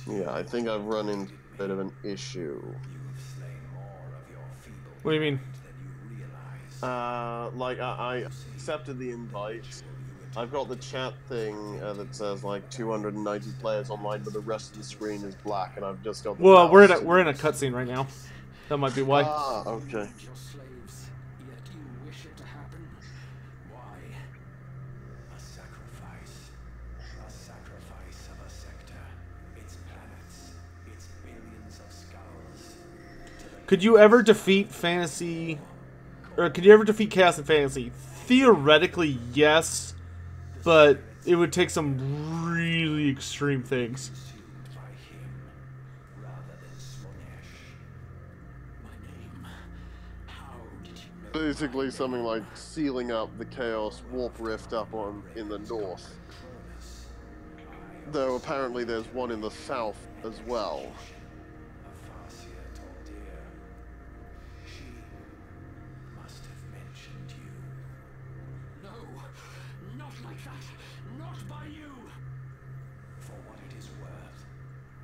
Yeah, I think I've run into a bit of an issue.
What do you mean?
Like, I accepted the invite. I've got the chat thing that says, like, 290 players online, but the rest of the screen is black, and I've just got the
Well,
mouse.
we're in a cutscene right now. That might be why.
Ah, okay.
Your slaves, yet you wish it to happen. Why? A sacrifice. A sacrifice of a sector. Its planets. Its billions of skulls.
Could you ever defeat fantasy... Or could you ever defeat chaos in fantasy? Theoretically, yes. But it would take some really extreme things.
Basically something like sealing up the Chaos Warp Rift up in the north. Though apparently there's one in the south as well.
No, not like that. Not by you. For what it is worth,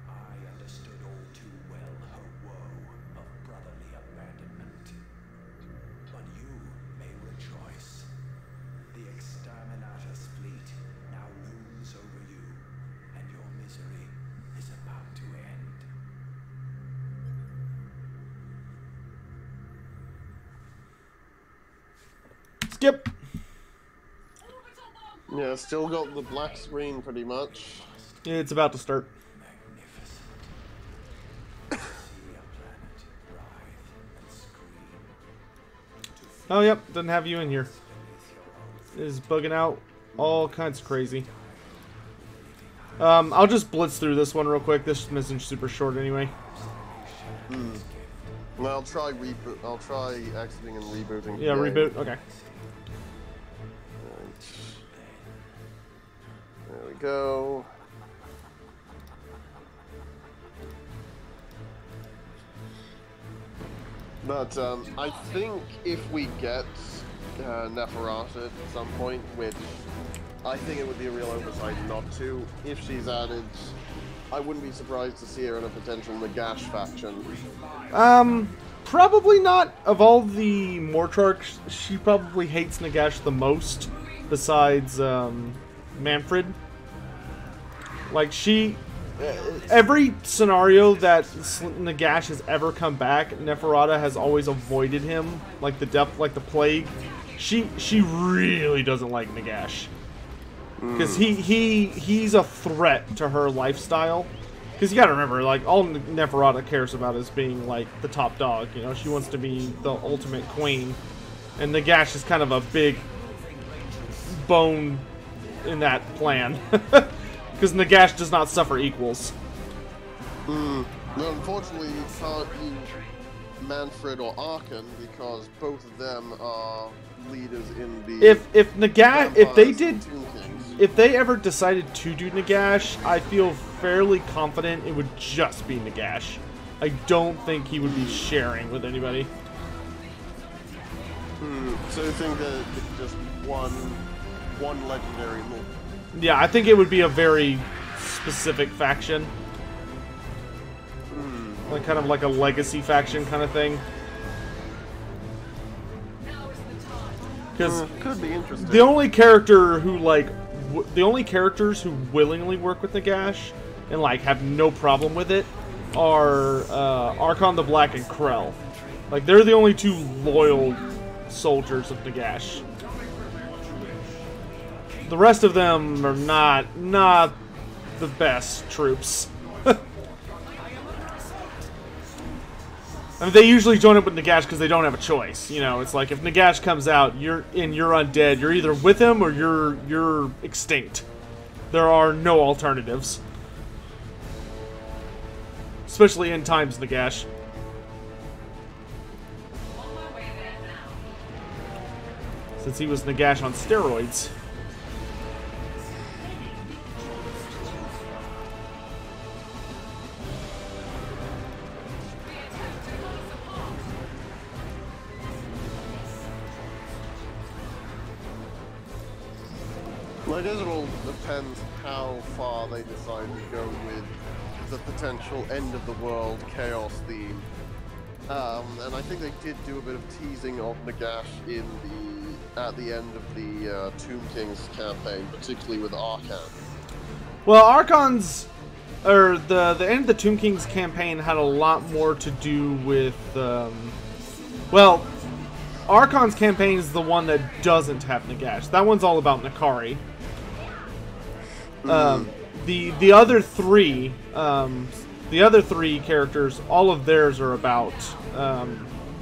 I understood all too well her woe of brotherly abandonment. But you may rejoice. The Exterminator's fleet now looms over you, and your misery is about to end.
Skip!
Yeah, still got the black screen pretty much.
Yeah, it's about to start. Oh, yep, doesn't have you in here. It is bugging out all kinds of crazy. I'll just blitz through this one real quick. This mission's super short anyway.
Well, I'll try exiting and rebooting.
Yeah, reboot. Okay.
There we go. But I think if we get Neferata at some point, which I think it would be a real oversight not to, if she's added, I wouldn't be surprised to see her in a potential Nagash faction.
Probably not. Of all the Mortarchs, she probably hates Nagash the most, besides Manfred. Like, she... every scenario that Nagash has ever come back, Neferata has always avoided him, like the plague. She really doesn't like Nagash. Because he's a threat to her lifestyle. Because you gotta remember, like, all Neferata cares about is being, like, the top dog, you know? She wants to be the ultimate queen. And Nagash is kind of a big bone in that plan. Because Nagash does not suffer equals.
No, unfortunately, you can't use Manfred or Arkan because both of them are leaders in the...
If Nagash, if they ever decided to do Nagash, I feel fairly confident it would just be Nagash. I don't think he would be sharing with anybody.
So you think that it's just one legendary move?
Yeah, I think it would be a very specific faction. Like kind of like a legacy faction kind of thing. Because
could be interesting.
the only character who like the only characters who willingly work with Nagash and like have no problem with it are Archon the Black and Krell. Like they're the only two loyal soldiers of Nagash. The rest of them are not the best troops. I mean, they usually join up with Nagash because they don't have a choice. You know, it's like if Nagash comes out, you're undead. You're either with him or you're extinct. There are no alternatives. Especially in times Nagash. Since he was Nagash on steroids.
I guess it all depends how far they decide to go with the potential end of the world chaos theme. And I think they did do a bit of teasing of Nagash at the end of the Tomb Kings campaign, particularly with Arkan.
Well, Archon's the end of the Tomb Kings campaign had a lot more to do with well, Archon's campaign is the one that doesn't have Nagash. That one's all about Nakari. The other three characters, all of theirs are about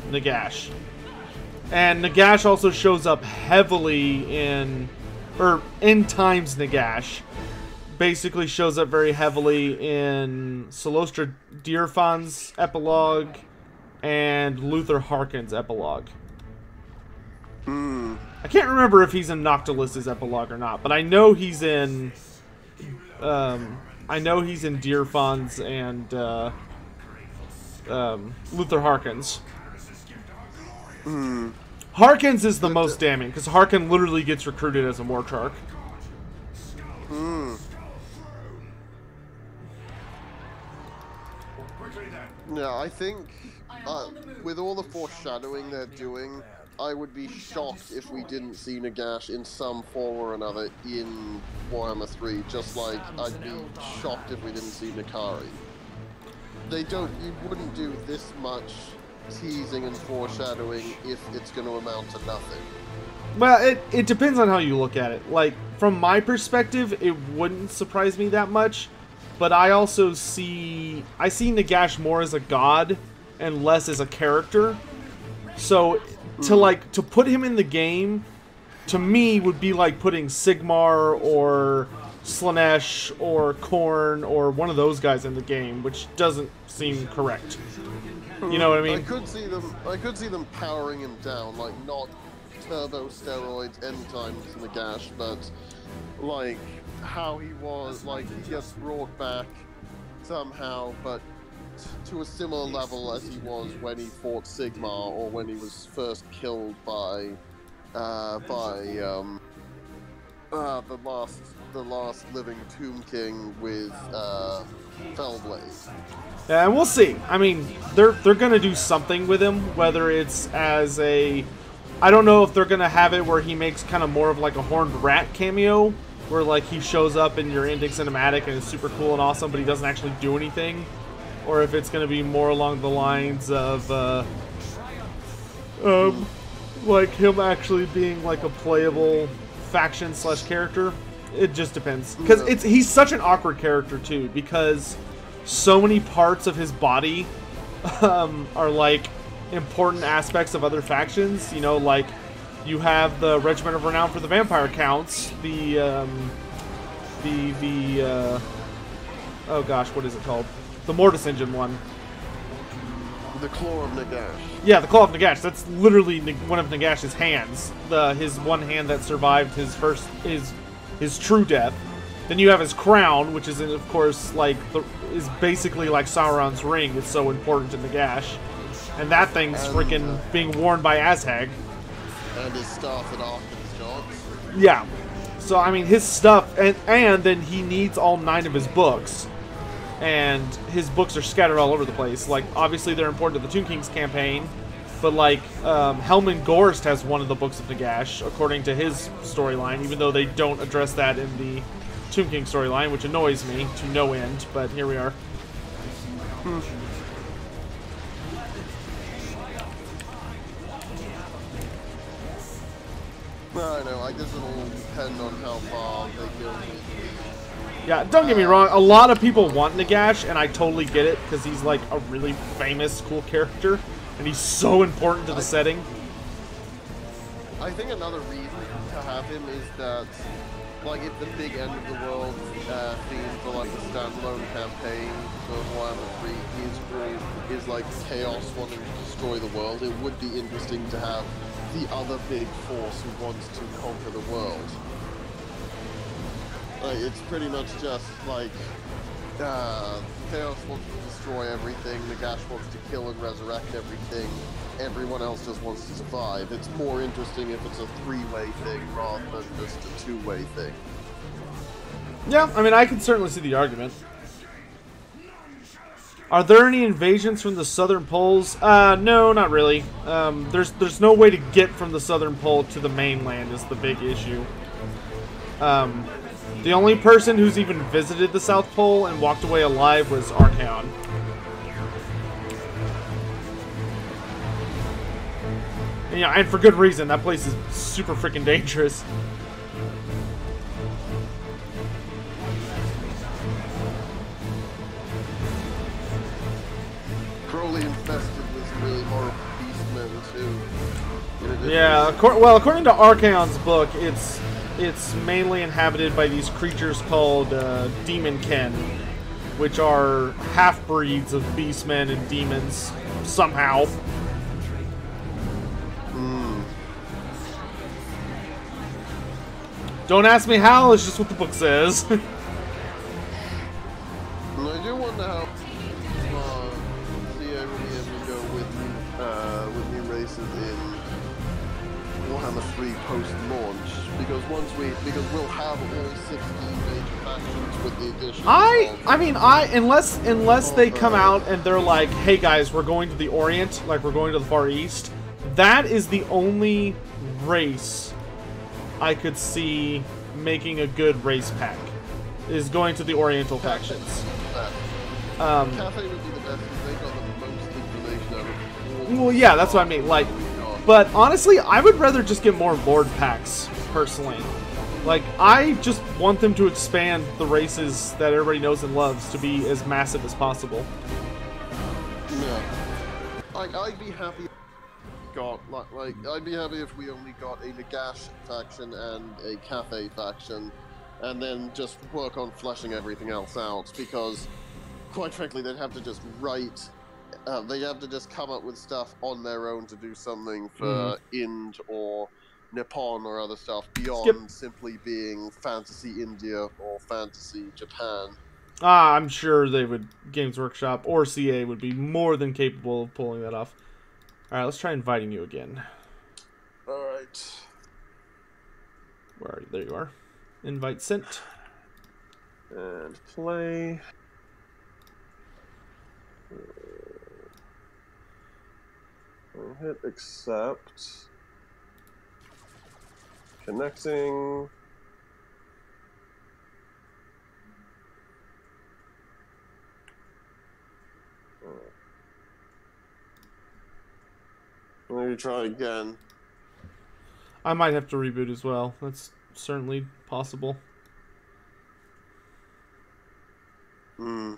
Nagash. And Nagash also shows up heavily in Times Nagash. Basically shows up very heavily in Solostra Deerfan's epilogue and Luther Harkin's epilogue. I can't remember if he's in Noctilus's epilogue or not, but I know he's in Deerfan's and Luther Harkin's. Harkin's is the most damning because Harkin literally gets recruited as a Morchark.
Yeah, I think with all the foreshadowing they're doing, I would be shocked if we didn't see Nagash in some form or another in Warhammer 3, just like I'd be shocked if we didn't see Nakari. You wouldn't do this much teasing and foreshadowing if it's going to amount to nothing.
Well, it depends on how you look at it. Like, from my perspective, it wouldn't surprise me that much, but I also see Nagash more as a god and less as a character. So to put him in the game, to me, would be like putting Sigmar or Slanesh or Khorne or one of those guys in the game, which doesn't seem correct. You know what I mean?
I could see them powering him down, like not turbo steroids anytime to Nagash, but like how he was, like he gets brought back somehow, but to a similar level as he was when he fought Sigmar or when he was first killed by the last living Tomb King with Fellblade.
Yeah, and we'll see. I mean, they're gonna do something with him, whether it's as a... I don't know if they're gonna have it where he makes kind of more of like a horned rat cameo, where like he shows up in your ending cinematic and is super cool and awesome, but he doesn't actually do anything. Or if it's going to be more along the lines of, like him actually being like a playable faction/character. It just depends. Because he's such an awkward character, too, because so many parts of his body are, like, important aspects of other factions. You know, like, you have the Regiment of Renown for the Vampire Counts, oh gosh, what is it called? The Mortis Engine one.
The Claw of Nagash.
Yeah, the Claw of Nagash. That's literally one of Nagash's hands. His one hand that survived his true death. Then you have his crown, which is, of course, like is basically like Sauron's ring. It's so important to Nagash, and that thing's freaking being worn by Azhag.
And his staff that often his dogs.
Yeah. So I mean, his stuff, and then he needs all 9 of his books. And his books are scattered all over the place. Like, obviously they're important to the Tomb King's campaign, but like, Helman Gorst has one of the books of Nagash, according to his storyline, even though they don't address that in the Tomb King storyline, which annoys me to no end, but here we are.
I know, I guess it'll depend on how far they go with the...
Yeah, don't get me wrong, a lot of people want Nagash, and I totally get it, because he's like a really famous, cool character, and he's so important to the setting.
I think another reason to have him is that, like, if the big end of the world theme for, like, the standalone campaign for Warhammer 3 is like Chaos wanting to destroy the world, it would be interesting to have the other big force who wants to conquer the world. Like, it's pretty much just like Chaos wants to destroy everything, Nagash wants to kill and resurrect everything, everyone else just wants to survive. It's more interesting if it's a 3-way thing rather than just a 2-way thing.
Yeah, I mean, I can certainly see the argument. Are there any invasions from the southern poles? No, not really. There's no way to get from the southern pole to the mainland is the big issue. The only person who's even visited the South Pole and walked away alive was Archaon. And, yeah, and for good reason. That place is super freaking dangerous.
Crowley infested with really horrible beastmen too.
Yeah, well, according to Archaon's book, it's mainly inhabited by these creatures called Demon Ken, which are half-breeds of beastmen and demons, somehow. Don't ask me how, it's just what the book says.
I do wonder how CA will be able to go with new races in Warhammer 3 post-launch, because we'll have all 16 major factions with the addition. Unless they come out and they're like, hey guys, we're going to the Orient, like we're going to the Far East. That is the only race I could see making a good race pack, is going to the Oriental factions. Cathay would be the best because they got the most information out of.
Well, yeah, that's what I mean. Like, but honestly, I would rather just get more Lord packs, personally. Like, I just want them to expand the races that everybody knows and loves to be as massive as possible.
Yeah. I'd be happy. I'd be happy if we only got a Nagash faction and a Cathay faction, and then just work on fleshing everything else out, because, quite frankly, they'd have to just write, they'd have to just come up with stuff on their own to do something for Ind or Nippon or other stuff, beyond simply being Fantasy India or Fantasy Japan.
I'm sure they would, Games Workshop or CA would be more than capable of pulling that off. Alright, let's try inviting you again.
Alright.
Where are you? There you are. Invite sent.
And play. I'll hit accept. Connecting. Maybe try again.
I might have to reboot as well. That's certainly possible.
And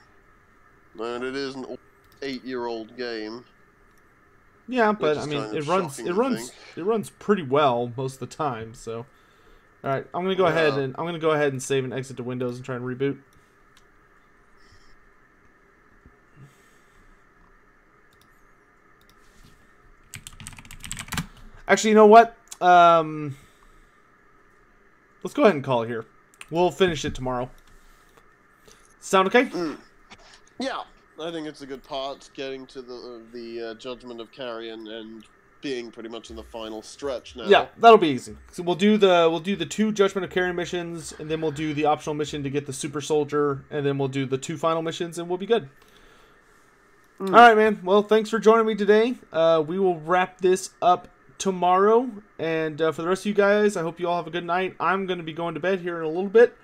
it is an 8-year-old game.
Yeah, but
is
I mean,
kind of
it runs pretty well most of the time. So, all right, I'm gonna go ahead and save and exit to Windows and try and reboot. Actually, you know what? Let's go ahead and call it here. We'll finish it tomorrow. Sound okay?
Yeah, I think it's a good part, getting to the Judgment of Carrion and being pretty much in the final stretch now.
Yeah, that'll be easy. So we'll do the 2 Judgment of Carrion missions, and then we'll do the optional mission to get the Super Soldier, and then we'll do the 2 final missions, and we'll be good. All right, man. Well, thanks for joining me today. We will wrap this up tomorrow, and for the rest of you guys, I hope you all have a good night. I'm going to be going to bed here in a little bit,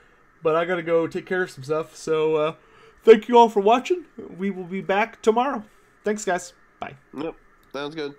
but I got to go take care of some stuff. So thank you all for watching. We will be back tomorrow. Thanks, guys. Bye.
Yep, sounds good.